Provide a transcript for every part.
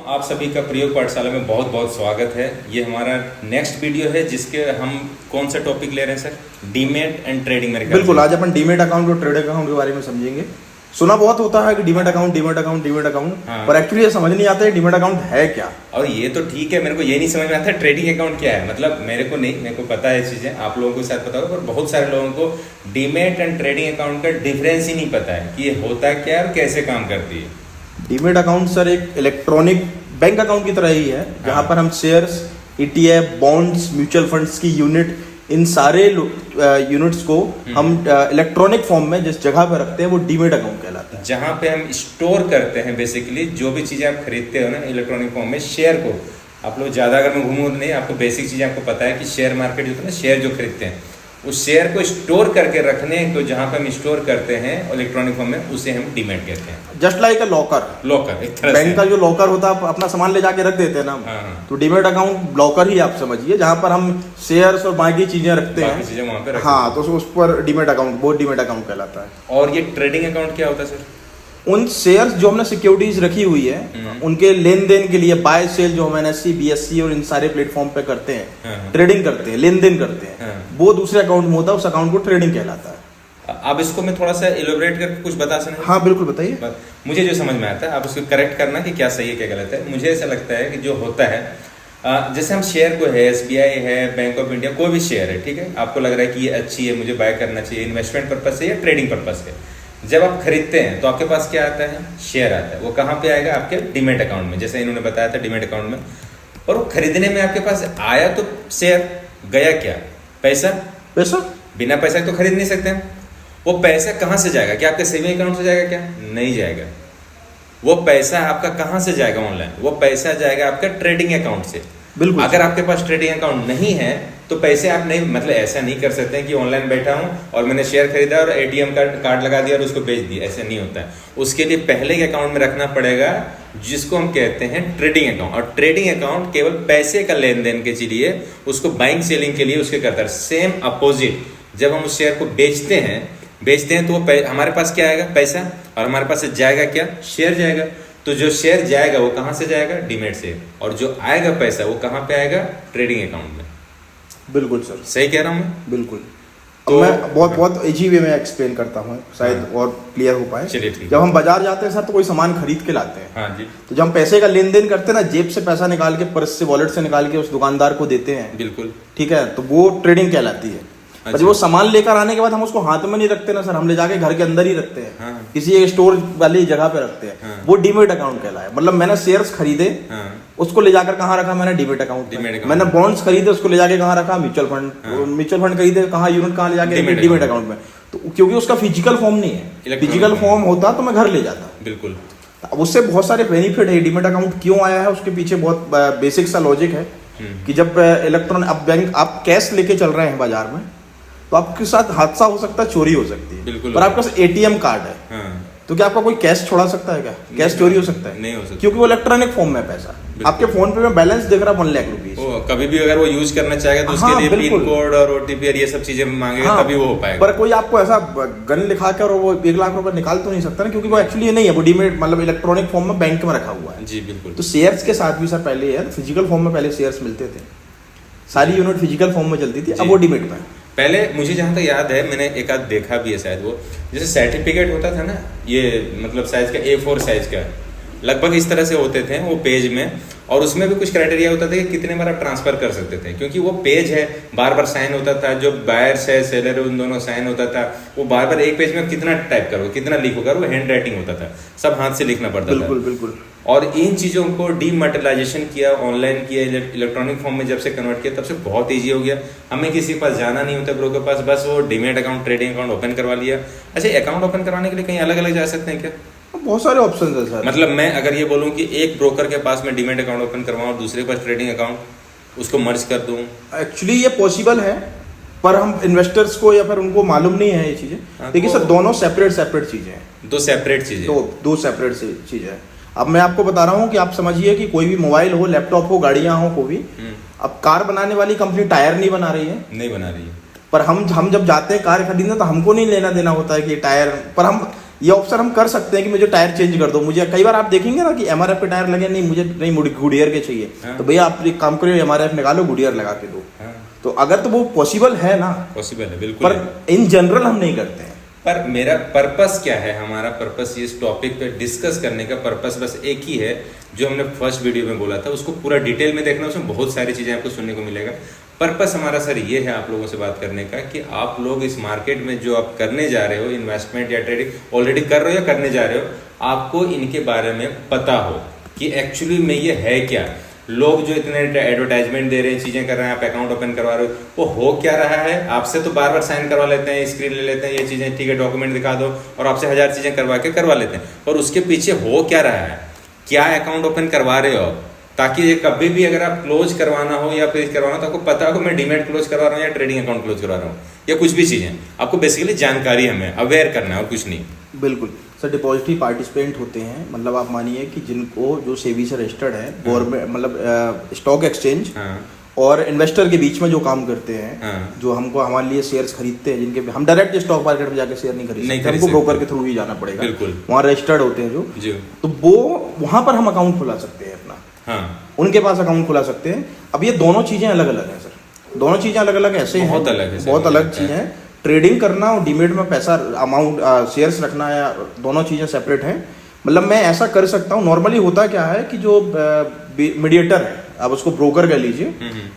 आप सभी का प्रयोग पाठशाला में बहुत बहुत स्वागत है। ये हमारा नेक्स्ट वीडियो है जिसके हम कौन सा टॉपिक ले रहे हैं सर? डीमेट एंड ट्रेडिंग मेरे ख्याल से। बिल्कुल, आज अपन डीमेट अकाउंट और ट्रेडिंग अकाउंट के बारे में समझेंगे। सुना बहुत होता है कि डीमेट अकाउंट हाँ। पर एक्चुअली ये समझ नहीं आता है डीमेट अकाउंट है क्या। और ये तो ठीक है, मेरे को ये नहीं समझ में आता ट्रेडिंग अकाउंट क्या है। मतलब मेरे को पता है चीजें, आप लोगों को शायद पता होगा, पर बहुत सारे लोगों को डीमेट एंड ट्रेडिंग अकाउंट का डिफरेंस ही नहीं पता है कि ये होता क्या है और कैसे काम करती है। डीमेट अकाउंट सर एक इलेक्ट्रॉनिक बैंक अकाउंट की तरह ही है, जहां पर हम shares, ETF, bonds, mutual funds की यूनिट, इन सारे यूनिट्स को हम इलेक्ट्रॉनिक फॉर्म में जिस जगह पे रखते हैं वो डीमेट अकाउंट कहलाता है। जहाँ पे हम स्टोर करते हैं बेसिकली जो भी चीज़ें आप खरीदते हो ना इलेक्ट्रॉनिक फॉर्म में, शेयर को आप लोग ज़्यादा अगर मैं घूमूँ नहीं, आपको बेसिक चीज़ें आपको पता है कि शेयर मार्केट जो है ना, शेयर जो खरीदते हैं उस शेयर को स्टोर करके रखने को जहाँ पे हम स्टोर करते हैं इलेक्ट्रॉनिक फॉर्म में, उसे हम डीमेट कहते हैं। जस्ट लाइक अ लॉकर, एक तरह बैंक का जो लॉकर होता है अपना सामान ले जाके रख देते हैं ना, तो डीमेट अकाउंट लॉकर ही आप समझिए, जहाँ पर हम शेयर्स और बाकी चीजें रखते हैं, चीजें वहाँ पे हाँ, तो उस पर डीमेट अकाउंट, वो डीमेट अकाउंट कहलाता है। और ये ट्रेडिंग अकाउंट क्या होता है सर? उन शेयर्स जो हमने सिक्योरिटीज रखी हुई है उनके लेन देन के लिए बाय सेल जो हम NSE, BSE और इन सारे प्लेटफॉर्म पे करते हैं, ट्रेडिंग करते हैं, लेन देन करते हैं, वो दूसरे अकाउंट में होता है, उस अकाउंट को ट्रेडिंग कहलाता है। अब इसको मैं थोड़ा सा इलेबोरेट करके कुछ बता सकते हैं? हाँ बिल्कुल, बताइए। मुझे जो समझ में आता है आप उसको करेक्ट करना कि क्या सही है क्या गलत है। मुझे ऐसा लगता है कि जो होता है, जैसे हम शेयर को है, SBI है, बैंक ऑफ इंडिया, कोई भी शेयर है, ठीक है, आपको लग रहा है कि ये अच्छी है, मुझे बाय करना चाहिए, इन्वेस्टमेंट पर्पज से या ट्रेडिंग पर्पज से। जब आप खरीदते हैं तो आपके पास क्या आता है? शेयर आता है। वो कहाँ पे आएगा? आपके डीमेट अकाउंट में, जैसे इन्होंने बताया था डीमेट अकाउंट में। और वो खरीदने में आपके पास आया तो शेयर, गया क्या? पैसा। बिना पैसा तो खरीद नहीं सकते हैं। वो पैसा कहाँ से जाएगा? क्या आपके सेविंग अकाउंट से जाएगा? क्या नहीं जाएगा। वो पैसा आपका कहाँ से जाएगा? ऑनलाइन वो पैसा जाएगा आपका ट्रेडिंग अकाउंट से। बिल्कुल। अगर आपके पास ट्रेडिंग अकाउंट नहीं है तो पैसे आप नहीं, मतलब ऐसा नहीं कर सकते हैं कि ऑनलाइन बैठा हूं और मैंने शेयर खरीदा और ATM कार्ड लगा दिया और उसको बेच दिया, ऐसा नहीं होता है। उसके लिए पहले के अकाउंट में रखना पड़ेगा जिसको हम कहते हैं ट्रेडिंग अकाउंट। और ट्रेडिंग अकाउंट केवल पैसे का लेन देन के लिए, उसको बाइंग सेलिंग के लिए उसके करता है। सेम अपोजिट, जब हम उस शेयर को बेचते हैं तो हमारे पास क्या आएगा? पैसा। और हमारे पास जाएगा क्या? शेयर जाएगा। तो जो शेयर जाएगा वो कहाँ से जाएगा? डीमेट से। और जो आएगा पैसा वो कहाँ पे आएगा? ट्रेडिंग अकाउंट में। बिल्कुल सर, सही कह रहा हूँ मैं? बिल्कुल। तो मैं बहुत इजी वे में एक्सप्लेन करता हूँ, शायद और क्लियर हो पाए। चलिए ठीक। जब हम बाजार जाते हैं सर तो कोई सामान खरीद के लाते हैं, हाँ जी, तो जब हम पैसे का लेन देन करते हैं ना, जेब से पैसा निकाल के, पर्स से, वॉलेट से निकाल के उस दुकानदार को देते हैं, बिल्कुल, ठीक है, तो वो ट्रेडिंग कहलाती है। पर जब वो सामान लेकर आने के बाद हम उसको हाथ में नहीं रखते ना सर, हम ले जाके घर के अंदर ही रखते हैं, हाँ। किसी एक स्टोर वाली जगह पे रखते हैं, हाँ। वो डीमेट अकाउंट कहलाए। मतलब मैंने शेयर्स खरीदे, हाँ। उसको ले जाकर कहाँ रखा? मैंने डीमेट अकाउंट में। मैंने बॉन्ड्स खरीदे, उसको ले जाके कहाँ रखा? म्यूचुअल फंड खरीदे, कहाँ यूनिट कहाँ ले जाके? डीमेट अकाउंट में। तो क्योंकि उसका फिजिकल फॉर्म नहीं है, फिजिकल फॉर्म होता तो मैं घर ले जाता। बिल्कुल। अब उससे बहुत सारे बेनिफिट है। डीमेट अकाउंट क्यों आया है उसके पीछे बहुत बेसिक सा लॉजिक है कि जब इलेक्ट्रॉनिक, अब बैंक, आप कैश लेके चल रहे हैं बाजार में, तो आपके साथ हादसा हो सकता है, चोरी हो सकती है। बिल्कुल। पर आपके पास ATM कार्ड है, हाँ। तो क्या आपका कोई कैश छोड़ा सकता है? क्या कैश चोरी हो सकता है? नहीं हो सकता, क्योंकि वो इलेक्ट्रॉनिक फॉर्म में पैसा। आपके फोन पे में बैलेंस दिख रहा 1 लाख रुपीज, कभी भी अगर वो यूज करना चाहेगा तो उसके लिए पिन कोड और OTP और ये सब चीजें मांगेगा, तभी वो हो पाएगा। पर कोई आपको ऐसा गन लिखा कर और वो 1 लाख रुपए निकाल तो नहीं सकता ना, क्योंकि वो एक्चुअली नहीं है, वो डीमेट मतलब इलेक्ट्रॉनिक फॉर्म में बैंक में रखा हुआ है। जी बिल्कुल। तो शेयर्स के साथ भी सर पहले है, फिजिकल फॉर्म में पहले शेयर्स मिलते थे, सारी यूनिट फिजिकल फॉर्म में चलती थी, अब वो डीमेट में। पहले मुझे जहाँ तक याद है, मैंने एक आध देखा भी है शायद, वो जैसे सर्टिफिकेट होता था ना, ये मतलब साइज का A4 साइज का, लगभग इस तरह से होते थे वो पेज में, और उसमें भी कुछ क्राइटेरिया होता था कि कितने बार आप ट्रांसफर कर सकते थे, क्योंकि वो पेज है, बार बार साइन होता था, जो बायर्स है, सेलर है, उन दोनों साइन होता था, वो बार बार एक पेज में कितना टाइप करो, कितना लिख होगा, वो हैंड राइटिंग होता था, सब हाथ से लिखना पड़ता था। बिल्कुल बिल्कुल। और इन चीज़ों को डीमटेरियलाइजेशन किया, ऑनलाइन किया, इलेक्ट्रॉनिक फॉर्म में जब से कन्वर्ट किया, तब से बहुत ईजी हो गया। हमें किसी के पास जाना नहीं होता, ब्रोकर के पास, बस वो demat account, trading account open करवा लिया। अच्छा, अकाउंट ओपन करवाने के लिए कहीं अलग अलग जा सकते हैं क्या? बहुत सारे ऑप्शन है सर। मतलब मैं अगर ये बोलूँ कि एक ब्रोकर के पास मैं डीमेट अकाउंट ओपन करवाऊँ, दूसरे के पास ट्रेडिंग अकाउंट, उसको मर्ज कर दूँ, एक्चुअली ये पॉसिबल है, पर हम इन्वेस्टर्स को या फिर उनको मालूम नहीं है ये चीजें। देखिए सर, दोनों सेपरेट चीजें हैं, दो सेपरेट चीजें हैं। अब मैं आपको बता रहा हूँ कि आप समझिए कि कोई भी मोबाइल हो, लैपटॉप हो, गाड़ियां हो, कोई भी, अब कार बनाने वाली कंपनी टायर नहीं बना रही है, पर हम जब जाते हैं कार खरीदने तो हमको नहीं लेना देना होता है कि टायर, पर हम ये ऑप्शन हम कर सकते हैं कि मुझे टायर चेंज कर दो। मुझे कई बार आप देखेंगे ना कि एमआरएफ पे टायर लगे, नहीं मुझे नहीं गुडियर के चाहिए, हाँ। तो भैया आप एक काम करिए एमआरएफ निकालो गुडियर लगा के दो। हाँ। तो अगर तो वो पॉसिबल है ना, पॉसिबल है बिल्कुल पर है। इन जनरल हम नहीं करते हैं। पर मेरा पर्पस क्या है, हमारा पर्पस इस टॉपिक पे डिस्कस करने का पर्पस बस एक ही है, जो हमने फर्स्ट वीडियो में बोला था उसको पूरा डिटेल में देखना, उसमें बहुत सारी चीजें आपको सुनने को मिलेगा। पर्पस हमारा सर ये है आप लोगों से बात करने का कि आप लोग इस मार्केट में जो आप करने जा रहे हो, इन्वेस्टमेंट या ट्रेडिंग ऑलरेडी कर रहे हो या करने जा रहे हो, आपको इनके बारे में पता हो कि एक्चुअली में ये है क्या। लोग जो इतने एडवर्टाइजमेंट दे रहे हैं, चीजें कर रहे हैं, आप अकाउंट ओपन करवा रहे हो, वो हो क्या रहा है। आपसे तो बार बार साइन करवा लेते हैं, स्क्रीन ले लेते हैं, ये चीजें ठीक है डॉक्यूमेंट दिखा दो, और आपसे 1000 चीजें करवा लेते हैं, और उसके पीछे हो क्या रहा है, क्या अकाउंट ओपन करवा रहे हो, ताकि ये कभी भी अगर आप क्लोज करवाना हो या फिर करवाना हो तो आपको पता हो कि मैं डीमैट क्लोज करवा रहा हूँ या ट्रेडिंग अकाउंट क्लोज करवा रहा हूँ या कुछ भी चीजें। आपको बेसिकली जानकारी हमें अवेयर करना है और कुछ नहीं। बिल्कुल सर, डिपॉजिटरी पार्टिसिपेंट होते हैं, मतलब आप मानिए कि जिनको जो सेबी से रजिस्टर्ड है, गवर्नमेंट मतलब स्टॉक एक्सचेंज और इन्वेस्टर के बीच में जो काम करते हैं, जो हमको हमारे लिए शेयर्स खरीदते हैं, जिनके हम डायरेक्ट स्टॉक मार्केट में जाके शेयर नहीं खरीद सकते, हमको ब्रोकर के थ्रू ही जाना पड़ेगा। बिल्कुल, वहाँ रजिस्टर्ड होते हैं जो, तो वो वहाँ पर हम अकाउंट खुला सकते हैं अपना। उनके पास अकाउंट खुला सकते हैं। अब ये दोनों चीजें अलग अलग हैं सर, दोनों चीजें अलग अलग ऐसे हैं, बहुत अलग चीजें हैं। ट्रेडिंग करना और डीमेट में पैसा अमाउंट शेयर्स रखना या दोनों चीजें सेपरेट हैं। मतलब मैं ऐसा कर सकता हूँ। नॉर्मली होता क्या है कि जो मीडिएटर है, आप उसको ब्रोकर कह लीजिए,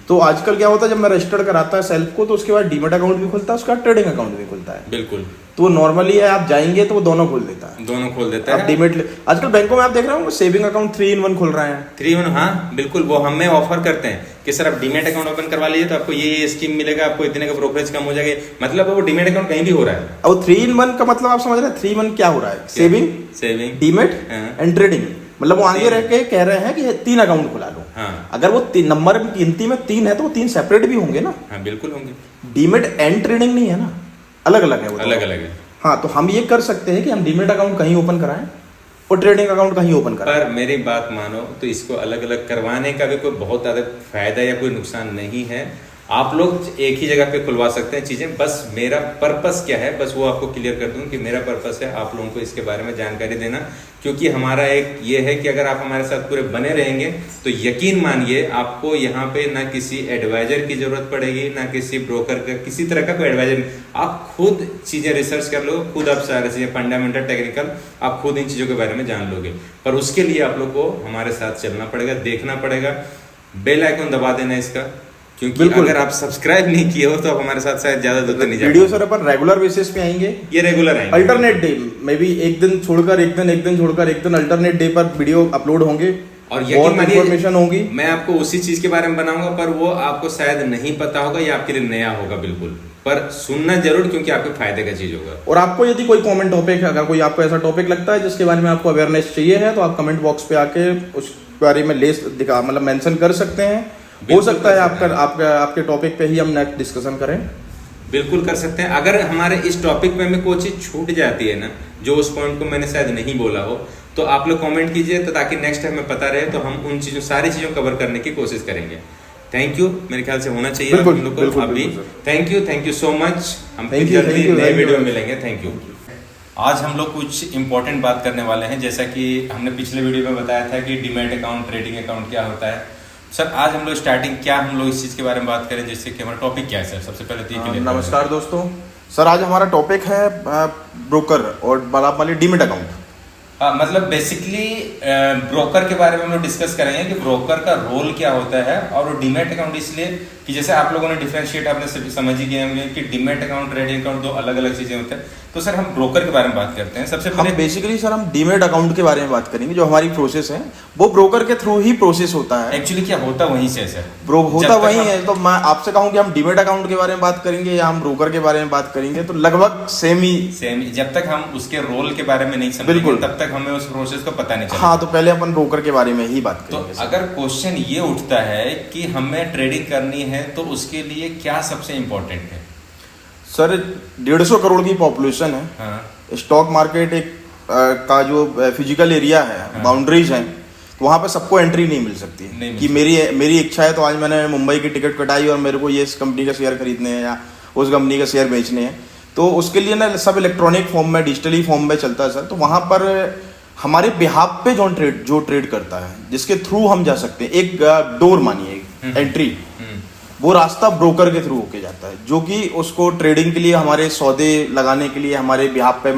तो आजकल क्या होता है जब मैं रजिस्टर्ड कराता है सेल्फ को, तो उसके बाद डीमेट अकाउंट भी खुलता है, उसका ट्रेडिंग अकाउंट भी खुलता है। बिल्कुल, तो नॉर्मली है आप जाएंगे तो वो दोनों खोल देता है, दोनों खोल देता है। आप डीमेट आजकल बैंकों में आप देख रहे हो सेविंग अकाउंट 3-in-1 खुल रहे हैं। 3-in-1, हाँ बिल्कुल, वो हमें ऑफर करते हैं कि सर आप डीमेट अकाउंट ओपन करवा लीजिए तो आपको ये स्कीम मिलेगा, आपको इतने का ब्रोकरेज कम हो जाएगा। मतलब वो डीमेट अकाउंट कहीं भी हो रहा है। और 3-in-1 का मतलब आप समझ रहे हैं 3-in-1 क्या हो रहा है? Saving, demat and trading. मतलब वो आगे रह के कह रहे हैं कि 3 अकाउंट खुला लो। अगर वो नंबर गिनती में 3 है तो वो 3 सेपरेट भी होंगे ना। हाँ बिल्कुल होंगे। डीमेट एंड ट्रेडिंग नहीं है ना, अलग अलग है वो, अलग अलग है। हाँ, तो हम ये कर सकते हैं कि हम डीमेट अकाउंट कहीं ओपन कराएं और ट्रेडिंग अकाउंट कहीं ओपन कराएं। पर मेरी बात मानो तो इसको अलग अलग करवाने का भी कोई बहुत ज्यादा फायदा या कोई नुकसान नहीं है। आप लोग एक ही जगह पे खुलवा सकते हैं चीजें। बस मेरा पर्पस क्या है, बस वो आपको क्लियर कर दूं कि मेरा पर्पस है आप लोगों को इसके बारे में जानकारी देना, क्योंकि हमारा एक ये है कि अगर आप हमारे साथ पूरे बने रहेंगे तो यकीन मानिए आपको यहाँ पे ना किसी एडवाइजर की जरूरत पड़ेगी, ना किसी ब्रोकर का, किसी तरह का कोई एडवाइजर। आप खुद चीजें रिसर्च कर लो, खुद आप सारी चीजें फंडामेंटल टेक्निकल आप खुद इन चीजों के बारे में जान लोगे। पर उसके लिए आप लोग को हमारे साथ चलना पड़ेगा, देखना पड़ेगा, बेल आइकन दबा देना इसका, क्योंकि अगर आप सब्सक्राइब नहीं किए हो तो आप हमारे साथ शायद ज्यादा दूर नहीं जाएंगे। वीडियो सर अपन रेगुलर बेसिस पे आएंगे, ये रेगुलर आएंगे, अल्टरनेट डे में भी एक दिन छोड़कर एक दिन छोड़कर एक दिन अल्टरनेट डे पर वीडियो अपलोड होंगे और यकीन मानिए इन्फॉर्मेशन होगी। मैं आपको उसी चीज के बारे में बनाऊंगा, पर वो आपको शायद नहीं पता होगा या आपके लिए नया होगा बिल्कुल, पर सुनना जरूर, क्योंकि आपके फायदे का चीज होगा। और आपको यदि कोई कॉमन टॉपिक है, अगर कोई आपको ऐसा टॉपिक लगता है जिसके बारे में आपको अवेयरनेस चाहिए है, तो आप कमेंट बॉक्स पे आके उस बारे में दिखा मतलब मेंशन कर सकते हैं। हो सकता है आपके टॉपिक पे ही हम नेक्स्ट डिस्कशन करें। बिल्कुल कर सकते हैं। अगर हमारे इस टॉपिक में हमें कोई चीज छूट जाती है ना, जो उस पॉइंट को मैंने शायद नहीं बोला हो, तो आप लोग कमेंट कीजिए, तो ताकि नेक्स्ट टाइम हमें पता रहे, तो हम उन चीजों सारी चीजों कवर करने की कोशिश करेंगे। थैंक यू, मेरे ख्याल से होना चाहिए हम लोग को अभी। Thank you so much. हम फिर जल्दी नए वीडियो में मिलेंगे। Thank you. आज हम लोग कुछ इंपॉर्टेंट बात करने वाले हैं, जैसा कि हमने पिछले वीडियो में बताया था कि डीमैट अकाउंट, ट्रेडिंग अकाउंट क्या होता है। सर आज हम लोग स्टार्टिंग क्या हम लोग इस चीज के बारे में बात करें, जैसे कि हमारा टॉपिक क्या है सर, सबसे पहले तो ये नमस्कार दोस्तों। सर आज हमारा टॉपिक है ब्रोकर और डीमैट अकाउंट। मतलब बेसिकली ब्रोकर के बारे में हम लोग डिस्कस करेंगे कि ब्रोकर का रोल क्या होता है, और डीमैट अकाउंट इसलिए कि जैसे आप लोगों ने डिफरेंशिएट आपने समझ ही गए होंगे कि डीमैट अकाउंट, ट्रेडिंग अकाउंट दो अलग अलग चीजें होते हैं। तो सर हम ब्रोकर के बारे में बात करते हैं। सबसे पहले बेसिकली सर हम डीमैट अकाउंट के बारे में बात करेंगे। जो हमारी प्रोसेस है वो ब्रोकर के थ्रू ही प्रोसेस होता है। एक्चुअली क्या होता वहीं से सर, होता वही है। तो मैं आपसे कहूँ कि हम डीमैट अकाउंट के बारे में बात करेंगे या हम ब्रोकर के बारे में बात करेंगे, तो लगभग सेम ही। जब तक हम उसके रोल के बारे में नहीं समझेंगे तब तक हमें उस प्रोसेस को पता नहीं चलेगा। हाँ, तो पहले अपन ब्रोकर के बारे में ही बात करेंगे। तो अगर क्वेश्चन ये उठता है कि हमें ट्रेडिंग करनी है तो उसके लिए क्या सबसे इम्पोर्टेंट है? सर 150 करोड़ की पॉपुलेशन है। हाँ। स्टॉक मार्केट एक का जो फिजिकल एरिया है, हाँ। बाउंड्रीज हैं, तो वहाँ पे सबको एंट्री नहीं मिल सकती कि मेरी इच्छा है तो आज मैंने मुंबई की टिकट कटाई और मेरे को ये इस कंपनी का शेयर खरीदने हैं या उस कंपनी का शेयर बेचने हैं, तो उसके लिए ना सब इलेक्ट्रॉनिक फॉर्म में, डिजिटली फॉर्म में चलता है सर। तो वहाँ पर हमारे बिहाफ पे जो ट्रेड करता है, जिसके थ्रू हम जा सकते हैं, एक डोर मानिए एंट्री, वो रास्ता ब्रोकर के थ्रू होके जाता है, जो कि उसको ट्रेडिंग के लिए, हमारे सौदे लगाने के लिए, हमारे बिहाफ पे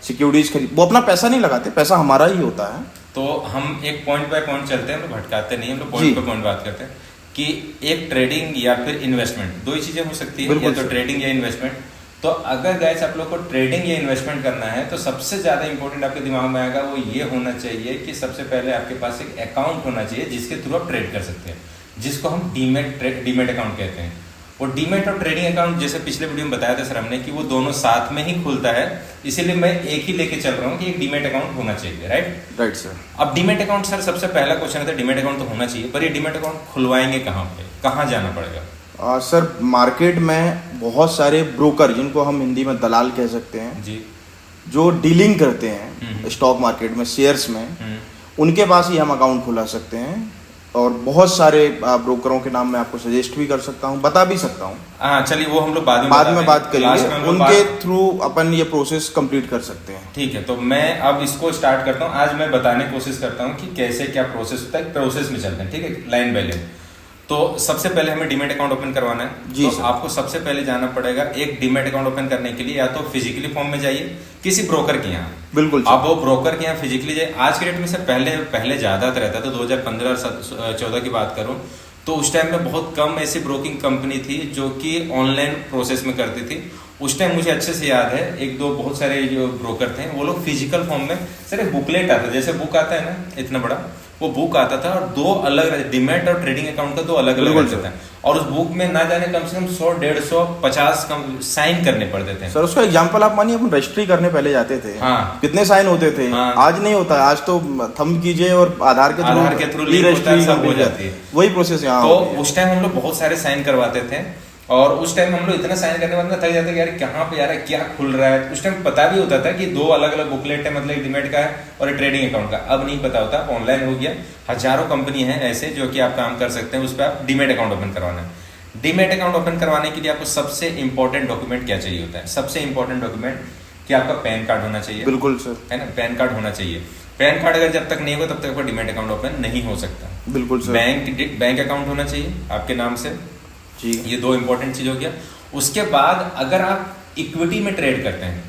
सिक्योरिटीज खरीद, वो अपना पैसा नहीं लगाते, पैसा हमारा ही होता है। तो हम एक पॉइंट बाय पॉइंट चलते हैं, हम भटकाते नहीं, हम लोग पॉइंट पे पॉइंट बात करते हैं कि एक ट्रेडिंग या फिर इन्वेस्टमेंट, दो ही चीजें हो सकती है, या तो ट्रेडिंग या इन्वेस्टमेंट। तो अगर गाइस आप लोग को ट्रेडिंग या इन्वेस्टमेंट करना है तो सबसे ज्यादा इंपॉर्टेंट आपके दिमाग में आएगा वो ये होना चाहिए कि सबसे पहले आपके पास एक अकाउंट होना चाहिए जिसके थ्रू आप ट्रेड कर सकते हैं, जिसको हम डीमेट अकाउंट कहते हैं। और डीमेट और ट्रेडिंग अकाउंट, जैसे पिछले वीडियो में बताया था सर हमने, कि वो दोनों साथ में ही खुलता है, इसीलिए मैं एक ही लेके चल रहा हूँ कि एक डीमेट अकाउंट होना चाहिए। Right sir. अब डीमेट अकाउंट सर, सबसे पहला क्वेश्चन है डीमेट अकाउंट तो होना चाहिए, पर ये डीमेट अकाउंट खुलवाएंगे कहाँ पे, कहाँ जाना पड़ेगा? सर मार्केट में बहुत सारे ब्रोकर, जिनको हम हिंदी में दलाल कह सकते हैं जी, जो डीलिंग करते हैं स्टॉक मार्केट में, शेयर्स में, उनके पास ही हम अकाउंट खुला सकते हैं। और बहुत सारे ब्रोकरों के नाम मैं आपको सजेस्ट भी कर सकता हूँ, बता भी सकता हूँ। हाँ चलिए, वो हम लोग बाद में बात करेंगे, उनके थ्रू अपन ये प्रोसेस कंप्लीट कर सकते हैं। ठीक है, तो मैं अब इसको स्टार्ट करता हूँ। आज मैं बताने की कोशिश करता हूँ कि कैसे क्या प्रोसेस होता है, प्रोसेस में चलते हैं, ठीक है, लाइन बाय लाइन। तो सबसे पहले हमें डीमेट अकाउंट ओपन करवाना है जी। तो आपको सबसे पहले जाना पड़ेगा, एक डीमेट अकाउंट ओपन करने के लिए या तो फिजिकली फॉर्म में जाइए किसी ब्रोकर के यहाँ, बिल्कुल आप वो ब्रोकर के यहाँ फिजिकली जाइए। आज के डेट में से पहले ज्यादा रहता था, 2015-14 की बात करूं तो उस टाइम में बहुत कम ऐसी ब्रोकिंग कंपनी थी जो कि ऑनलाइन प्रोसेस में करती थी। उस टाइम मुझे अच्छे से याद है, एक दो बहुत सारे जो ब्रोकर थे वो लोग फिजिकल फॉर्म में, सर एक बुकलेट आता, जैसे बुक आता है ना इतना बड़ा, वो बुक आता था और दो अलग डीमेट और ट्रेडिंग अकाउंट का दो अलग अलग रहता था। और उस बुक में ना जाने कम से कम 100, 150, 50 साइन करने पड़ते थे। सर उसका एग्जांपल आप मानिए, अपन रजिस्ट्री करने पहले जाते थे, हाँ, कितने साइन होते थे। हाँ, आज नहीं होता, आज तो थंब कीजिए और आधार के थ्रू रजिस्ट्री सब हो जाती है, वही प्रोसेस यहाँ। तो उस टाइम हम लोग बहुत सारे साइन करवाते थे और उस टाइम हम लोग इतना साइन करने के बाद थक जाते यार कहाँ पे यार क्या खुल रहा है। उस टाइम पता भी होता था कि दो अलग अलग बुकलेट है, मतलब डीमेट का है और ट्रेडिंग अकाउंट का। अब नहीं पता होता, ऑनलाइन हो गया, हजारों कंपनी है ऐसे जो कि आप काम कर सकते हैं, उस पर आप डीमेट अकाउंट ओपन करवाना है। डीमेट अकाउंट ओपन करवाने के लिए आपको सबसे इंपॉर्टेंट डॉक्यूमेंट क्या चाहिए होता है? सबसे इंपॉर्टेंट डॉक्यूमेंट कि आपका पैन कार्ड होना चाहिए। बिल्कुल सर, है ना, पैन कार्ड होना चाहिए। पैन कार्ड अगर जब तक नहीं होगा तब तक आपका डीमेट अकाउंट ओपन नहीं हो सकता। बिल्कुल सर। बैंक अकाउंट होना चाहिए आपके नाम से जी, ये दो इंपॉर्टेंट चीज हो गया। उसके बाद अगर आप इक्विटी में ट्रेड करते हैं,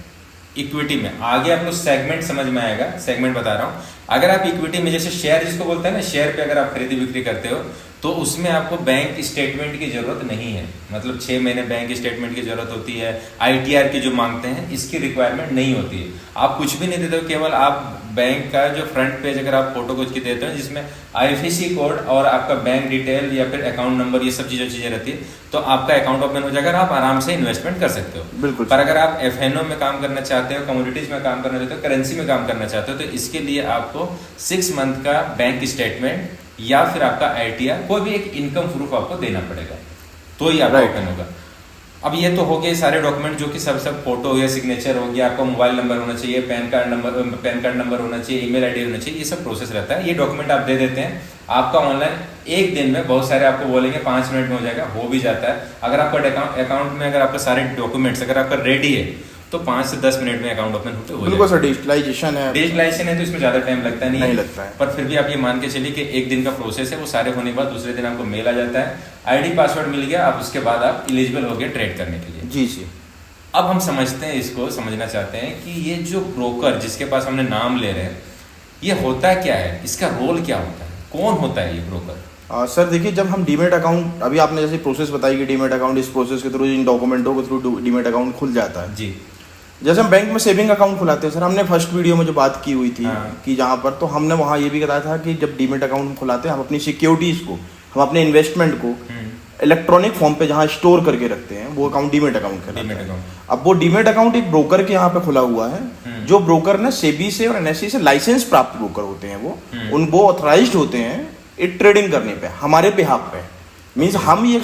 इक्विटी में आगे आपको सेगमेंट समझ में आएगा, सेगमेंट बता रहा हूं। अगर आप इक्विटी में जैसे शेयर जिसको बोलते हैं ना, शेयर पे अगर आप खरीदी बिक्री करते हो तो उसमें आपको बैंक स्टेटमेंट की जरूरत नहीं है, मतलब 6 महीने बैंक स्टेटमेंट की जरूरत होती है। ITR की जो मांगते हैं इसकी रिक्वायरमेंट नहीं होती है। आप कुछ भी नहीं देते हो, केवल आप बैंक का जो फ्रंट पेज अगर आप फोटो कुछ की देते हो जिसमें IFSC कोड और आपका बैंक डिटेल या फिर अकाउंट नंबर ये सब चीजें रहती है, तो आपका अकाउंट ओपन हो जाएगा, आप आराम से इन्वेस्टमेंट कर सकते हो। बिल्कुल। पर अगर आप FNO में काम करना चाहते हो, कमोडिटीज में काम करना चाहते हो, करेंसी में काम करना चाहते हो, तो इसके लिए आपको 6 मंथ का बैंक स्टेटमेंट या फिर आपका ITR, कोई भी एक इनकम प्रूफ आपको देना पड़ेगा, तो ही आपका ओपन होगा। अब ये तो हो गए सारे डॉक्यूमेंट जो कि सब फोटो हो गया, सिग्नेचर हो गया, आपका मोबाइल नंबर होना चाहिए, पैन कार्ड नंबर होना चाहिए, ईमेल ID होना चाहिए, ये सब प्रोसेस रहता है। ये डॉक्यूमेंट आप दे देते हैं, आपका ऑनलाइन एक दिन में, बहुत सारे आपको बोलेंगे 5 मिनट में हो जाएगा, हो भी जाता है। अगर आपका अकाउंट में अगर आपका सारे डॉक्यूमेंट्स अगर आपका रेडी है तो 5 से 10 मिनट में अकाउंट ओपन होते हो बिल्कुल सर। डिजिटलाइजेशन है तो इसमें ज्यादा टाइम लगता नहीं लगता है। पर फिर भी आप ये मान के चलिए कि एक दिन का प्रोसेस है, वो सारे होने के बाद दूसरे दिन आपको मेल आ जाता है, ID पासवर्ड मिल गया, आप उसके बाद आप एलिजिबल हो गए ट्रेड करने के लिए। जी जी। अब हम समझते हैं, इसको समझना चाहते हैं कि ये जो ब्रोकर जिसके पास हमने नाम ले रहे हैं, ये होता क्या है, इसका रोल क्या होता है, कौन होता है ये ब्रोकर? सर देखिए, जब हम डीमेट अकाउंट, अभी आपने जैसे प्रोसेस बताई कि डीमेट अकाउंट, इस प्रोसेस के थ्रू, इन डॉक्यूमेंटों के थ्रू डीमेट अकाउंट खुल जाता है जी। जैसे हम बैंक में सेविंग अकाउंट खुलाते हैं सर, हमने फर्स्ट वीडियो में जो बात की हुई थी कि जहाँ पर, तो हमने वहाँ ये भी बताया था कि जब डीमेट अकाउंट खुलाते हैं हम अपनी सिक्योरिटीज को, हम अपने इन्वेस्टमेंट को इलेक्ट्रॉनिक फॉर्म पे जहाँ स्टोर करके रखते हैं, वो अकाउंट डीमेट अकाउंट कहलाता है। अब वो डीमेट अकाउंट एक ब्रोकर के यहाँ पे खुला हुआ है, जो ब्रोकर ने सेबी से और NSE से लाइसेंस प्राप्त ब्रोकर होते हैं, वो ऑथराइज्ड होते हैं ट्रेडिंग करने पे हमारे बिहाफ पे। मीन्स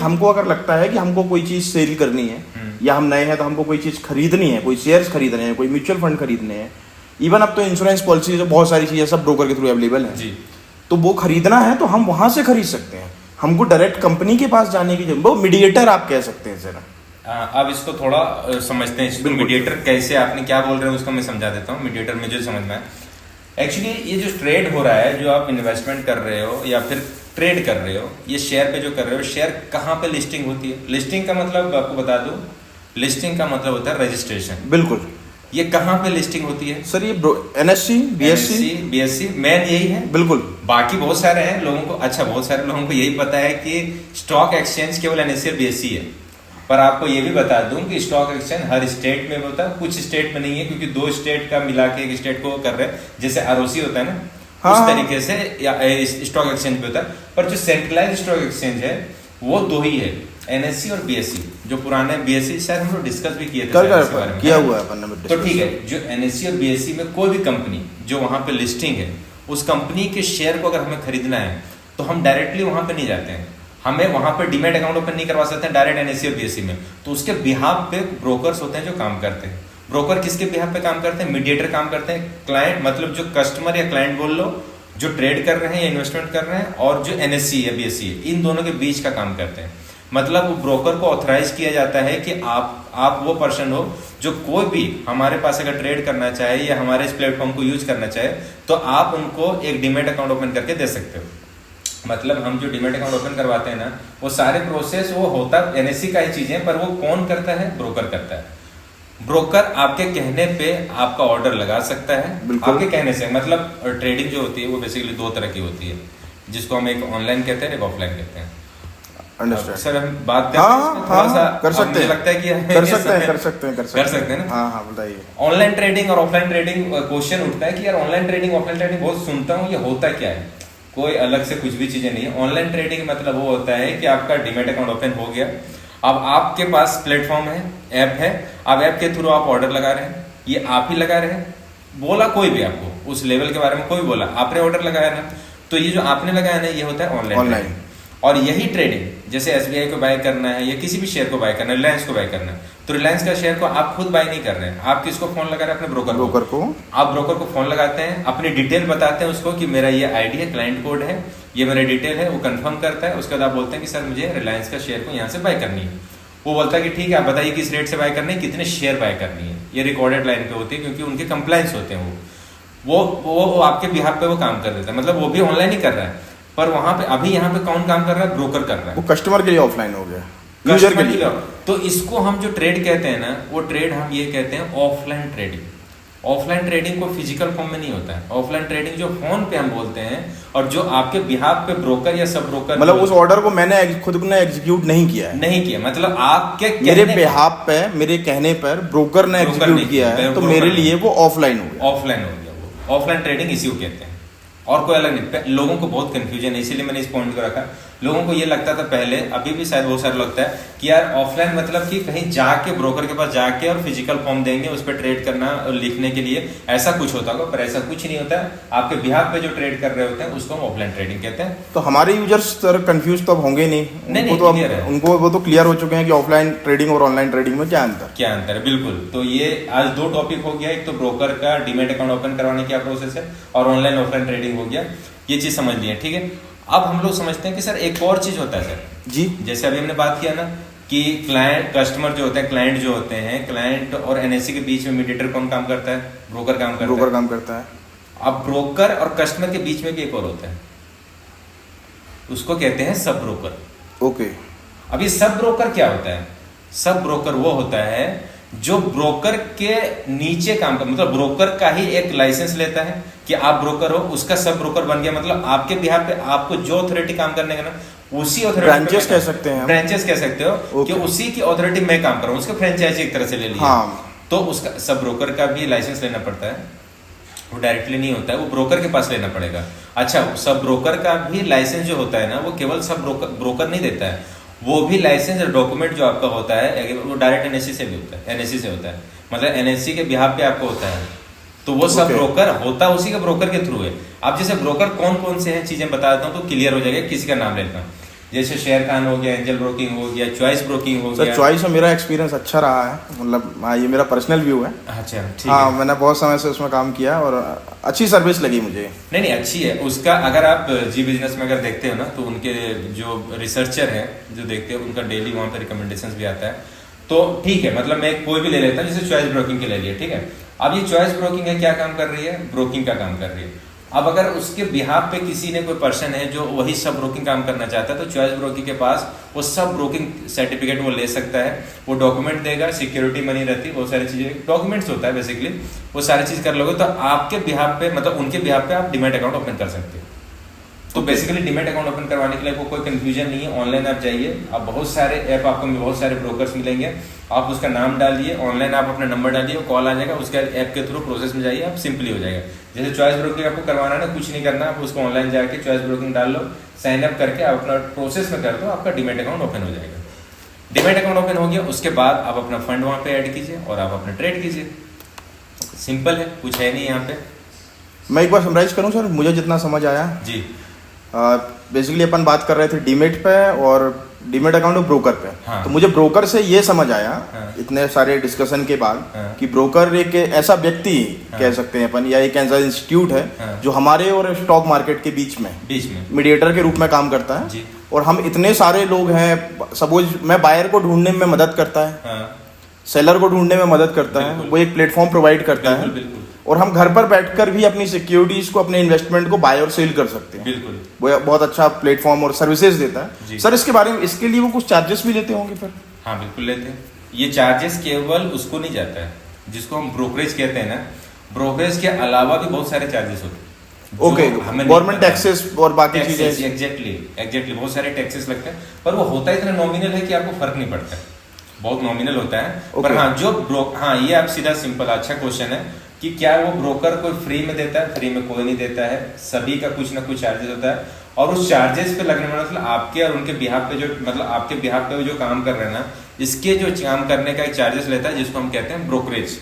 हमको अगर लगता है कि हमको कोई चीज सेल करनी है या हम नए हैं तो हमको कोई चीज खरीदनी है, कोई शेयर्स खरीदने हैं, कोई म्यूचुअल फंड खरीदने हैं, इवन अब तो इंश्योरेंस पॉलिसी, बहुत सारी चीजें सब ब्रोकर के थ्रू अवेलेबल है जी। तो वो खरीदना है तो हम वहां से खरीद सकते हैं, हमको डायरेक्ट कंपनी के पास जाने की जरूरत, वो मीडिएटर आप कह सकते हैं सर। अब इसको थोड़ा समझते हैं, इसको मीडिएटर कैसे, आपने क्या बोल रहे हो उसको मैं समझा देता हूँ। मीडिएटर मुझे समझ में आया। एक्चुअली ये जो ट्रेड हो रहा है, जो आप इन्वेस्टमेंट कर रहे हो या फिर ट्रेड कर रहे हो, ये शेयर पे जो कर रहे हो, शेयर कहाँ पे लिस्टिंग होती है? लिस्टिंग का मतलब आपको बता दूं, लिस्टिंग का मतलब होता है रजिस्ट्रेशन। बिल्कुल। ये कहाँ पे लिस्टिंग होती है सर? ये NSE, BSE मेन यही है। बिल्कुल। बाकी बहुत सारे हैं लोगों को, अच्छा बहुत सारे लोगों को यही पता है कि स्टॉक एक्सचेंज केवल NSE और BSE है, पर आपको ये भी बता दूं कि स्टॉक एक्सचेंज हर स्टेट में होता है, कुछ स्टेट में नहीं है, क्योंकि 2 स्टेट का मिला के एक स्टेट को कर रहे हैं, जैसे ROC होता है ना, उस तरीके से स्टॉक एक्सचेंज पे होता है। पर जो सेंट्रलाइज स्टॉक एक्सचेंज है वो 2 ही है, NSE और BSE। जो पुराने BSE शायद हम लोग डिस्कस भी किए थे किया हुआ है। तो ठीक है, जो NSE और BSE में कोई भी कंपनी जो वहां पे लिस्टिंग है, उस कंपनी के शेयर को अगर हमें खरीदना है तो हम डायरेक्टली वहां पे नहीं जाते हैं, हमें वहां पे डीमैट अकाउंट ओपन नहीं करवा सकते हैं डायरेक्ट NSE और BSE में। तो उसके बिहाफ पे ब्रोकर्स होते हैं जो काम करते हैं। ब्रोकर किसके बिहाफ पे काम करते हैं? मीडिएटर काम करते हैं। क्लाइंट मतलब जो कस्टमर या क्लाइंट बोल लो, जो ट्रेड कर रहे हैं या इन्वेस्टमेंट कर रहे हैं, और जो NSE या BSE है, इन दोनों के बीच का काम करते हैं। मतलब वो ब्रोकर को ऑथराइज किया जाता है कि आप वो पर्सन हो जो कोई भी हमारे पास अगर ट्रेड करना चाहे या हमारे इस प्लेटफॉर्म को यूज करना चाहे, तो आप उनको एक डीमैट अकाउंट ओपन करके दे सकते हो। मतलब हम जो डीमैट अकाउंट ओपन करवाते हैं ना, वो सारे प्रोसेस वो होता NSE का ही चीजें, पर वो कौन करता है? ब्रोकर करता है। ब्रोकर आपके कहने पे आपका ऑर्डर लगा सकता है, आपके कहने से। मतलब ट्रेडिंग जो होती है वो बेसिकली 2 तरह की होती है, जिसको हम एक ऑनलाइन कहते हैं, एक ऑफलाइन कहते हैं। सर हम बात कर सकते हैं, लगता है कि कर सकते हैं ना। हाँ बताइए। ऑनलाइन ट्रेडिंग और ऑफलाइन ट्रेडिंग, क्वेश्चन उठता है कि यार ऑनलाइन ट्रेडिंग ऑफलाइन ट्रेडिंग बहुत सुनता हूँ, ये होता क्या है? कोई अलग से कुछ भी चीजें नहीं है। ऑनलाइन ट्रेडिंग मतलब वो होता है कि आपका डीमैट अकाउंट ओपन हो गया, अब आपके पास प्लेटफॉर्म है, ऐप है, अब ऐप के थ्रू आप ऑर्डर लगा रहे हैं, ये आप ही लगा रहे हैं, बोला कोई भी आपको उस लेवल के बारे में कोई बोला, आपने ऑर्डर लगाया ना, तो ये जो आपने लगाया ना, ये होता है ऑनलाइन। और यही ट्रेडिंग, जैसे SBI को बाय करना है या किसी भी शेयर को बाय करना है, रिलायंस को बाय करना है, तो रिलायंस का शेयर को आप खुद बाय नहीं कर रहे हैं, आप किसको फोन लगा रहे हैं? अपने ब्रोकर को। आप ब्रोकर को फोन लगाते हैं, अपनी डिटेल बताते हैं उसको कि मेरा ये ID है, क्लाइंट कोड है, ये मेरा डिटेल है, वो कंफर्म करता है। उसके बाद आप बोलते हैं कि सर मुझे रिलायंस का शेयर को यहाँ से बाय करनी है। वो बोलता है कि ठीक है, आप बताइए किस रेट से बाय करनी है, कितने शेयर बाय करनी है। ये रिकॉर्डेड लाइन पे होती है, क्योंकि उनके कंप्लायंस होते हैं। वो आपके बिहाफ पे वो काम कर देता है, मतलब वो भी ऑनलाइन ही कर रहा है, पर वहां पे अभी यहाँ पे कौन काम कर रहा है? ब्रोकर कर रहा है। वो कस्टमर के लिए ऑफलाइन हो गया, यूजर के लिए। तो इसको हम जो ट्रेड कहते हैं ना, वो ट्रेड हम ये कहते हैं ऑफलाइन ट्रेडिंग। ऑफलाइन ट्रेडिंग को फिजिकल फॉर्म में नहीं होता है। ऑफलाइन ट्रेडिंग जो फोन पे हम बोलते हैं, और जो आपके बिहाफ पे ब्रोकर या सब ब्रोकर, मतलब उस ऑर्डर को मैंने खुद ने एग्जीक्यूट नहीं किया है, नहीं किया, मतलब आपके मेरे बिहाफ पे, मेरे कहने पर ब्रोकर ने एग्जीक्यूट किया है, तो मेरे लिए वो ऑफलाइन हो गया। ऑफलाइन हो गया वो। ऑफलाइन ट्रेडिंग इसी को कहते हैं, और कोई अलग नहीं। लोगों को बहुत कंफ्यूजन है, इसीलिए मैंने इस पॉइंट को रखा। लोगों को ये लगता था पहले, अभी भी शायद बहुत सारे लगता है कि यार ऑफलाइन मतलब कि कहीं जाके ब्रोकर के पास जाके और फिजिकल फॉर्म देंगे, उस पर ट्रेड करना और लिखने के लिए, ऐसा कुछ होता होगा, पर ऐसा कुछ नहीं होता है। आपके बिहाफ पे जो ट्रेड कर रहे होते हैं उसको हम ऑफलाइन ट्रेडिंग कहते हैं। तो हमारे यूजर्स सर कंफ्यूज तो अब होंगे नहीं, उनको वो तो क्लियर हो चुके हैं कि ऑफलाइन ट्रेडिंग और ऑनलाइन ट्रेडिंग में क्या अंतर है। बिल्कुल। तो ये आज 2 टॉपिक हो गया, एक तो ब्रोकर का डीमैट अकाउंट ओपन करवाने क्या प्रोसेस है, और ऑनलाइन ऑफलाइन ट्रेडिंग हो गया, ये चीज समझ लिया, ठीक है। अब हम लोग समझते हैं कि सर एक और चीज होता है सर जी, जैसे अभी हमने बात किया ना कि क्लाइंट कस्टमर जो होते हैं, क्लाइंट जो होते हैं, क्लाइंट और NSE के बीच में मीडिएटर कौन काम करता है? ब्रोकर काम करता है। अब ब्रोकर और कस्टमर के बीच में भी एक और होता है, उसको कहते हैं सब ब्रोकर। ओके। अब ये सब ब्रोकर क्या होता है? सब ब्रोकर वो होता है जो ब्रोकर के नीचे काम कर, मतलब ब्रोकर का ही एक लाइसेंस लेता है कि आप ब्रोकर हो, उसका सब ब्रोकर बन गया। मतलब आपके बिहाफ पे आपको जो अथॉरिटी काम करने का ना, उसी अथॉरिटी ब्रांचेस कह सकते हैं, ब्रांचेस कह सकते हो कि उसी की अथॉरिटी में काम कर रहा हूँ, उसका फ्रेंचाइजी एक तरह से ले लिया। हाँ। तो उसका सब ब्रोकर का भी लाइसेंस लेना पड़ता है, वो डायरेक्टली नहीं होता है, वो ब्रोकर के पास लेना पड़ेगा। अच्छा, सब ब्रोकर का भी लाइसेंस जो होता है ना, वो केवल सब ब्रोकर नहीं देता है, वो भी लाइसेंस और डॉक्यूमेंट जो आपका होता है वो डायरेक्ट NSE से भी होता है, NSE से होता है, मतलब NSE के बिहाफ पे आपको होता है। तो वो सब ब्रोकर होता उसी का ब्रोकर के थ्रू है। अब जैसे ब्रोकर कौन कौन से हैं चीजें बता देता हूँ तो क्लियर हो जाएगा, किसी का नाम लेता हूँ। जैसे शेयर खान हो गया, एंजल ब्रोकिंग हो गया, चॉइस ब्रोकिंग हो गया। चॉइस में मेरा एक्सपीरियंस अच्छा रहा है, मतलब ये मेरा पर्सनल व्यू है। अच्छा, ठीक हाँ, है। मैंने बहुत समय से उसमें काम किया और अच्छी सर्विस लगी मुझे। नहीं, अच्छी है उसका। अगर आप जी बिजनेस में अगर देखते हो ना, तो उनके जो रिसर्चर हैं जो देखते हो, उनका डेली वहाँ पे रिकमेंडेशंस भी आता है। तो ठीक है, मतलब मैं कोई भी ले लेता हूँ, जैसे चॉइस ब्रोकिंग के ले लिए, ठीक है। अब ये चॉइस ब्रोकिंग है, क्या काम कर रही है, ब्रोकिंग का काम कर रही है। अब अगर उसके बिहाफ पे किसी ने कोई पर्सन है जो वही सब ब्रोकिंग काम करना चाहता है, तो चॉइस ब्रोकिंग के पास वो सब ब्रोकिंग सर्टिफिकेट वो ले सकता है, वो डॉक्यूमेंट देगा, सिक्योरिटी मनी रहती है, बहुत सारी चीजें डॉक्यूमेंट्स होता है बेसिकली, वो सारी चीज कर लोगे तो आपके बिहाफ पे, मतलब उनके बिहाफ पे आप डीमैट अकाउंट ओपन कर सकते हो। तो बेसिकली डीमैट अकाउंट ओपन करवाने के लिए आपको कोई कंफ्यूजन नहीं है, ऑनलाइन आप जाइए, आप बहुत सारे ऐप, आपको बहुत सारे ब्रोकर्स मिलेंगे, आप उसका नाम डालिए, ऑनलाइन आप अपना नंबर डालिए, कॉल आ जाएगा, उसके ऐप के थ्रू प्रोसेस में जाइए, आप सिंपली हो जाएगा। जैसे चॉइस ब्रोकिंग आपको करवाना है ना, कुछ नहीं करना, आप उसको ऑनलाइन जाके चॉइस ब्रोकिंग डाल लो, साइन अप करके आप अपना प्रोसेस में कर दो, आपका डीमैट अकाउंट ओपन हो जाएगा। डीमैट अकाउंट ओपन हो गया, उसके बाद आप अपना फंड वहाँ पे ऐड कीजिए और आप अपना ट्रेड कीजिए, सिंपल है, कुछ है नहीं यहाँ पे। मैं एक बार समराइज करूं सर, मुझे जितना समझ आया जी, बेसिकली अपन बात कर रहे थे डीमेट पे और डीमेट अकाउंट और ब्रोकर पे। हाँ। तो मुझे ब्रोकर से ये समझ आया हाँ। इतने सारे डिस्कशन के बाद हाँ। कि ब्रोकर एक ऐसा व्यक्ति हाँ। कह सकते हैं अपन, या एक ऐसा इंस्टीट्यूट है हाँ। जो हमारे और स्टॉक मार्केट के बीच में मीडिएटर के रूप में काम करता है। जी। और हम इतने सारे लोग हैं, सपोज मैं बायर को ढूंढने में मदद करता है, हाँ। सेलर को ढूंढने में मदद करता है, बिल्कुल। वो एक प्लेटफॉर्म प्रोवाइड करता है, बिल्कुल। और हम घर पर बैठकर भी अपनी सिक्योरिटीज को, अपने इन्वेस्टमेंट को बाय और सेल कर सकते हैं। बिल्कुल। वो बहुत अच्छा प्लेटफॉर्म और सर्विसेज देता है। जी। सर इसके बारे में, इसके लिए वो कुछ चार्जेस भी लेते होंगे फिर? हाँ बिल्कुल लेते हैं। ये चार्जेस केवल उसको नहीं जाता है जिसको हम ब्रोकरेज कहते हैं ना, ब्रोकरेज के अलावा भी बहुत सारे चार्जेस होते हैं। ओके, गवर्नमेंट टैक्सेस और बाकी चीजें। एग्जैक्टली बहुत सारे टैक्सेस लगते हैं, पर वो होता इतना नॉमिनल है कि आपको फर्क नहीं पड़ता है, बहुत नॉमिनल होता है। पर हाँ, हाँ ये आप सीधा सिंपल, अच्छा क्वेश्चन है कि क्या वो ब्रोकर कोई फ्री में देता है? फ्री में कोई नहीं देता है, सभी का कुछ ना कुछ चार्जेस होता है, और उस चार्जेस पे लगने वाला मतलब आपके और उनके बिहाफ पे जो, मतलब आपके बिहाफ पे जो काम कर रहे हैं ना, इसके जो काम करने का एक चार्जेस लेता है जिसको हम कहते हैं ब्रोकरेज।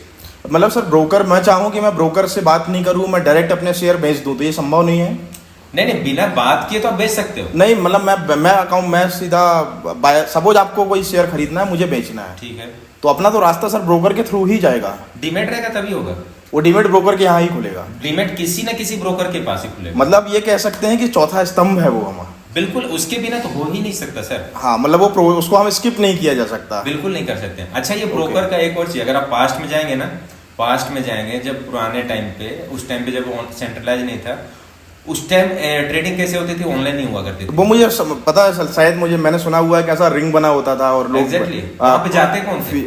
मतलब सर ब्रोकर, मैं चाहूँ कि मैं ब्रोकर से बात नहीं करूँ, मैं डायरेक्ट अपने शेयर बेच दूँ, तो ये संभव नहीं है? नहीं, बिना बात किए तो आप बेच सकते हो। नहीं मतलब मैं अकाउंट, मैं सीधा सपोज आपको कोई शेयर खरीदना है, मुझे बेचना है, ठीक है, तो अपना तो रास्ता सर ब्रोकर के थ्रू ही जाएगा। डीमैट रहेगा तभी होगा, वो डीमेट ब्रोकर के यहाँ ही खुलेगा। डीमैट किसी न किसी ब्रोकर के पास ही खुलेगा। मतलब ये कह सकते हैं कि चौथा स्तंभ है वो हमारा। बिल्कुल, उसके बिना तो हो ही नहीं सकता सर। हाँ मतलब वो उसको हम स्किप नहीं किया जा सकता। बिल्कुल नहीं कर सकते। अच्छा, ये ब्रोकर का एक और चीज, अगर आप पास्ट में जाएंगे ना, पास्ट में जाएंगे जब पुराने टाइम पे, उस टाइम पे जब सेंट्रलाइज नहीं था, उस टाइम ट्रेडिंग कैसे होती थी, ऑनलाइन नहीं हुआ करती थी। वो मुझे पता है, शायद मैंने सुना हुआ है कि ऐसा रिंग बना होता था और लोग एग्जैक्टली वहां पे जाते कौन थे?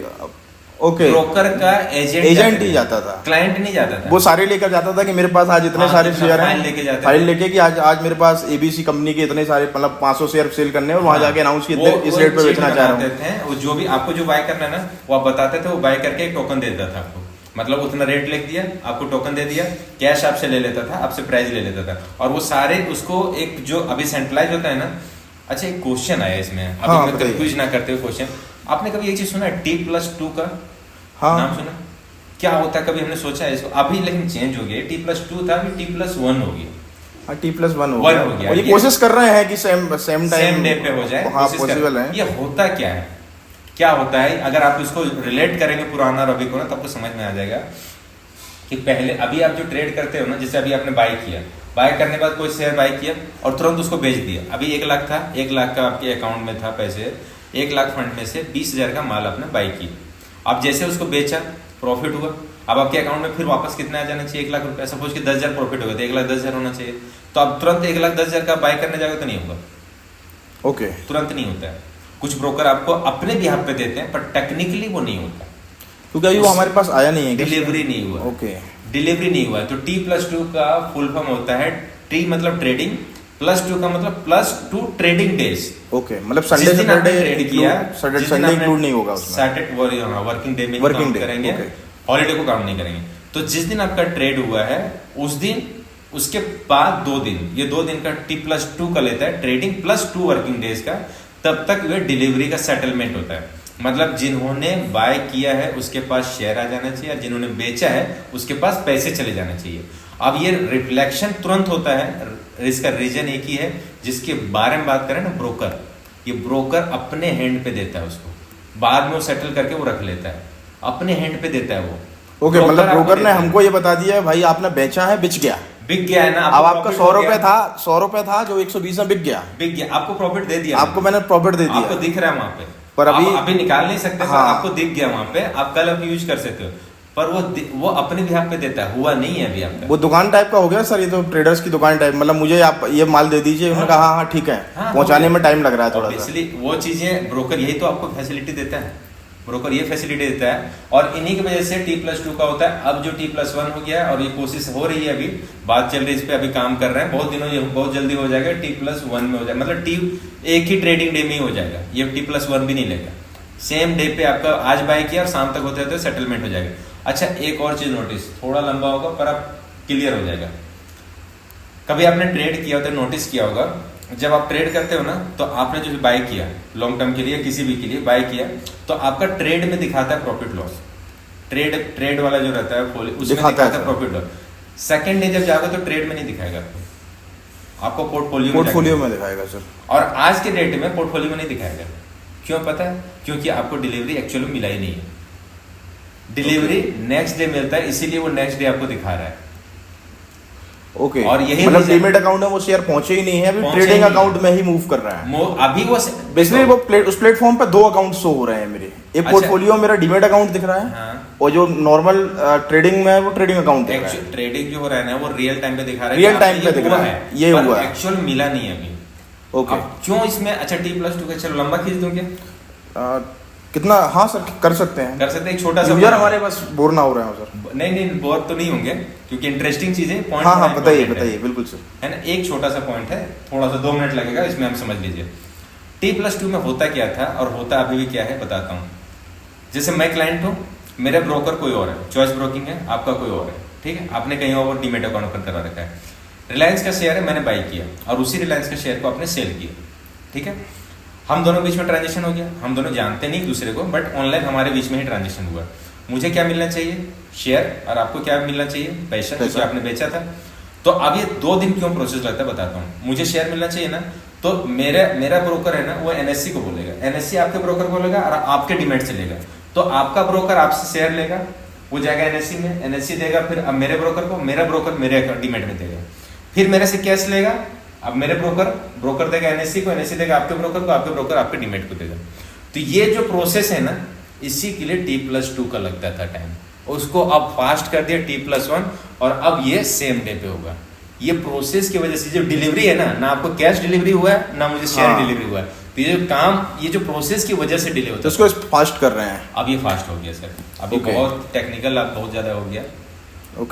ओके, ब्रोकर का एजेंट ही जाता था, क्लाइंट नहीं जाता था। वो सारे लेकर जाता था कि मेरे पास आज इतने सारे शेयर फाइल लेके जाते, फाइल लेके कि आज मेरे पास एबीसी कंपनी के इतने सारे, मतलब 500 शेयर सेल करने, और वहां जाके अनाउंस किया इस रेट पे बेचना चाह रहा हूँ। जो भी आपको जो बाय करना है ना, वो आप बताते थे, वो बाय करके एक टोकन दे देता था आपको, मतलब उतना रेट लिख दिया, आपको टोकन दे दिया, कैश आपसे ले लेता था, आपसे प्राइस ले लेता था, और वो सारे उसको एक जो अभी सेंट्रलाइज होता है ना। अच्छा, एक क्वेश्चन आया इसमें, अभी मैं कंफ्यूज ना करते हुए क्वेश्चन, आपने कभी एक चीज सुना है T+2 का? हाँ। नाम सुना? क्या होता है, कभी हमने सोचा है इसको? अभी लेकिन चेंज हो गया, T+2 था, अभी T+1 हो गया। T+1 हो गया। ये कोशिश कर रहे हैं कि सेम डे पे हो जाए। हाँ, पॉसिबल है। ये होता क्या है, क्या होता है, अगर आप इसको रिलेट करेंगे पुराना और अभी को ना, तो आपको समझ में आ जाएगा कि पहले, अभी आप जो ट्रेड करते हो ना, जैसे अभी आपने बाय किया, बाय करने के बाद कोई शेयर बाय किया और तुरंत उसको बेच दिया। अभी 1 लाख था, 1 लाख का आपके अकाउंट में था पैसे, 1 लाख फंड में से 20,000 का माल आपने बाय किया। अब जैसे उसको बेचा, प्रॉफिट हुआ, अब आपके अकाउंट में फिर वापस कितना आ जाना चाहिए? 1 लाख रुपया। सपोज कि 10,000 प्रॉफिट होगा तो 1,10,000 होना चाहिए, तो अब तुरंत 1,10,000 का बाय करने जाओगे तो नहीं होगा। ओके, तुरंत नहीं होता है। कुछ ब्रोकर आपको अपने बिहाफ पे देते हैं, पर टेक्निकली वो नहीं होता, क्योंकि अभी वो हमारे पास आया नहीं है, डिलीवरी नहीं हुआ। ओके, डिलीवरी नहीं हुआ। तो T+2 का फुल फॉर्म होता है, T मतलब ट्रेडिंग, +2 का मतलब +2 ट्रेडिंग डेज। ओके, मतलब संडे सैटरडे ट्रेड किया, संडे इंक्लूड नहीं होगा उसमें, सैटरडे वर्किंग डे में काम करेंगे, हॉलीडे को काम नहीं करेंगे। तो जिस दिन आपका ट्रेड हुआ है उस दिन, उसके बाद 2 दिन, ये 2 दिन का T+2 का लेता है, ट्रेडिंग +2 वर्किंग डेज का, तब तक वे डिलीवरी का सेटलमेंट होता है। मतलब जिन्होंने बाय किया है उसके पास शेयर आ जाना चाहिए, और जिन्होंने बेचा है उसके पास पैसे चले जाने चाहिए। अब ये रिफ्लेक्शन तुरंत होता है, इसका रीजन एक ही है, जिसके बारे में बात करें ना, ब्रोकर। ये ब्रोकर अपने हैंड पे देता है उसको, बाद में वो सेटल करके वो रख लेता है, अपने हैंड पे देता है वो। ओके, मतलब ब्रोकर ने हमको ये बता दिया है, भाई आपने बेचा है, बिक गया है ना। अब आपका 100 रुपए था जो 120 में बिक गया, आपको प्रॉफिट दे दिया, आपको मैंने प्रॉफिट दे दिया, आपको दिख रहा है वहां पे, पर अभी निकाल नहीं सकते। हाँ, पर आपको दिख गया वहां पे, आप कल अब यूज कर सकते हो, पर वो अपने भी पे देता है, हुआ नहीं है अभी आपका। वो दुकान टाइप का हो गया सर, ये तो ट्रेडर्स की दुकान टाइप, मतलब मुझे आप ये माल दे दीजिए, उन्होंने कहा हाँ ठीक है, पहुंचाने में टाइम लग रहा है थोड़ा सा। इसलिए वो चीजें ब्रोकर यही तो आपको फैसिलिटी देता है, ब्रोकर ये फैसिलिटी देता है, और इन्हीं की वजह से T+2 का होता है। अब जो T+1 हो गया है और ये कोशिश हो रही है, अभी बात चल रही है इस पे, अभी काम कर रहे हैं, बहुत दिनों ये बहुत जल्दी हो जाएगा, T+1 में हो जाएगा, मतलब एक ही ट्रेडिंग डे में ही हो जाएगा, ये T+1 भी नहीं लेगा, सेम डे पे आपका आज बाय किया और शाम तक होते होते सेटलमेंट हो जाएगा। अच्छा एक और चीज नोटिस, थोड़ा लंबा होगा पर अब क्लियर हो जाएगा। कभी आपने ट्रेड किया होता है, नोटिस किया होगा, जब आप ट्रेड करते हो ना, तो आपने जो बाय किया लॉन्ग टर्म के लिए, किसी भी के लिए बाय किया, तो आपका ट्रेड में दिखाता है प्रॉफिट लॉस, ट्रेड वाला जो रहता है उसमें दिखाता है प्रॉफिट लॉस। सेकंड डे जब जाओगे तो ट्रेड में नहीं दिखाएगा आपको पोर्टफोलियो में दिखाएगा सर। और आज के डेट में पोर्टफोलियो में नहीं दिखाएगा। क्यों पता है? क्योंकि आपको डिलीवरी एक्चुअली मिला ही नहीं है, डिलीवरी नेक्स्ट डे मिलता है, इसीलिए वो नेक्स्ट डे आपको दिखा रहा है। ओके, और यही मतलब डीमेट अकाउंट में वो शेयर पहुंचे ही नहीं है, अभी ट्रेडिंग अकाउंट में ही मूव कर रहा है अभी वो बेसिकली। वो उस प्लेटफॉर्म पे दो अकाउंट शो हो रहे हैं मेरे, एक पोर्टफोलियो मेरा डीमेट अकाउंट दिख रहा है, हाँ। और जो नॉर्मल ट्रेडिंग में है वो ट्रेडिंग अकाउंट दिख रहा है। ट्रेडिंग जो हो रहा है ना वो रियल टाइम पे दिखा रहा है, रियल टाइम पे दिख रहा है, ये हुआ है, एक्चुअल मिला नहीं है अभी। ओके, क्यों इसमें? अच्छा T+2 का चलो लंबा खींच दूं क्या? कितना? हाँ सर कर सकते हैं, एक छोटा सा यूजर हमारे पास बोर ना हो रहे हैं सर। नहीं बोर तो नहीं होंगे, क्योंकि इंटरेस्टिंग चीजें पॉइंट। हाँ बताइए बिल्कुल सर। है ना, एक छोटा सा पॉइंट है, थोड़ा सा 2 मिनट लगेगा, इसमें हम समझ लीजिए। T+2 में होता क्या था और होता अभी भी क्या है बताता हूँ। जैसे मैं क्लाइंट हूँ, मेरा ब्रोकर कोई और है, चॉइस ब्रोकिंग है, आपका कोई और है, ठीक है, आपने कहीं और डीमेट अकाउंट ओपन करा रखा है। रिलायंस का शेयर है, मैंने बाई किया, और उसी रिलायंस के शेयर को आपने सेल किया, ठीक है, हम दोनों बीच में ट्रांजेक्शन हो गया, हम दोनों जानते नहीं दूसरे को, बट ऑनलाइन हमारे बीच में ही ट्रांजेक्शन हुआ। मुझे क्या मिलना चाहिए? शेयर, और आपको क्या मिलना चाहिए? पैसा, क्योंकि आपने बेचा था। तो अब ये 2 दिन क्यों प्रोसेस लगता है बताता हूँ। मुझे शेयर मिलना चाहिए ना, तो मेरा ब्रोकर है ना, वो NSE को बोलेगा, NSE आपके ब्रोकर को बोलेगा और आपके डीमेट से लेगा। तो आपका ब्रोकर आपसे शेयर लेगा, वो जाएगा NSE में, NSE देगा फिर अब मेरे ब्रोकर को, मेरा ब्रोकर मेरे डीमेट में देगा, फिर मेरे से कैश लेगा, अब मेरे ब्रोकर देगा NSE को, NSE देगा आपके ब्रोकर को, आपके ब्रोकर आपके डीमेट को देगा। तो ये जो प्रोसेस है ना, इसी के लिए T+2 का लगता था टाइम, उसको अब फास्ट कर दिया T+1, और अब ये सेम डे पे होगा। ये प्रोसेस की वजह से जो डिलीवरी है ना आपको कैश डिलीवरी हुआ है ना मुझे शेयर डिलीवरी हुआ है, तो ये जो काम, ये जो प्रोसेस की वजह से डिले होता है, तो इसको फास्ट कर रहे हैं। अब ये फास्ट हो गया सर, अभी बहुत टेक्निकल, अब बहुत ज्यादा हो गया।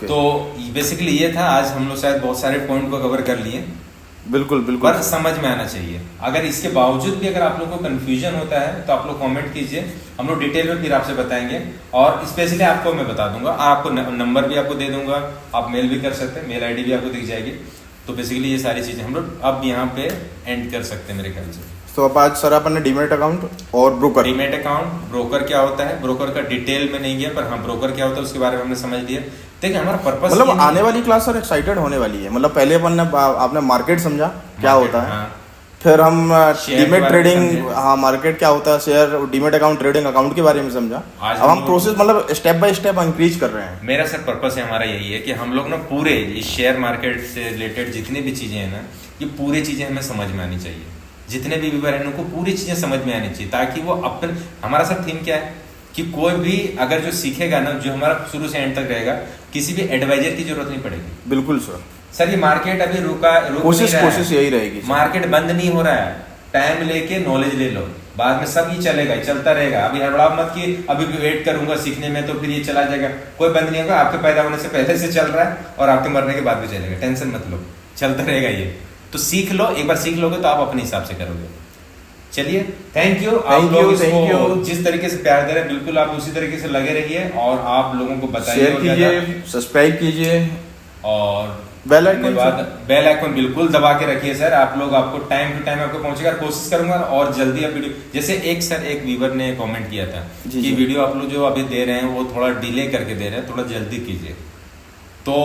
तो बेसिकली ये था, आज हम लोग शायद बहुत सारे पॉइंट को कवर कर लिए। बिल्कुल पर समझ में आना चाहिए। अगर इसके बावजूद भी अगर आप लोग को कंफ्यूजन होता है तो आप लोग कमेंट कीजिए, हम लोग डिटेल में फिर आपसे बताएंगे, और स्पेशली आपको मैं बता दूंगा, आपको नंबर भी आपको दे दूंगा, आप मेल भी कर सकते हैं, मेल आईडी भी आपको दिख जाएगी। तो बेसिकली ये सारी चीजें हम लोग अब यहाँ पे एंड कर सकते हैं मेरे ख्याल से। तो अब आज सर अपन ने डीमेट अकाउंट और ब्रोकर, डीमेट अकाउंट, ब्रोकर क्या होता है, ब्रोकर का डिटेल में नहीं गया, पर हाँ ब्रोकर क्या होता है उसके बारे में हमने समझ लिया। देखिए हमारा पर्पस, मतलब आने वाली क्लास सर एक्साइटेड होने वाली है। मतलब पहले अपन ने आपने मार्केट समझा क्या होता है, फिर हम डीमेट ट्रेडिंग, हाँ मार्केट क्या होता है, share, demat account, trading account के बारे में समझा। अब हम प्रोसेस मतलब स्टेप बाय स्टेप इंक्रीज कर रहे हैं। मेरा सर पर्पस है हमारा यही है कि हम लोग ना पूरे इस शेयर मार्केट से रिलेटेड जितनी भी चीजें हैं ना, ये पूरी चीजें हमें समझ में आनी चाहिए। जितने भी व्यूअर हैं उनको पूरी चीजें समझ में आनी चाहिए, ताकि वो अपन, हमारा सर थीम क्या है कि कोई भी अगर जो सीखेगा ना, जो हमारा शुरू से एंड तक रहेगा, किसी भी एडवाइजर की जरूरत नहीं पड़ेगी। बिल्कुल सर ये मार्केट अभी कोशिश यही रहेगी। मार्केट बंद नहीं हो रहा है, टाइम लेके नॉलेज ले लो, बाद में सब ये चलेगा, चलता रहेगा। अभी हड़बड़ा मत कि अभी भी वेट करूंगा सीखने में तो फिर ये चला जाएगा, कोई बंद नहीं होगा। आपके पैदा होने से पहले से चल रहा है और आपके मरने के बाद भी चलेगा, टेंशन मत लो, चलता रहेगा ये। तो सीख लो, एक बार सीख लोगे तो आप अपने हिसाब से करोगे। चलिए, थैंक यू। आप लोग इसको जिस तरीके से प्यार दे रहे हैं, बिल्कुल आप उसी तरीके से लगे रहिए, और आप लोगों को बताइए, शेयर कीजिए, सब्सक्राइब कीजिए, और बेल आइकन बिल्कुल दबा के रखिए सर। आप लोग, आपको टाइम टू टाइम आपको पहुंचेगा, कोशिश करूंगा और जल्दी आप वीडियो, जैसे एक व्यूअर ने कमेंट किया था कि वीडियो आप लोग जो अभी दे रहे हैं वो थोड़ा डिले करके दे रहे हैं, थोड़ा जल्दी कीजिए। तो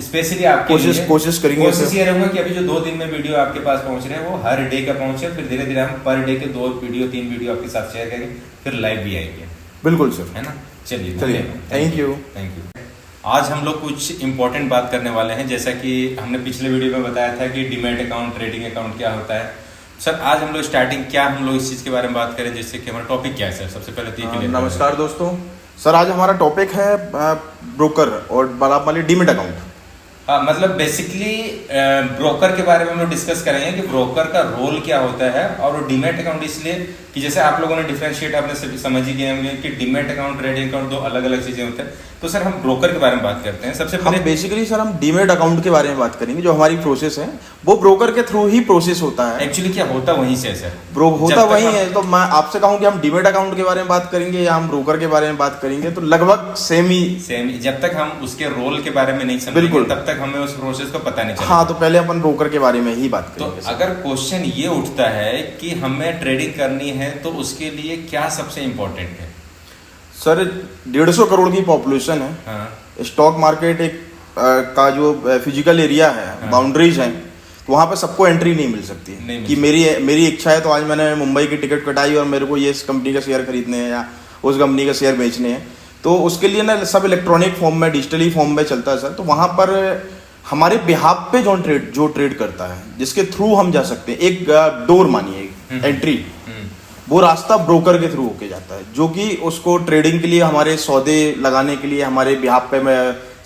स्पेशली आपके कोशिश करेंगे, कोशिश ये रहूंगा कि अभी जो 2 दिन में वीडियो आपके पास पहुंच रहे हैं वो हर डे का पहुंचे, फिर धीरे धीरे हम पर डे के 2 वीडियो 3 वीडियो आपके साथ शेयर करेंगे, फिर लाइव भी आएंगे। बिल्कुल सर, है ना। चलिए, थैंक यू। आज हम लोग कुछ इंपॉर्टेंट बात करने वाले हैं, जैसा कि हमने पिछले वीडियो में बताया था कि डीमैट अकाउंट, ट्रेडिंग अकाउंट क्या होता है। सर आज हम लोग स्टार्टिंग क्या हम लोग इस चीज़ के बारे में बात करें, जिससे कि हमारा टॉपिक क्या है सर, सबसे पहले तो ये clear करें। नमस्कार दोस्तों। सर आज हमारा टॉपिक है ब्रोकर और बड़ा वाली डीमेट अकाउंट। हाँ, मतलब बेसिकली ब्रोकर के बारे में हम लोग डिस्कस करेंगे कि ब्रोकर का रोल क्या होता है। और वो डीमेट अकाउंट इसलिए कि जैसे आप लोगों ने डिफरेंशिएट आपने समझ ही गए होंगे कि डीमेट अकाउंट, ट्रेडिंग अकाउंट दो अलग अलग चीजें होते हैं। तो सर हम ब्रोकर के बारे में बात करते हैं। सबसे हम पहले बेसिकली सर हम डीमेट अकाउंट के बारे में बात करेंगे। जो हमारी प्रोसेस है वो ब्रोकर के थ्रू ही प्रोसेस होता है। एक्चुअली क्या होता वहीं से है सर, होता वही है। तो मैं आपसे कहूँ कि हम डीमेट अकाउंट के बारे में बात करेंगे या हम ब्रोकर के बारे में बात करेंगे तो लगभग सेम ही। जब तक हम उसके रोल के बारे में नहीं समझेंगे बिल्कुल, तब तक हमें उस प्रोसेस को पता नहीं चलेगा। हाँ, तो पहले अपन ब्रोकर के बारे में ही बात तो करेंगे। अगर क्वेश्चन ये उठता है कि हमें ट्रेडिंग करनी है तो उसके लिए क्या सबसे इम्पोर्टेंट है? सर 150 करोड़ की पॉपुलेशन है। हाँ, स्टॉक मार्केट एक का जो फिजिकल एरिया है, हाँ, बाउंड्रीज हैं, तो वहाँ पे सबको एंट्री नहीं मिल सकती है। नहीं मिल कि मेरी इच्छा है तो आज मैंने मुंबई की टिकट कटाई और मेरे को ये इस कंपनी का शेयर खरीदने हैं या उस कंपनी का शेयर बेचने हैं, तो उसके लिए ना सब इलेक्ट्रॉनिक फॉर्म में, डिजिटली फॉर्म में चलता है सर। तो वहाँ पर हमारे बिहाफ पे जो ट्रेड करता है, जिसके थ्रू हम जा सकते हैं, एक डोर मानिए एंट्री, वो रास्ता ब्रोकर के थ्रू होके जाता है, जो कि उसको ट्रेडिंग के लिए, हमारे सौदे लगाने के लिए, हमारे बिहाफ पे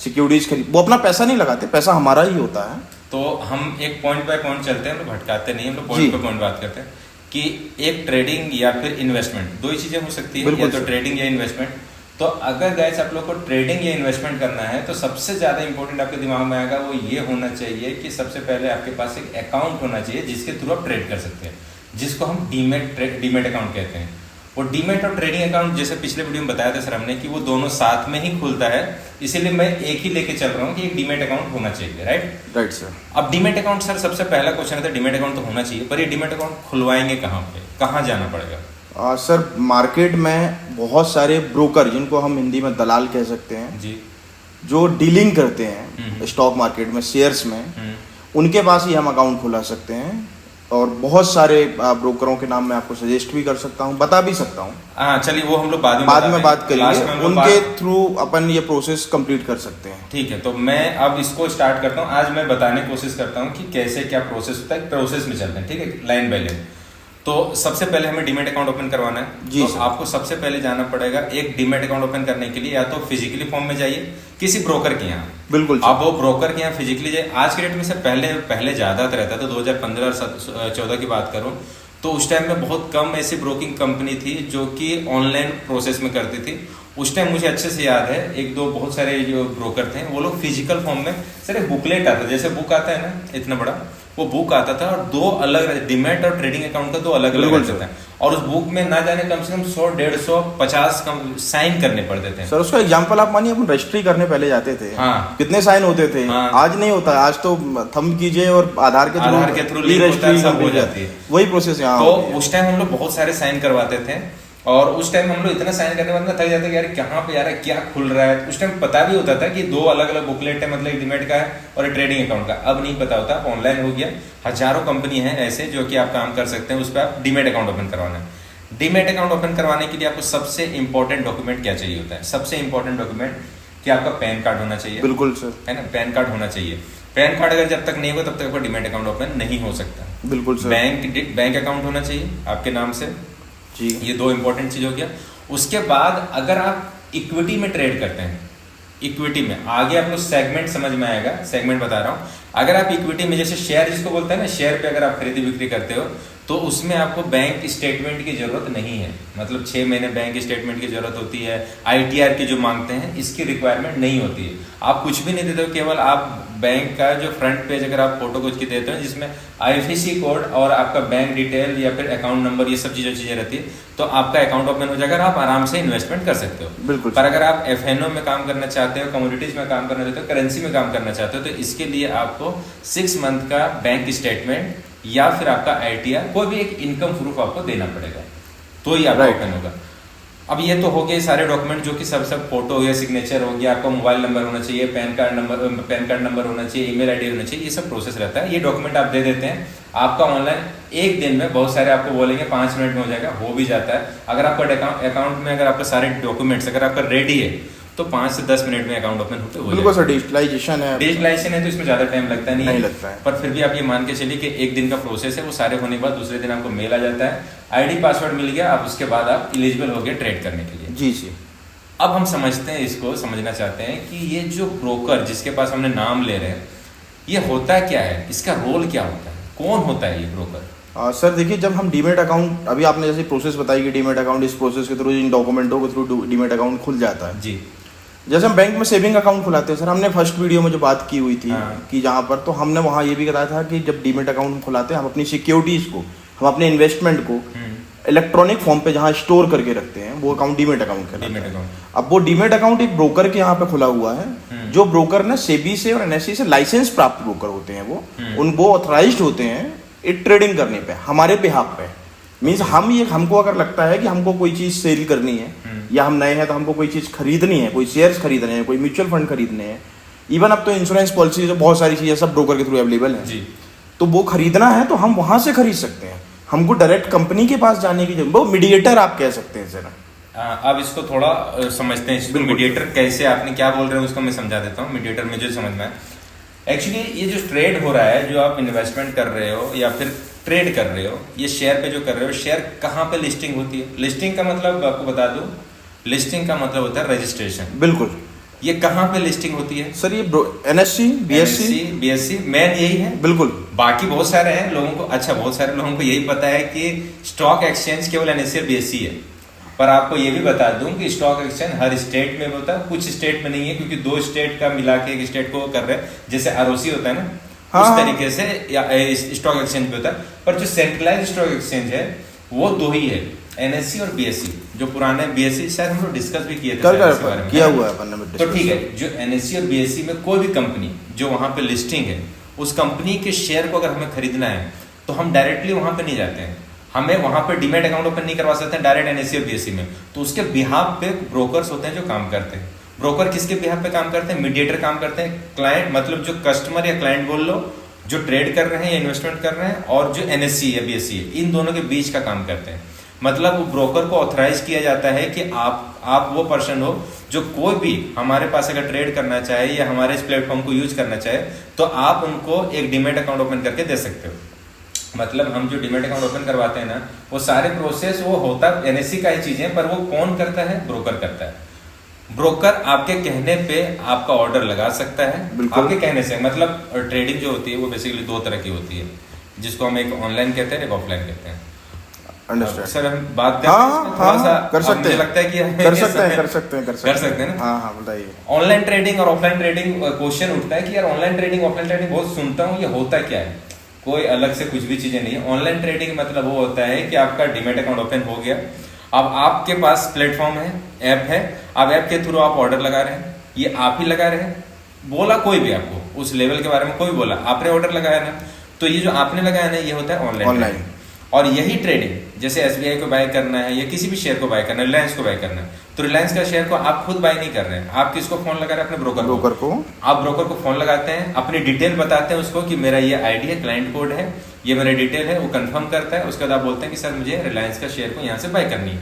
सिक्योरिटीज खरीद, वो अपना पैसा नहीं लगाते, पैसा हमारा ही होता है। तो हम एक पॉइंट बाय पॉइंट चलते हैं, हम लोग भटकाते नहीं, हम लोग पॉइंट पे पॉइंट बात करते हैं कि एक ट्रेडिंग या फिर इन्वेस्टमेंट, दो ही चीजें हो सकती है, या तो ट्रेडिंग या इन्वेस्टमेंट। तो अगर गाइस आप लोग को ट्रेडिंग या इन्वेस्टमेंट करना है तो सबसे ज्यादा इंपॉर्टेंट आपके दिमाग में आएगा वो ये होना चाहिए कि सबसे पहले आपके पास एक अकाउंट होना चाहिए जिसके थ्रू आप ट्रेड कर सकते हैं, जिसको हम डीमेट अकाउंट कहते हैं। वो डीमेट और ट्रेडिंग अकाउंट, जैसे पिछले वीडियो में बताया था सर हमने, कि वो दोनों साथ में ही खुलता है, इसीलिए मैं एक ही लेके चल रहा हूँ कि एक डीमेट अकाउंट होना चाहिए। Right sir. अब डीमेट अकाउंट सर, सबसे पहला क्वेश्चन है डीमेट अकाउंट तो होना चाहिए, पर ये डीमेट अकाउंट खुलवाएंगे कहाँ पे, कहाँ जाना पड़ेगा? सर मार्केट में बहुत सारे ब्रोकर, जिनको हम हिंदी में दलाल कह सकते हैं जी, जो डीलिंग करते हैं स्टॉक मार्केट में, शेयर्स में, उनके पास ही हम अकाउंट खुला सकते हैं। और बहुत सारे ब्रोकरों के नाम मैं आपको सजेस्ट भी कर सकता हूँ, बता भी सकता हूँ। हाँ चलिए, वो हम लोग बाद में बात करेंगे, उनके थ्रू अपन ये प्रोसेस कंप्लीट कर सकते हैं। ठीक है, तो मैं अब इसको स्टार्ट करता हूँ। आज मैं बताने की कोशिश करता हूँ कि कैसे क्या प्रोसेस होता है, प्रोसेस में चलते हैं, ठीक है, लाइन बाय लाइन। तो सबसे पहले हमें डीमेट अकाउंट ओपन करवाना है जी। तो आपको सबसे पहले जाना पड़ेगा, एक डीमेट अकाउंट ओपन करने के लिए या तो फिजिकली फॉर्म में जाइए किसी ब्रोकर के यहाँ। बिल्कुल, आप वो ब्रोकर के यहाँ फिजिकली जाइए। आज के डेट में से पहले ज्यादा रहता था, 2015-14 की बात करूँ तो उस टाइम में बहुत कम ऐसी ब्रोकिंग कंपनी थी जो कि ऑनलाइन प्रोसेस में करती थी। उस टाइम मुझे अच्छे से याद है, एक दो बहुत सारे जो ब्रोकर थे वो लोग फिजिकल फॉर्म में, सर एक बुकलेट आता, जैसे बुक आता है ना इतना बड़ा, वो बुक आता था और दो अलग डीमेट और ट्रेडिंग अकाउंट का दो अलग अलग रहता था। और उस बुक में ना जाने कम से कम 100, 150, 50 साइन करने पड़ते थे। सर उसका एग्जांपल आप मानिए, अपन रजिस्ट्री करने पहले जाते थे, हाँ, कितने साइन होते थे। हाँ, आज नहीं होता, आज तो थंब कीजिए और आधार के थ्रू रजिस्ट्री हो जाती है, वही प्रोसेस यहाँ। तो उस टाइम हम लोग बहुत सारे साइन करवाते थे और उस टाइम हम लोग इतना साइन करने के बाद थक जाते कि यार कहाँ पे यार क्या खुल रहा है। उस टाइम पता भी होता था कि दो अलग अलग बुकलेट है, मतलब एक डीमेट का है और एक ट्रेडिंग अकाउंट का। अब नहीं पता होता, ऑनलाइन हो गया, हजारों कंपनी है ऐसे जो कि आप काम कर सकते हैं, उस पर आप डीमेट अकाउंट ओपन करवाना है। डीमेट अकाउंट ओपन करवाने के लिए आपको सबसे इंपॉर्टेंट डॉक्यूमेंट क्या चाहिए होता है? सबसे इंपॉर्टेंट डॉक्यूमेंट कि आपका पैन कार्ड होना चाहिए। बिल्कुल सर, है ना, पैन कार्ड होना चाहिए। पैन कार्ड अगर जब तक नहीं होगा तब तक आपका डीमेट अकाउंट ओपन नहीं हो सकता। बिल्कुल सर। बैंक अकाउंट होना चाहिए आपके नाम से जी, ये दो इंपॉर्टेंट चीज हो गया। उसके बाद अगर आप इक्विटी में ट्रेड करते हैं, इक्विटी में आगे आपको सेगमेंट समझ में आएगा, सेगमेंट बता रहा हूं। अगर आप इक्विटी में, जैसे शेयर जिसको बोलते हैं ना, शेयर पे अगर आप खरीदी बिक्री करते हो तो उसमें आपको बैंक स्टेटमेंट की जरूरत नहीं है, मतलब 6 महीने बैंक स्टेटमेंट की जरूरत होती है। ITR की जो मांगते हैं इसकी रिक्वायरमेंट नहीं होती है। आप कुछ भी नहीं देते हो, केवल आप बैंक का जो फ्रंट पेज अगर आप फोटो कुछ की देते हो जिसमें IFSC कोड और आपका बैंक डिटेल या फिर अकाउंट नंबर, ये सब चीजें रहती है, तो आपका अकाउंट ओपन हो जाएगा, आप आराम से इन्वेस्टमेंट कर सकते हो। बिल्कुल। पर अगर आप FNO में काम करना चाहते हो, कमोडिटीज में काम करना चाहते हो, करेंसी में काम करना चाहते हो, तो इसके लिए आपको 6 मंथ का बैंक स्टेटमेंट या फिर आपका ITR, कोई भी एक इनकम प्रूफ आपको देना पड़ेगा, तो ही आपका ओपन होगा। अब ये तो हो गए सारे डॉक्यूमेंट जो कि सब फोटो हो गया, सिग्नेचर हो गया, आपका मोबाइल नंबर होना चाहिए, पैन कार्ड नंबर होना चाहिए, ईमेल आईडी होना चाहिए, ये सब प्रोसेस रहता है। ये डॉक्यूमेंट आप दे देते हैं, आपका ऑनलाइन एक दिन में, बहुत सारे आपको बोलेंगे 5 मिनट में हो जाएगा, हो भी जाता है। अगर आपका अकाउंट में अगर आपका सारे डॉक्यूमेंट्स अगर आपका रेडी है तो 5 से 10 मिनट में अकाउंट ओपन होते हो बिल्कुल सर, डिजिटलाइजेशन है, डिजिटलाइजेशन है तो इसमें ज़्यादा टाइम लगता नहीं लगता है। पर फिर भी आप ये मान के चलिए कि एक दिन का प्रोसेस है, वो सारे होने के बाद दूसरे दिन आपको मेल आ जाता है, आईडी पासवर्ड मिल गया, आप उसके बाद आप एलिजिबल हो गए ट्रेड करने के लिए। जी जी। अब हम समझते हैं, इसको समझना चाहते हैं कि ये जो ब्रोकर जिसके पास हमने नाम ले रहे हैं, ये होता क्या है, इसका रोल क्या होता है, कौन होता है ये ब्रोकर? सर देखिए, जब हम डीमेट अकाउंट, अभी आपने जैसे प्रोसेस बताई कि डीमेट अकाउंट, इस प्रोसेस के थ्रू, इन डॉक्यूमेंटों के थ्रू डीमेट अकाउंट खुल जाता है। जी। जैसे हम बैंक में सेविंग अकाउंट खुलाते हैं सर, हमने फर्स्ट वीडियो में जो बात की हुई थी कि जहाँ पर, तो हमने वहाँ ये भी बताया था कि जब डीमेट अकाउंट खुलाते हैं हम अपनी सिक्योरिटीज को, हम अपने इन्वेस्टमेंट को इलेक्ट्रॉनिक फॉर्म पे जहाँ स्टोर करके रखते हैं, वो अकाउंट डीमेट अकाउंट कहलाता है। अब वो डीमेट अकाउंट एक ब्रोकर के यहाँ पे खुला हुआ है, जो ब्रोकर ने सेबी से और एनएससी से लाइसेंस प्राप्त ब्रोकर होते हैं, वो ऑथराइज्ड होते हैं एक ट्रेडिंग करने पे हमारे बिहाफ पे। मीन्स हमको अगर लगता है कि हमको कोई चीज सेल करनी है, या हम नए हैं तो हमको कोई चीज खरीदनी है, कोई शेयर्स खरीदने हैं, कोई म्यूचुअल फंड खरीदने हैं, इवन अब तो इंश्योरेंस पॉलिसी, बहुत सारी चीजें सब ब्रोकर के थ्रू अवेलेबल है, तो वो खरीदना है तो हम वहां से खरीद सकते हैं। हमको डायरेक्ट कंपनी के पास जाने की जरूरत, वो मीडिएटर आप कह सकते हैं सर। अब इसको थोड़ा समझते हैं, मीडिएटर कैसे, आपने क्या बोल रहे हैं उसको मैं समझा देता हूँ। मीडिएटर में जो समझ में आए, एक्चुअली ये जो ट्रेड हो रहा है, जो आप इन्वेस्टमेंट कर रहे हो या फिर ट्रेड कर रहे हो, ये शेयर पे जो कर रहे हो, शेयर कहाँ पे लिस्टिंग होती है? लिस्टिंग का मतलब आपको बता दूं, लिस्टिंग का मतलब होता है रजिस्ट्रेशन। बिल्कुल। ये कहाँ पे लिस्टिंग होती है सर? ये एनएससी, बीएससी मेन यही है। बिल्कुल। बाकी बहुत सारे हैं लोगों को, अच्छा बहुत सारे लोगों को यही पता है कि स्टॉक एक्सचेंज केवल एनएससी और बीएससी है, पर आपको ये भी बता दूं कि स्टॉक एक्सचेंज हर स्टेट में होता है, कुछ स्टेट में नहीं है, क्योंकि 2 स्टेट का मिला के एक स्टेट को कर रहे हैं, जैसे आरओसी होता है ना, उस तरीके से या स्टॉक एक्सचेंज पे होता है। पर जो सेंट्रलाइज स्टॉक एक्सचेंज है वो 2 ही है, एनएससी और बीएससी। जो पुराने बीएससी शायद हम लोग डिस्कस भी किए थे किया हुआ है, तो ठीक है। जो एनएससी और बीएससी में कोई भी कंपनी जो वहां पे लिस्टिंग है, उस कंपनी के शेयर को अगर हमें खरीदना है तो हम डायरेक्टली वहां पे नहीं जाते हैं, हमें वहां पे डीमैट अकाउंट ओपन नहीं करवा सकते हैं डायरेक्ट एनएससी और बीएससी में। तो उसके बिहाफ पे ब्रोकर्स होते हैं जो काम करते हैं। ब्रोकर किसके बिहाफ पे काम करते हैं? मीडिएटर काम करते हैं। क्लाइंट मतलब जो कस्टमर या क्लाइंट बोल लो, जो ट्रेड कर रहे हैं या इन्वेस्टमेंट कर रहे हैं, और जो एनएससी या बीएससी है, इन दोनों के बीच का काम करते हैं। मतलब वो ब्रोकर को ऑथराइज किया जाता है कि आप वो पर्सन हो जो कोई भी हमारे पास अगर ट्रेड करना चाहे या हमारे इस प्लेटफॉर्म को यूज करना चाहे, तो आप उनको एक डीमैट अकाउंट ओपन करके दे सकते हो। मतलब हम जो डीमैट अकाउंट ओपन करवाते हैं ना, वो सारे प्रोसेस वो होता एनएससी का ही चीजें, पर वो कौन करता है? ब्रोकर करता है। ब्रोकर आपके कहने पे आपका ऑर्डर लगा सकता है, आपके कहने से। मतलब ट्रेडिंग जो होती है वो बेसिकली 2 तरह की होती है, जिसको हम एक ऑनलाइन कहते हैं, एक ऑफलाइन कहते हैं। सर हम बात कर सकते हैं, लगता है कि कर सकते हैं ना। हाँ बताइए। ऑनलाइन ट्रेडिंग और ऑफलाइन ट्रेडिंग, क्वेश्चन उठता है कि यार ऑनलाइन ट्रेडिंग ऑफलाइन ट्रेडिंग बहुत सुनता हूँ, ये होता क्या है? कोई अलग से कुछ भी चीजें नहीं है। ऑनलाइन ट्रेडिंग मतलब वो होता है कि आपका डीमैट अकाउंट ओपन हो गया, अब आपके पास प्लेटफॉर्म है, ऐप है, आप ऐप के थ्रू आप ऑर्डर लगा रहे हैं, ये आप ही लगा रहे हैं, बोला कोई भी आपको उस लेवल के बारे में कोई बोला, आपने ऑर्डर लगाया ना, तो ये जो आपने लगाया ना, ये होता है ऑनलाइन। और यही ट्रेडिंग, जैसे एसबीआई को बाय करना है या किसी भी शेयर को बाय करना है, रिलायंस को बाय करना है, तो रिलायंस का शेयर को आप खुद बाय नहीं कर रहे हैं, आप किसको फोन लगा रहे हैं? अपने ब्रोकर को। आप ब्रोकर को फोन लगाते हैं, अपनी डिटेल बताते हैं उसको कि मेरा ये आईडी है, क्लाइंट कोड है, ये मेरा डिटेल है, वो कंफर्म करता है। उसके बाद आप बोलते हैं कि सर मुझे रिलायंस का शेयर को यहाँ से बाय करनी है।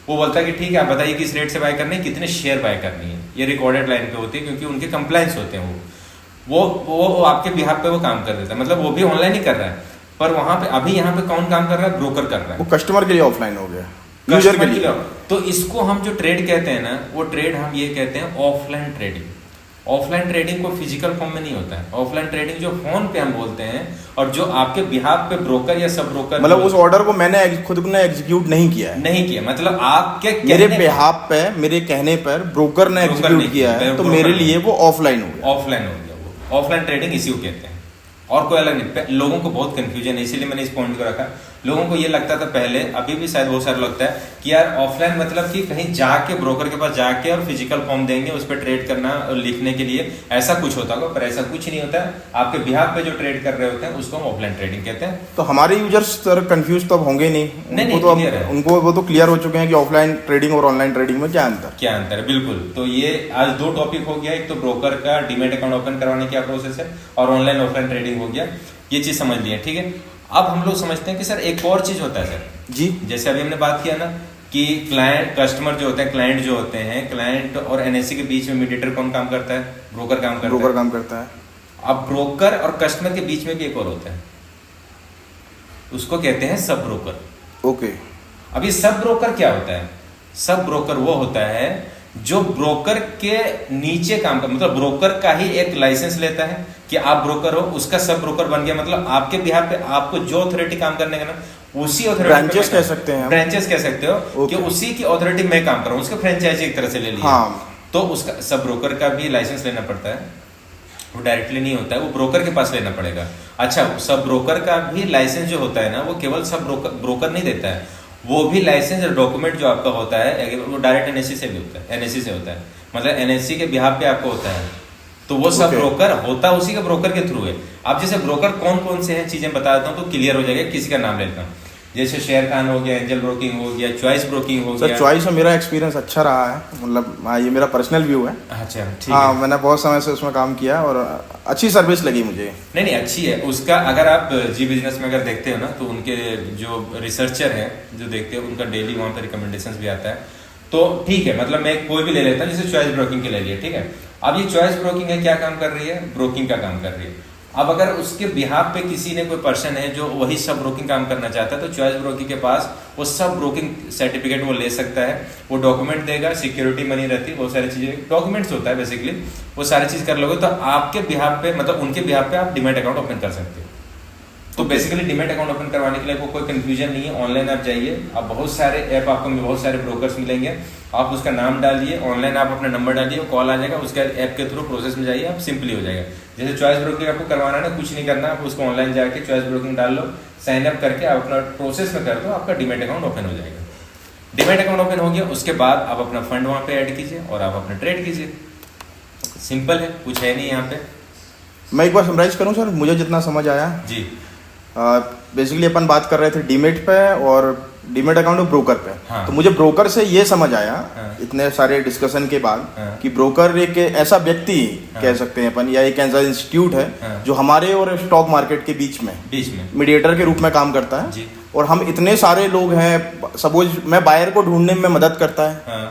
वो बोलता है कि ठीक है, आप बताइए किस रेट से बाय करनी है, कितने शेयर बाय करनी है। ये रिकॉर्डेड लाइन पे होती है, क्योंकि उनके कंप्लायंस होते हैं। वो आपके बिहाफ पे वो काम कर देता है। मतलब वो भी ऑनलाइन ही कर रहा है, पर वहां पे अभी यहाँ पे कौन काम कर रहा है? ब्रोकर कर रहा है। वो कस्टमर के लिए ऑफलाइन हो गया, यूजर के लिए। तो इसको हम जो ट्रेड कहते हैं ना, वो ट्रेड हम ये कहते हैं ऑफलाइन ट्रेडिंग। ऑफलाइन ट्रेडिंग को फिजिकल फॉर्म में नहीं होता है। ऑफलाइन ट्रेडिंग जो फोन पे हम बोलते हैं, और जो आपके बिहाफ पे ब्रोकर या सब ब्रोकर, मतलब उस ऑर्डर को मैंने खुद ने एग्जीक्यूट नहीं किया, मतलब आपके मेरे बिहाफ पे, मेरे कहने पर ब्रोकर ने एग्जीक्यूट किया है, तो मेरे लिए वो ऑफलाइन हो गया। वो ऑफलाइन ट्रेडिंग इसी को कहते हैं, और कोई अलग नहीं। लोगों को बहुत कंफ्यूजन है, इसीलिए मैंने इस पॉइंट को रखा। लोगों को ये लगता था पहले, अभी भी शायद बहुत सारे लगता है कि यार ऑफलाइन मतलब कि कहीं जाके ब्रोकर के पास जाके और फिजिकल फॉर्म देंगे, उस पर ट्रेड करना और लिखने के लिए, ऐसा कुछ होता होगा, पर ऐसा कुछ नहीं होता है। आपके बिहाफ पे जो ट्रेड कर रहे होते हैं उसको हम ऑफलाइन ट्रेडिंग कहते हैं। तो हमारे यूजर्स सर कंफ्यूज तो अब होंगे नहीं, उनको वो तो क्लियर हो चुके हैं कि ऑफलाइन ट्रेडिंग और ऑनलाइन ट्रेडिंग में क्या अंतर है। बिल्कुल। तो ये आज 2 टॉपिक हो गया, एक तो ब्रोकर का डीमैट अकाउंट ओपन करवाने क्या प्रोसेस है, और ऑनलाइन ऑफलाइन ट्रेडिंग हो गया। ये चीज समझ लिया, ठीक है। अब हम लोग समझते हैं कि सर एक और चीज होता है सर जी, जैसे अभी हमने बात किया ना कि क्लाइंट कस्टमर जो होते हैं, क्लाइंट जो होते हैं, क्लाइंट और एनएससी के बीच में मीडिएटर कौन काम करता है? ब्रोकर काम करता है। ब्रोकर काम करता है। अब ब्रोकर और कस्टमर के बीच में भी एक और होता है, उसको कहते हैं सब ब्रोकर। ओके। अब ये सब ब्रोकर क्या होता है? सब ब्रोकर वो होता है जो ब्रोकर के नीचे काम कर, मतलब ब्रोकर का ही एक लाइसेंस लेता है कि आप ब्रोकर हो, उसका सब ब्रोकर बन गया, मतलब आपके बिहार पे आपको जो अथॉरिटी काम करने का ना, उसी अथॉरिटी ब्रांचेस कह सकते हैं, ब्रांचेस कह सकते हो कि उसी की अथॉरिटी में काम कर रहा हूँ, उसका फ्रेंचाइजी एक तरह से ले लिया। हाँ। तो उसका सब ब्रोकर का भी लाइसेंस लेना पड़ता है, वो डायरेक्टली नहीं होता है, वो ब्रोकर के पास लेना पड़ेगा। अच्छा, सब ब्रोकर का भी लाइसेंस जो होता है ना, वो केवल सब ब्रोकर नहीं देता है, वो भी लाइसेंस और डॉक्यूमेंट जो आपका होता है वो डायरेक्ट एनएससी से भी होता है, एनएससी से होता है, मतलब एनएससी के बिहाफ पे आपको होता है। तो वो सब ब्रोकर होता उसी के ब्रोकर के थ्रू है। आप जैसे ब्रोकर कौन कौन से हैं चीजें बता देता हूँ तो क्लियर हो जाएगा, किसी का नाम लेता हूँ। जैसे शेयर खान हो गया, एंजल ब्रोकिंग हो गया, चॉइस ब्रोकिंग हो गया। सर चॉइस में मेरा एक्सपीरियंस अच्छा रहा है, मतलब ये मेरा पर्सनल व्यू है। अच्छा, ठीक हाँ, है। मैंने बहुत समय से उसमें काम किया और अच्छी सर्विस लगी मुझे। नहीं, अच्छी है उसका। अगर आप जी बिजनेस में अगर देखते हो ना, तो उनके जो रिसर्चर हैं जो देखते हो, उनका डेली वहाँ पे रिकमेंडेशंस भी आता है, तो ठीक है। मतलब मैं कोई भी ले लेता हूँ, जैसे चॉइस ब्रोकिंग के ले लिया, ठीक है। अब ये चॉइस ब्रोकिंग है, क्या काम कर रही है? ब्रोकिंग का काम कर रही है। अब अगर उसके बिहाफ पे किसी ने कोई पर्सन है जो वही सब ब्रोकिंग काम करना चाहता है, तो चॉइस ब्रोकिंग के पास वो सब ब्रोकिंग सर्टिफिकेट वो ले सकता है, वो डॉक्यूमेंट देगा, सिक्योरिटी मनी रहती है, बहुत सारी चीजें डॉक्यूमेंट्स होता है बेसिकली, वो सारी चीज कर लोगे तो आपके बिहाफ पे, मतलब उनके बिहाफ पे आप डीमैट अकाउंट ओपन कर सकते हो। तो बेसिकली डीमैट अकाउंट ओपन करवाने के लिए कोई कंफ्यूजन नहीं है, ऑनलाइन आप जाइए, आप बहुत सारे ऐप आपको बहुत सारे ब्रोकर्स मिलेंगे, आप उसका नाम डालिए, ऑनलाइन आप अपना नंबर डालिए, कॉल आ जाएगा, उसके ऐप के थ्रू प्रोसेस में जाइए, आप सिंपली हो जाएगा। जैसे चॉइस ब्रोकिंग आपको करवाना है ना, कुछ नहीं करना, आप उसको ऑनलाइन जाके चॉइस ब्रोकिंग डाल लो, साइन अप करके आप अपना प्रोसेस में कर दो, आपका डीमैट अकाउंट ओपन हो जाएगा। डीमैट अकाउंट ओपन हो गया, उसके बाद आप अपना फंड वहाँ पे ऐड कीजिए और आप अपना ट्रेड कीजिए। सिंपल है, कुछ है नहीं यहाँ पे। मैं एक बार समराइज करूँ सर, मुझे जितना समझ आया जी। बेसिकली अपन बात कर रहे थे डीमेट पे और डीमेट अकाउंट और ब्रोकर पे। हाँ। तो मुझे ब्रोकर से ये समझ आया, हाँ। इतने सारे डिस्कशन के बाद, हाँ। कि ब्रोकर एक ऐसा व्यक्ति हाँ। कह सकते हैं अपन, या एक ऐसा इंस्टीट्यूट है हाँ। जो हमारे और स्टॉक मार्केट के बीच में मीडिएटर के रूप में काम करता है जी। और हम इतने सारे लोग हैं, सपोज मैं बायर को ढूंढने में मदद करता है, हाँ।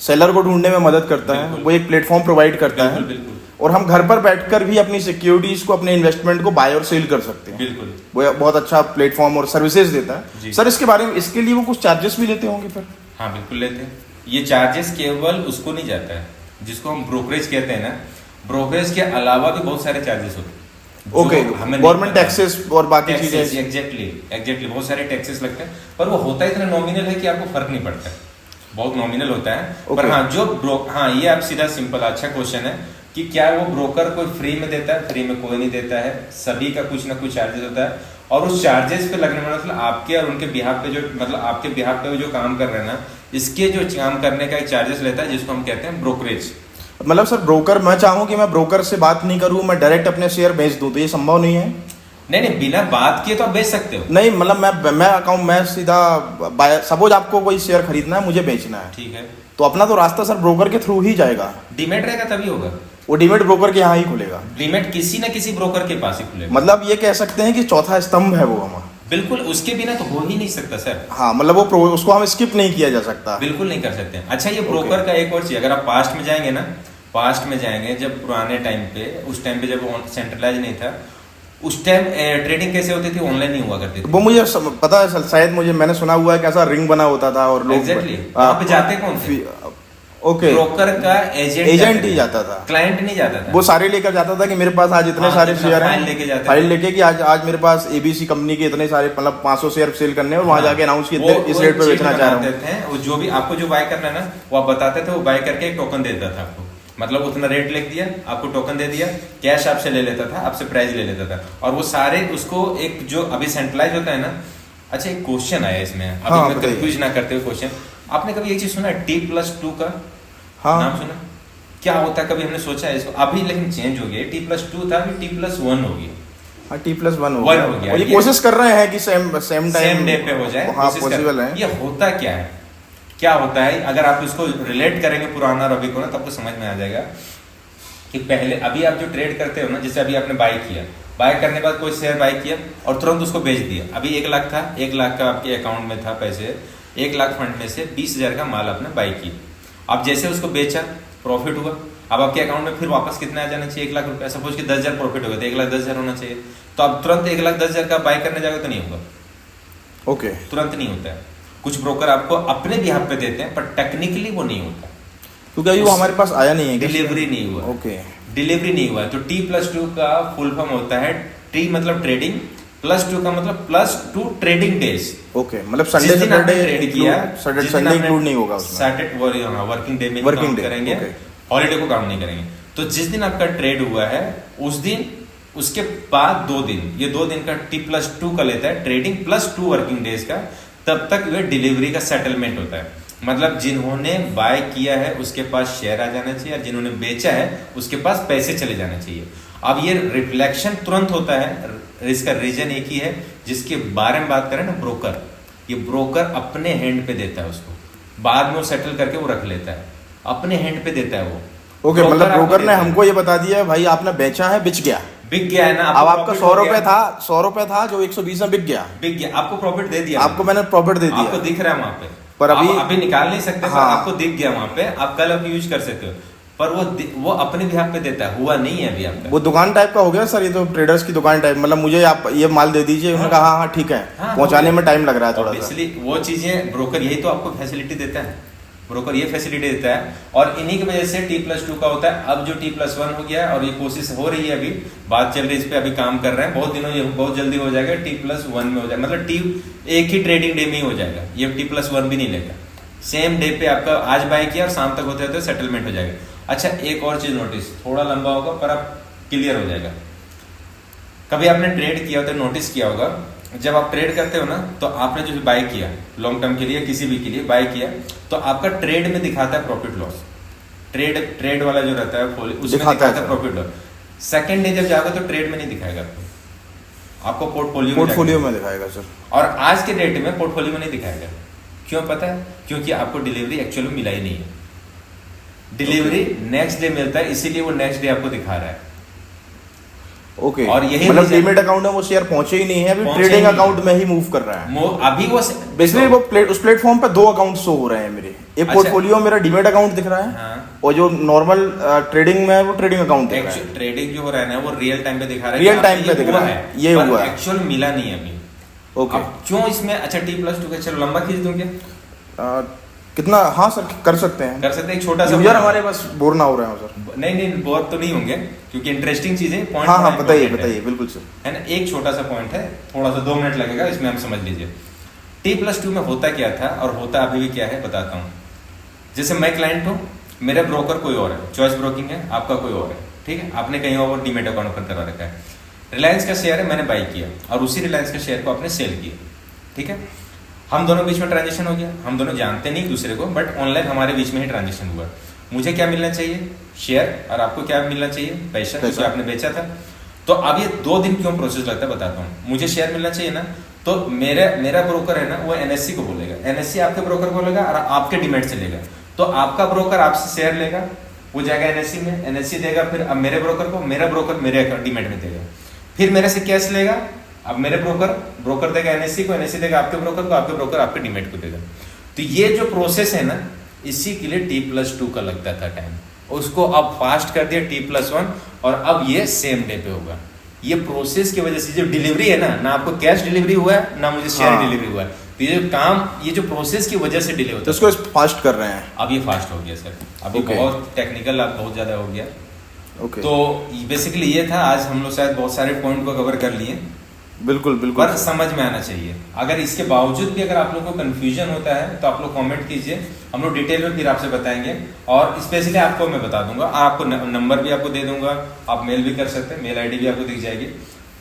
सेलर को ढूंढने में मदद करता है, बिल्कुल। वो एक प्लेटफॉर्म प्रोवाइड करता बिल्कुल, है, बिल्कुल। और हम घर पर बैठकर भी अपनी सिक्योरिटीज को, अपने इन्वेस्टमेंट को बाय और सेल कर सकते हैं। बिल्कुल। वो बहुत अच्छा प्लेटफॉर्म और सर्विसेज देता जी। है। सर इसके बारे में, इसके लिए वो कुछ चार्जेस भी लेते होंगे फिर? हाँ, बिल्कुल लेते हैं। ये चार्जेस केवल उसको नहीं जाता है जिसको हम ब्रोकरेज कहते हैं ना, ब्रोकरेज के अलावा भी बहुत सारे चार्जेस होते हैं। ओके, गवर्नमेंट टैक्सेस और बाकी चीजें। एग्जैक्टली बहुत सारे टैक्सेस लगते हैं, पर वो होता इतना नॉमिनल है कि आपको फर्क नहीं पड़ता है, बहुत नॉमिनल होता है। पर हाँ, ये आप सीधा सिंपल, अच्छा क्वेश्चन है कि क्या वो ब्रोकर कोई फ्री में देता है? फ्री में कोई नहीं देता है, सभी का कुछ ना कुछ चार्जेस होता है, और उस चार्जेस पे लगने वाला, मतलब आपके और उनके बिहाफ पे जो, मतलब आपके बिहाफ पे जो काम कर रहे हैं ना, इसके जो काम करने का एक चार्जेस लेता है, जिसको हम कहते हैं ब्रोकरेज। मतलब सर ब्रोकर, मैं चाहूँ कि मैं ब्रोकर से बात नहीं करूँ, मैं डायरेक्ट अपने शेयर बेच दूँ, तो ये संभव नहीं है? नहीं, बिना बात किए तो आप बेच सकते हो। नहीं, मतलब मैं अकाउंट, मैं सीधा सपोज आपको कोई शेयर खरीदना है, मुझे बेचना है, ठीक है, तो अपना तो रास्ता सर ब्रोकर के थ्रू ही जाएगा। डीमेट रहेगा तभी होगा, वो डीमेट ब्रोकर के यहाँ ही खुलेगा। डीमेट किसी न किसी ब्रोकर के पास ही खुलेगा। मतलब ये कह सकते हैं कि चौथा स्तंभ है वो हमारा। बिल्कुल, उसके बिना तो हो ही नहीं सकता सर। हाँ, मतलब वो उसको हम स्किप नहीं किया जा सकता। बिल्कुल नहीं कर सकते। अच्छा, ये ब्रोकर का एक और चीज, अगर आप पास्ट में जाएंगे ना, पास्ट में जाएंगे जब पुराने टाइम पे, उस टाइम पे जब सेंट्रलाइज नहीं था, उस टाइम ट्रेडिंग कैसे होती थी? ऑनलाइन नहीं हुआ करती थी। वो मुझे पता है, शायद मैंने सुना हुआ है कि ऐसा रिंग बना होता था और लोग एग्जैक्टली वहां पे जाते कौन थे? ओके, ब्रोकर का एजेंट ही जाता था, क्लाइंट नहीं जाता था। वो सारे लेकर जाता था कि मेरे पास आज इतने सारे शेयर हैं, फाइल लेके कि आज मेरे पास एबीसी कंपनी के इतने सारे, मतलब 500 शेयर सेल करने, और वहां जाके अनाउंस किए इस रेट पे बेचना चाह रहा हूँ। जो भी आपको जो बाय करना है ना, वो आप बताते थे, वो बाय करके एक टोकन देता था आपको, मतलब उतना रेट लिख दिया, आपको टोकन दे दिया, कैश आपसे ले लेता था, आपसे प्राइस ले लेता था, और वो सारे उसको एक जो अभी सेंट्रलाइज होता है ना। अच्छा, एक क्वेश्चन आया इसमें, अभी मैं कंफ्यूज ना करते हुए क्वेश्चन, आपने कभी एक चीज सुना है T+2 का? हाँ, नाम सुना? क्या होता है, कभी हमने सोचा है इसको? अभी लेकिन चेंज हो गया, T+2 था, अभी T+1 हो गया। हाँ, T+1 हो गया। और ये कोशिश कर रहे हैं कि सेम डे पे हो जाए। हाँ, पॉसिबल है। ये होता क्या है, क्या होता है? अगर आप इसको रिलेट करेंगे पुराना और अभी को ना, तब तो समझ में आ जाएगा कि पहले, अभी आप जो ट्रेड करते हो ना, जैसे अभी आपने बाय किया, बाय करने के बाद कोई शेयर बाय किया और तुरंत उसको बेच दिया। अभी 1 लाख था, 1 लाख का आपके अकाउंट में था पैसे, 1 लाख फंड में से 20,000 का माल आपने बाई किया। अब जैसे उसको बेचा, प्रॉफिट हुआ, अब आपके अकाउंट में फिर वापस कितना आ जाना चाहिए? 1 लाख रुपया। सपोज कि 10,000 प्रॉफिट होगा तो 1,10,000 होना चाहिए। तो अब तुरंत 1,10,000 का बाई करने जाएगा तो नहीं होगा, ओके, तुरंत नहीं होता है। कुछ ब्रोकर आपको अपने बिहाफ पे देते हैं, पर टेक्निकली वो नहीं होता, क्योंकि अभी वो हमारे पास आया नहीं है, डिलीवरी नहीं हुआ। ओके, डिलीवरी नहीं हुआ। तो T+2 का फुल फॉर्म होता है, T मतलब ट्रेडिंग, +2 का मतलब +2 ट्रेडिंग डेज। ओके, मतलब संडे सैटरडे ट्रेड किया, संडे इंक्लूड नहीं होगा उसमें, सैटरडे वर्किंग डे में काउंट करेंगे, हॉलीडे को काउंट नहीं करेंगे। तो जिस दिन आपका ट्रेड हुआ है उस दिन, उसके बाद 2 दिन, ये 2 दिन का T+2 का लेता है ट्रेडिंग +2 वर्किंग डेज का, तब तक ये डिलीवरी का सेटलमेंट होता है। मतलब जिन्होंने बाय किया है उसके पास शेयर आ जाना चाहिए, और जिन्होंने बेचा है उसके पास पैसे चले जाना चाहिए। अब ये रिफ्लेक्शन तुरंत होता है, इसका रीजन एक ही है, जिसके बारे में बात करें ना, ब्रोकर। ये ब्रोकर अपने हैंड पे देता है उसको, बाद में वो सेटल करके वो रख लेता है, अपने हैंड पे देता है वो। ओके, मतलब ब्रोकर ने हमको ये बता दिया भाई आपने बेचा है, बिक गया, बिक गया है ना। अब आपका 100 रुपए था जो 120 में बिक गया, आपको प्रॉफिट दे दिया, आपको मैंने प्रॉफिट दे दिया, आपको दिख रहा है वहां पे, पर अभी निकाल नहीं सकते, हाँ, आपको दिख गया वहां पे, आप कल आप यूज कर सकते हो, पर वो अपने बिहाफ पे देता है, हुआ नहीं है अभी आपका। वो दुकान टाइप का हो गया सर, ये तो ट्रेडर्स की दुकान टाइप, मतलब मुझे आप ये माल दे दीजिए, उन्होंने कहा हाँ ठीक है, पहुंचाने में टाइम लग रहा है थोड़ा सा। इसलिए वो चीजें ब्रोकर यही तो आपको फैसिलिटी देता है, ब्रोकर ये फैसिलिटी देता है, और इन्हीं की वजह से T+2 का होता है। अब जो T+1 हो गया है, और ये कोशिश हो रही है, अभी बात चल रही है, इस पे अभी काम कर रहे हैं, बहुत दिनों, ये बहुत जल्दी हो जाएगा, T+1 में हो जाएगा, मतलब एक ही ट्रेडिंग डे में ही हो जाएगा, ये T+1 भी नहीं लेगा, सेम डे पे आपका आज बाय किया और शाम तक होते होते सेटलमेंट हो जाएगा। अच्छा, एक और चीज नोटिस, थोड़ा लंबा होगा पर अब क्लियर हो जाएगा। कभी आपने ट्रेड किया होता है, नोटिस किया होगा, जब आप ट्रेड करते हो ना, तो आपने जो बाय किया लॉन्ग टर्म के लिए, किसी भी के लिए बाय किया, तो आपका ट्रेड में दिखाता है प्रॉफिट लॉस, ट्रेड वाला जो रहता है उसमें दिखाता है प्रॉफिट लॉस। सेकंड डे जब जाओगे तो ट्रेड में नहीं दिखाएगा आपको पोर्टफोलियो में दिखाएगा सर। और आज के डेट में पोर्टफोलियो में नहीं दिखाएगा। क्यों पता है? क्योंकि आपको डिलीवरी एक्चुअली मिला ही नहीं है, डिलीवरी नेक्स्ट डे मिलता है, इसीलिए वो नेक्स्ट डे आपको दिखा रहा है। ओके, और यही मतलब डीमेट अकाउंट में वो शेयर पहुंचे ही नहीं है, अभी ट्रेडिंग अकाउंट में ही मूव कर रहा है। अभी वो बेसिकली वो उस प्लेटफॉर्म पे 2 अकाउंट शो हो रहे हैं मेरे, एक पोर्टफोलियो मेरा डीमेट अकाउंट दिख रहा है, हाँ। और जो नॉर्मल ट्रेडिंग में है वो ट्रेडिंग अकाउंट दिख रहा है। ट्रेडिंग जो हो रहा है ना, वो रियल टाइम पे दिखा रहा है, रियल टाइम पे दिख रहा है, ये हुआ है, एक्चुअल मिला नहीं है अभी। ओके, क्यों इसमें? अच्छा, T+2 का चलो लंबा खींच दूं क्या? कितना? हाँ सर, कर सकते हैं, एक छोटा सा यूजर हमारे पास बोर ना हो रहे हो सर। नहीं बोर तो नहीं होंगे, क्योंकि इंटरेस्टिंग चीजें पॉइंट। हाँ बताइए बिल्कुल सर। है ना, एक छोटा सा पॉइंट है, थोड़ा सा 2 मिनट लगेगा, इसमें हम समझ लीजिए। T+2 में होता क्या था और होता अभी भी क्या है बताता हूँ। जैसे मैं क्लाइंट हूँ, मेरा ब्रोकर कोई और है, चॉइस ब्रोकिंग है, आपका कोई और है, ठीक है, आपने कहीं और डीमेट अकाउंट ओपन करवा रखा है। रिलायंस का शेयर है, मैंने बाई किया, और उसी रिलायंस के शेयर को आपने सेल किया, ठीक है, हम दोनों बीच में ट्रांजेक्शन हो गया, हम दोनों जानते नहीं दूसरे को, बट ऑनलाइन हमारे बीच में ही ट्रांजेक्शन हुआ। मुझे क्या मिलना चाहिए? शेयर, और आपको क्या मिलना चाहिए? पैसा, जो आपने बेचा था। तो अब ये 2 दिन क्यों प्रोसेस लगता है बताता हूँ। मुझे शेयर मिलना चाहिए ना, तो मेरा ब्रोकर है ना, वो NSE को बोलेगा, NSE आपके ब्रोकर को बोलेगा, और आपके डीमेट से लेगा। तो आपका ब्रोकर आपसे शेयर लेगा, वो जाएगा NSE में, NSE देगा फिर अब मेरे ब्रोकर को, मेरा ब्रोकर मेरे डीमेट में देगा, फिर मेरे से कैश लेगा, अब मेरे ब्रोकर देगा NSE को, NSE देगा आपके ब्रोकर को, आपके ब्रोकर आपके डीमेट को देगा। तो ये जो प्रोसेस है ना, इसी के लिए T+2 का लगता था टाइम, उसको अब फास्ट कर दिया T+1, और अब ये सेम डे पे होगा। ये प्रोसेस की वजह से जो डिलीवरी है ना आपको कैश डिलीवरी हुआ है, ना मुझे शेयर डिलीवरी हुआ है, तो ये जो काम, ये जो प्रोसेस की वजह से डिले होता है, तो इसको फास्ट कर रहे हैं। अब ये फास्ट हो गया सर, अभी बहुत टेक्निकल, अब बहुत ज्यादा हो गया। तो बेसिकली ये था, आज हम लोग शायद बहुत सारे पॉइंट को कवर कर लिए। बिल्कुल पर समझ में आना चाहिए। अगर इसके बावजूद भी अगर आप लोगों को कंफ्यूजन होता है तो आप लोग कमेंट कीजिए, हम लोग डिटेल में फिर आपसे बताएंगे, और स्पेशली आपको मैं बता दूंगा, आपको नंबर भी आपको दे दूंगा, आप मेल भी कर सकते हैं, मेल आईडी भी आपको दिख जाएगी।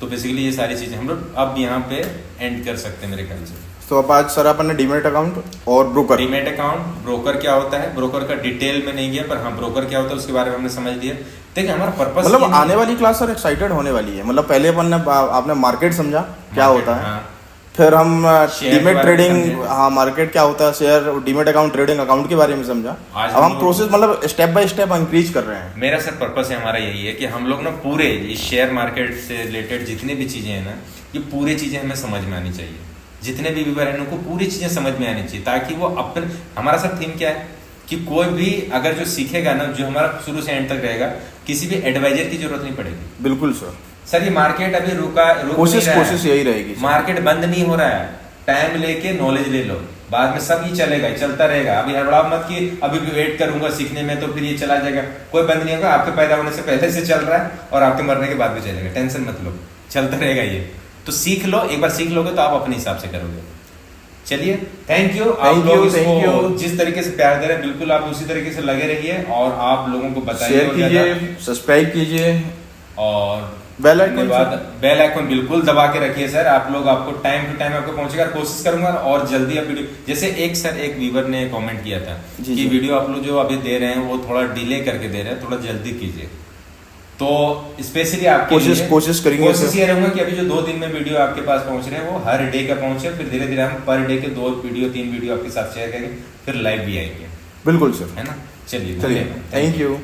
तो बेसिकली ये सारी चीजें हम लोग अब यहाँ पे एंड कर सकते हैं मेरे ख्याल से। तो अब आज सर अपन ने डीमेट अकाउंट और ब्रोकर, डीमेट अकाउंट, ब्रोकर क्या होता है, ब्रोकर का डिटेल में नहीं गया, पर हाँ ब्रोकर क्या होता है उसके बारे में हमने समझ लिया। देखिए हमारा पर्पस, मतलब आने वाली क्लास सर एक्साइटेड होने वाली है। मतलब पहले अपन ने आपने मार्केट समझा क्या होता है, हाँ। फिर हम डीमेट ट्रेडिंग, हाँ मार्केट क्या होता है, share, demat account, trading account के बारे में समझा। अब हम प्रोसेस मतलब स्टेप बाय स्टेप इंक्रीज कर रहे हैं। मेरा सर पर्पस है हमारा यही है कि हम लोग ना पूरे इस शेयर मार्केट से रिलेटेड जितनी भी चीजें हैं ना, ये पूरी चीजें हमें समझ में आनी चाहिए। जितने भी व्यूअर हैं उनको पूरी चीजें समझ में आनी चाहिए, ताकि वो अपने, हमारा सब थीम क्या है कि कोई भी अगर जो सीखेगा ना, जो हमारा शुरू से एंड तक रहेगा, किसी भी एडवाइजर की जरूरत नहीं पड़ेगी। बिल्कुल सर ये मार्केट अभी रुक कोशिश यही रहेगी, मार्केट बंद नहीं हो रहा है। टाइम लेके नॉलेज ले लो, बाद में सब ये चलेगा, ये चलता रहेगा। अभी हड़बड़ा मत कि अभी भी वेट करूंगा सीखने में तो फिर ये चला जाएगा, कोई बंद नहीं होगा। आपके पैदा होने से पहले से चल रहा है और आपके मरने के बाद भी चलेगा, टेंशन मत लो, चलता रहेगा ये। तो सीख लो, एक बार सीख लोगे तो आप अपने हिसाब से करोगे। चलिए, थैंक यू। आप लोग इसको जिस तरीके से प्यार दे रहे हैं, बिल्कुल आप उसी तरीके से लगे रहिए और आप लोगों को बताइए, शेयर कीजिए, सब्सक्राइब कीजिए और बेल आइकन बिल्कुल दबा के रखिए सर। आप लोग, आपको टाइम टू टाइम आपको पहुंचेगा। कोशिश करूंगा और जल्दी आप वीडियो, जैसे एक व्यूवर ने कमेंट किया था कि वीडियो आप लोग जो अभी दे रहे हैं वो थोड़ा डिले करके दे रहे हैं, थोड़ा जल्दी कीजिए। तो स्पेशली आप कोशिश करेंगे। कोशिश ये रहूंगा कि अभी जो 2 दिन में वीडियो आपके पास पहुंच रहे हैं वो हर डे का पहुंचे, फिर धीरे धीरे हम पर डे के 2 वीडियो 3 वीडियो आपके साथ शेयर करेंगे, फिर लाइव भी आएंगे। बिल्कुल सर, है ना। चलिए, थैंक यू।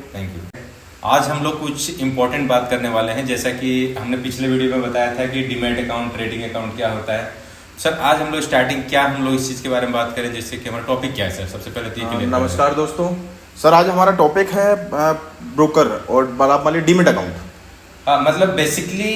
आज हम लोग कुछ इंपॉर्टेंट बात करने वाले हैं। जैसा कि हमने पिछले वीडियो में बताया था कि डीमैट अकाउंट, ट्रेडिंग अकाउंट क्या होता है। सर आज हम लोग स्टार्टिंग क्या हम लोग इस चीज के बारे में बात करें, जैसे कि हमारा टॉपिक क्या है सर, सबसे पहले तो नमस्कार दोस्तों। सर आज हमारा टॉपिक है ब्रोकर और वाले डीमैट अकाउंट। मतलब बेसिकली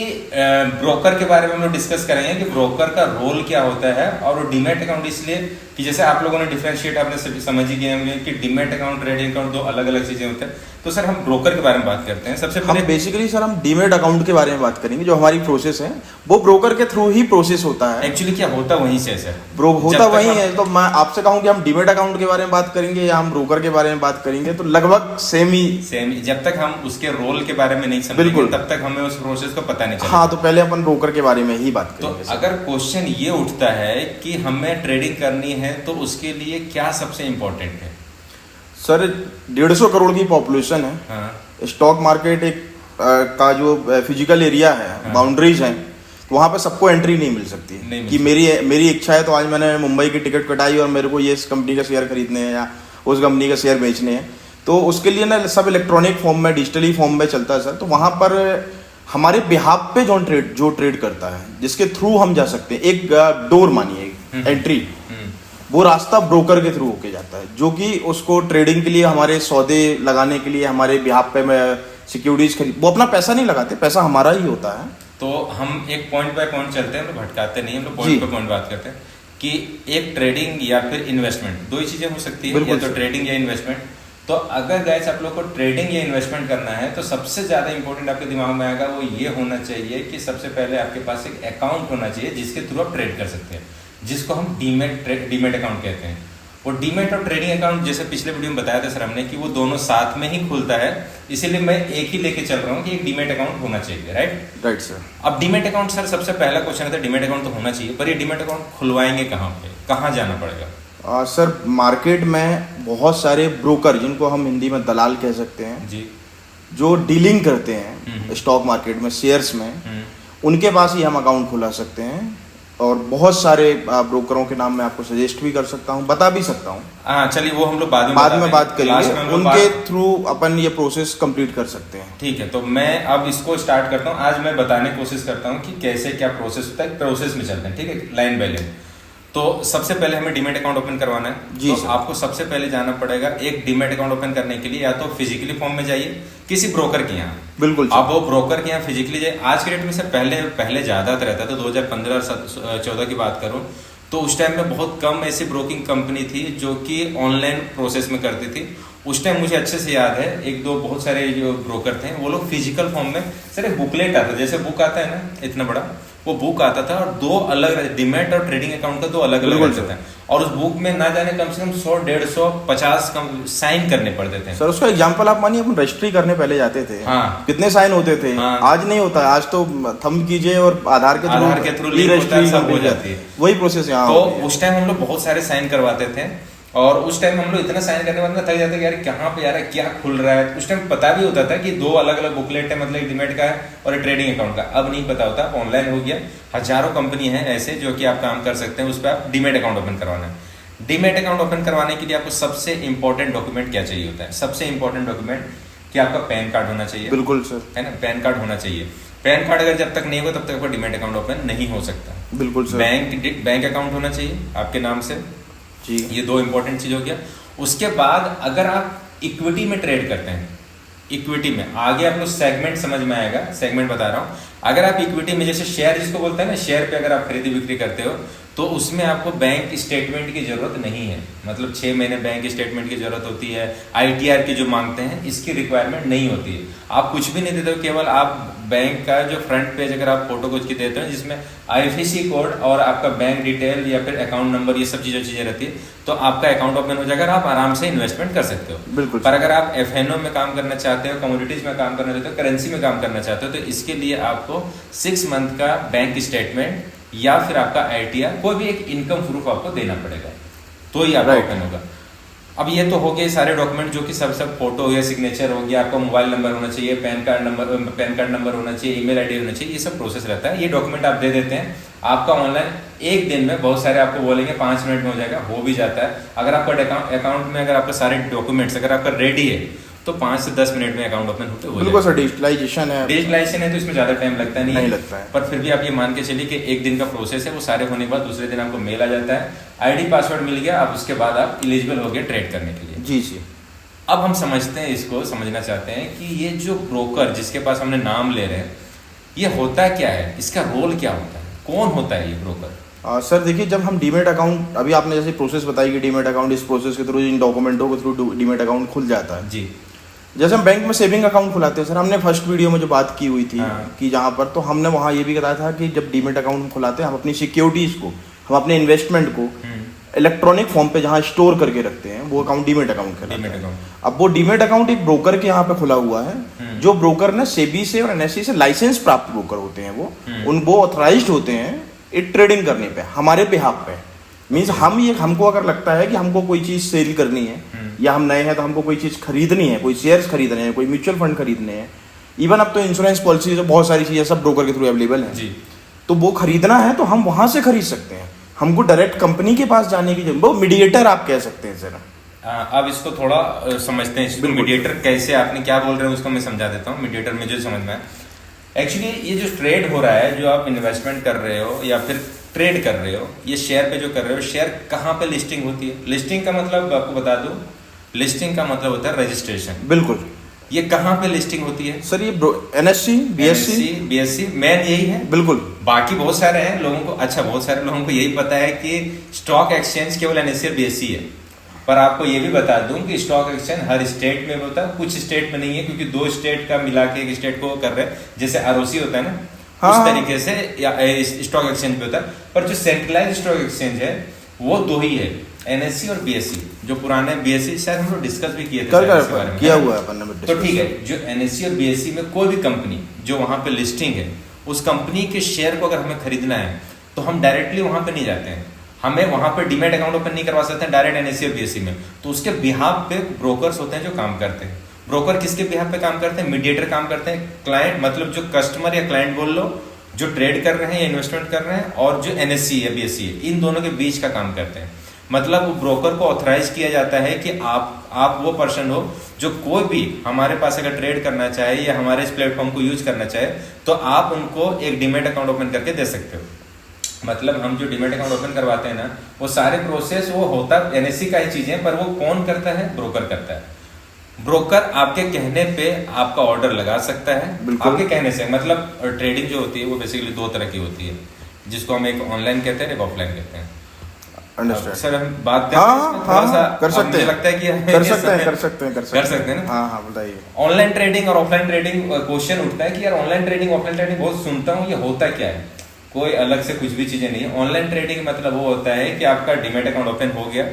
ब्रोकर के बारे में हम लोग डिस्कस करेंगे कि ब्रोकर का रोल क्या होता है। और डीमैट अकाउंट इसलिए कि जैसे आप लोगों ने डिफरेंशिएट आपने समझ ही गए होंगे कि डीमैट अकाउंट, ट्रेडिंग अकाउंट 2 अलग अलग चीजें होते हैं। तो सर हम ब्रोकर के बारे में बात करते हैं। सबसे पहले बेसिकली सर हम डीमैट अकाउंट के बारे में बात करेंगे। जो हमारी प्रोसेस है वो ब्रोकर के थ्रू ही प्रोसेस होता है। एक्चुअली क्या होता वहीं से सर, होता वहीं है। तो मैं आपसे कहूं कि हम डीमैट अकाउंट के बारे में बात करेंगे या हम ब्रोकर के बारे में बात करेंगे, तो लगभग सेम ही। जब तक हम उसके रोल के बारे में नहीं समझेंगे तब तक हमें उस प्रोसेस को पता नहीं चलेगा। हाँ, तो पहले अपन ब्रोकर के बारे में ही बात करेंगे। तो अगर क्वेश्चन ये उठता है कि हमें ट्रेडिंग करनी है तो उसके लिए क्या सबसे इम्पोर्टेंट है? सर 150 करोड़ की पॉपुलेशन है। हाँ। स्टॉक मार्केट एक का जो फिजिकल एरिया है, हाँ। बाउंड्रीज हैं, वहाँ पे सबको एंट्री नहीं मिल सकती कि मेरी इच्छा है तो आज मैंने मुंबई की टिकट कटाई और मेरे को ये इस कंपनी का शेयर खरीदने हैं या उस कंपनी का शेयर बेचने हैं, तो उसके लिए ना सब इलेक्ट्रॉनिक फॉर्म में, डिजिटली फॉर्म में चलता है सर। तो वहाँ पर हमारे बिहाफ पे जो ट्रेड करता है, जिसके थ्रू हम जा सकते हैं, एक डोर मानिए एंट्री, वो रास्ता ब्रोकर के थ्रू होके जाता है, जो कि उसको ट्रेडिंग के लिए, हमारे सौदे लगाने के लिए, हमारे बिहाफ पे सिक्योरिटीज खरीद, वो अपना पैसा नहीं लगाते, पैसा हमारा ही होता है। तो हम एक पॉइंट बाय पॉइंट चलते हैं, हम लोग भटकाते नहीं, हम लोग पॉइंट पे पॉइंट बात करते हैं कि एक ट्रेडिंग या फिर इन्वेस्टमेंट, 2 ही चीजें हो सकती है, या तो ट्रेडिंग या इन्वेस्टमेंट। तो अगर गाइस आप लोग को ट्रेडिंग या इन्वेस्टमेंट करना है तो सबसे ज्यादा इंपॉर्टेंट आपके दिमाग में आएगा वो ये होना चाहिए कि सबसे पहले आपके पास एक अकाउंट होना चाहिए जिसके थ्रू आप ट्रेड कर सकते हैं, जिसको हम डीमैट अकाउंट कहते हैं। वो डीमैट और ट्रेडिंग अकाउंट, जैसे पिछले वीडियो में बताया था सर हमने, कि वो दोनों साथ में ही खुलता है, इसीलिए मैं एक ही लेके चल रहा हूँ कि एक डीमैट अकाउंट होना चाहिए। Right sir. अब डीमैट अकाउंट सर सबसे पहला क्वेश्चन था, डीमैट अकाउंट तो होना चाहिए, पर ये डीमैट अकाउंट खुलवाएंगे कहाँ पे, कहाँ जाना पड़ेगा? सर मार्केट में बहुत सारे ब्रोकर, जिनको हम हिंदी में दलाल कह सकते हैं जी, जो डीलिंग करते हैं स्टॉक मार्केट में, शेयर्स में, उनके पास ही हम अकाउंट खुला सकते हैं। और बहुत सारे ब्रोकरों के नाम मैं आपको सजेस्ट भी कर सकता हूँ, बता भी सकता हूँ। हाँ चलिए, वो हम लोग बाद में बात करेंगे, उनके थ्रू अपन ये प्रोसेस कंप्लीट कर सकते हैं। ठीक है, तो मैं अब इसको स्टार्ट करता हूँ। आज मैं बताने की कोशिश करता हूँ कि कैसे क्या प्रोसेस होता है, प्रोसेस में चलते हैं, ठीक है, लाइन बाय लाइन। तो सबसे पहले हमें डीमैट अकाउंट ओपन करवाना है जी। तो आपको सबसे पहले जाना पड़ेगा, एक डीमैट अकाउंट ओपन करने के लिए या तो फिजिकली फॉर्म में जाइए किसी ब्रोकर के यहाँ। बिल्कुल, आप वो ब्रोकर के यहाँ फिजिकली जाइए। आज के डेट में सर पहले ज्यादा रहता था, 2015-14 की बात करूं तो उस टाइम में बहुत कम ऐसी ब्रोकिंग कंपनी थी जो कि ऑनलाइन प्रोसेस में करती थी। उस टाइम मुझे अच्छे से याद है, 1-2 बहुत सारे जो ब्रोकर थे वो लोग फिजिकल फॉर्म में, सर एक बुकलेट आता, जैसे बुक आता है ना इतना बड़ा, वो बुक आता था और 2 अलग डीमैट और ट्रेडिंग अकाउंट का 2 अलग अलग रहते थे। और उस बुक में ना जाने कम से कम 100, 150, 50 साइन करने पड़ते थे। सर उसका एग्जांपल आप मानिए, अपन रजिस्ट्री करने पहले जाते थे, हाँ, कितने साइन होते थे। हाँ, आज नहीं होता, आज तो थंब कीजिए और आधार के थ्रू रजिस्ट्री सब हो जाती है, वही प्रोसेस यहाँ। तो उस टाइम हम लोग बहुत सारे साइन करवाते थे और उस टाइम हम लोग इतना साइन करने के बाद थक जाते यार कहाँ पे यार क्या खुल रहा है। उस टाइम पता भी होता था कि 2 अलग अलग बुकलेट है, मतलब डीमैट का है और ट्रेडिंग अकाउंट का। अब नहीं पता होता, ऑनलाइन हो गया, हजारों कंपनी है ऐसे जो कि आप काम कर सकते हैं, उस पर आप डीमैट अकाउंट ओपन करवाना है। डीमैट अकाउंट ओपन करवाने के लिए आपको सबसे इंपॉर्टेंट डॉक्यूमेंट क्या चाहिए होता है? सबसे इंपॉर्टेंट डॉक्यूमेंट कि आपका पैन कार्ड होना चाहिए। बिल्कुल सर, है ना, पैन कार्ड होना चाहिए। पैन कार्ड अगर जब तक नहीं हो तब तक आपका डीमैट अकाउंट ओपन नहीं हो सकता। बिल्कुल सर। बैंक अकाउंट होना चाहिए आपके नाम से जी। ये 2 इंपॉर्टेंट चीज हो गया। उसके बाद अगर आप इक्विटी में ट्रेड करते हैं, इक्विटी में आगे आपको सेगमेंट समझ में आएगा, सेगमेंट बता रहा हूं। अगर आप इक्विटी में जैसे शेयर जिसको बोलते हैं ना, शेयर पे अगर आप खरीदी बिक्री करते हो तो उसमें आपको बैंक स्टेटमेंट की जरूरत नहीं है। मतलब 6 महीने बैंक स्टेटमेंट की जरूरत होती है, ITR की जो मांगते हैं इसकी रिक्वायरमेंट नहीं होती है। आप कुछ भी नहीं देते हो, केवल आप बैंक का जो फ्रंट पेज अगर आप फोटो कुछ की देते हो जिसमें IFSC कोड और आपका बैंक डिटेल या फिर अकाउंट नंबर ये सब चीजें रहती है, तो आपका अकाउंट ओपन हो जाएगा, आप आराम से इन्वेस्टमेंट कर सकते हो। बिल्कुल। पर अगर आप FNO में काम करना चाहते हो, कमोडिटीज में काम करना चाहते हो, करेंसी में काम करना चाहते हो, तो इसके लिए आपको 6 मंथ का बैंक स्टेटमेंट या फिर आपका ITR कोई भी एक इनकम प्रूफ आपको देना पड़ेगा, तो ही आपका ओपन होगा। अब ये तो हो गए सारे डॉक्यूमेंट जो कि सब फोटो हो गया, सिग्नेचर हो गया, आपका मोबाइल नंबर होना चाहिए, पैन कार्ड नंबर होना चाहिए, ईमेल ID होना चाहिए, ये सब प्रोसेस रहता है। ये डॉक्यूमेंट आप दे देते हैं, आपका ऑनलाइन 1 दिन में, बहुत सारे आपको बोलेंगे 5 मिनट में हो जाएगा, हो भी जाता है। अगर आपका अकाउंट में अगर आपके सारे डॉक्यूमेंट्स अगर आपका रेडी है तो 5 से 10 मिनट में अकाउंट ओपन होते हो बिल्कुल सर। डिजिटलाइजेशन है तो इसमें ज्यादा टाइम लगता नहीं लगता है। पर फिर भी आप ये मान के चलिए कि 1 दिन का प्रोसेस है, वो सारे होने के बाद दूसरे दिन आपको मेल आ जाता है, ID पासवर्ड मिल गया, आप उसके बाद आप एलिजिबल हो गए ट्रेड करने के लिए। जी जी। अब हम समझते हैं, इसको समझना चाहते हैं कि ये जो ब्रोकर जिसके पास हमने नाम ले रहे हैं, ये होता क्या है, इसका रोल क्या होता है, कौन होता है ये ब्रोकर? सर देखिए, जब हम डीमेट अकाउंट, अभी आपने जैसे प्रोसेस बताई कि डीमेट अकाउंट, इस प्रोसेस के थ्रू, इन डॉक्यूमेंटों के थ्रू डीमेट अकाउंट खुल जाता है। जी। जैसे हम बैंक में सेविंग अकाउंट खुलाते हैं सर, हमने फर्स्ट वीडियो में जो बात की हुई थी हाँ। कि जहाँ पर, तो हमने वहाँ ये भी बताया था कि जब डीमेट अकाउंट खुलाते हैं हम अपनी सिक्योरिटीज को, हम अपने इन्वेस्टमेंट को इलेक्ट्रॉनिक फॉर्म पे जहाँ स्टोर करके रखते हैं, वो अकाउंट डीमेट अकाउंट कहलाता है। अब वो डीमेट अकाउंट एक ब्रोकर के यहाँ पे खुला हुआ है, जो ब्रोकर ने सेबी से और NSE से लाइसेंस प्राप्त ब्रोकर होते हैं, वो ऑथराइज्ड होते हैं एक ट्रेडिंग करने पे हमारे बिहाफ पे। मीन्स हमको अगर लगता है कि हमको कोई चीज सेल करनी है, या हम नए हैं तो हमको कोई चीज खरीदनी है, कोई शेयर्स खरीदने हैं, कोई म्यूचुअल फंड खरीदने हैं, इवन अब तो इंश्योरेंस पॉलिसी, बहुत सारी चीजें सब ब्रोकर के थ्रू अवेलेबल है जी। तो वो खरीदना है तो हम वहां से खरीद सकते हैं, हमको डायरेक्ट कंपनी के पास जाने की जरूरत, वो मीडिएटर आप कह सकते हैं सर। अब इसको थोड़ा समझते हैं, इसको मीडिएटर कैसे, आपने क्या बोल रहे हैं उसको मैं समझा देता हूँ। मीडिएटर मुझे समझ में, एक्चुअली ये जो ट्रेड हो रहा है, जो आप इन्वेस्टमेंट कर रहे हो या फिर ट्रेड कर रहे हो, ये शेयर पे जो कर रहे हो, शेयर कहाँ पे लिस्टिंग होती है? लिस्टिंग का मतलब आपको बता दूं, लिस्टिंग का मतलब होता है रजिस्ट्रेशन। बिल्कुल। ये कहाँ पे लिस्टिंग होती है सर? ये NSE, BSE मेन यही है। बिल्कुल। बाकी बहुत सारे हैं लोगों को, अच्छा बहुत सारे लोगों को यही पता है कि स्टॉक एक्सचेंज केवल NSE और BSE है, पर आपको ये भी बता दूं कि स्टॉक एक्सचेंज हर स्टेट में होता है, कुछ स्टेट में नहीं है, क्योंकि 2 स्टेट का मिला के एक स्टेट को कर रहे हैं, जैसे ROC होता है ना, उस तरीके से या स्टॉक एक्सचेंज पे होता है। पर जो सेंट्रलाइज स्टॉक एक्सचेंज है वो 2 ही है, NSE और BSE। जो पुराने BSE शायद हम लोग डिस्कस भी किए थे किया हुआ है अपन ने। तो ठीक है, जो NSE और BSE में कोई भी कंपनी जो वहां पे लिस्टिंग है, उस कंपनी के शेयर को अगर हमें खरीदना है तो हम डायरेक्टली वहां पे नहीं जाते हैं, हमें वहां पे डीमैट अकाउंट ओपन नहीं करवा सकते हैं डायरेक्ट NSE और BSE में। तो उसके बिहाफ पे ब्रोकर्स होते हैं जो काम करते हैं। ब्रोकर किसके बिहाफ पे काम करते हैं? मीडिएटर काम करते हैं। क्लाइंट मतलब जो कस्टमर या क्लाइंट बोल लो, जो ट्रेड कर रहे हैं या इन्वेस्टमेंट कर रहे हैं, और जो NSE या BSE है, इन दोनों के बीच का काम करते हैं। मतलब वो ब्रोकर को ऑथराइज किया जाता है कि आप वो पर्सन हो जो कोई भी हमारे पास अगर ट्रेड करना चाहे या हमारे इस प्लेटफॉर्म को यूज करना चाहे, तो आप उनको एक डीमैट अकाउंट ओपन करके दे सकते हो। मतलब हम जो डीमैट अकाउंट ओपन करवाते हैं ना, वो सारे प्रोसेस वो होता NSE का ही चीजें, पर वो कौन करता है? ब्रोकर करता है। ब्रोकर आपके कहने पे आपका ऑर्डर लगा सकता है, आपके कहने से। मतलब ट्रेडिंग जो होती है वो बेसिकली 2 तरह की होती है, जिसको हम एक ऑनलाइन कहते हैं, एक ऑफलाइन कहते हैं। सर हम बात थोड़ा सा कर सकते हैं, लगता है कि कर सकते हैं ना। हाँ बताइए। ऑनलाइन ट्रेडिंग और ऑफलाइन ट्रेडिंग, क्वेश्चन उठता है कि यार ऑनलाइन ट्रेडिंग ऑफलाइन ट्रेडिंग बहुत सुनता हूँ, ये होता क्या है? कोई अलग से कुछ भी चीजें नहीं है। ऑनलाइन ट्रेडिंग मतलब वो होता है कि आपका डीमैट अकाउंट ओपन हो गया,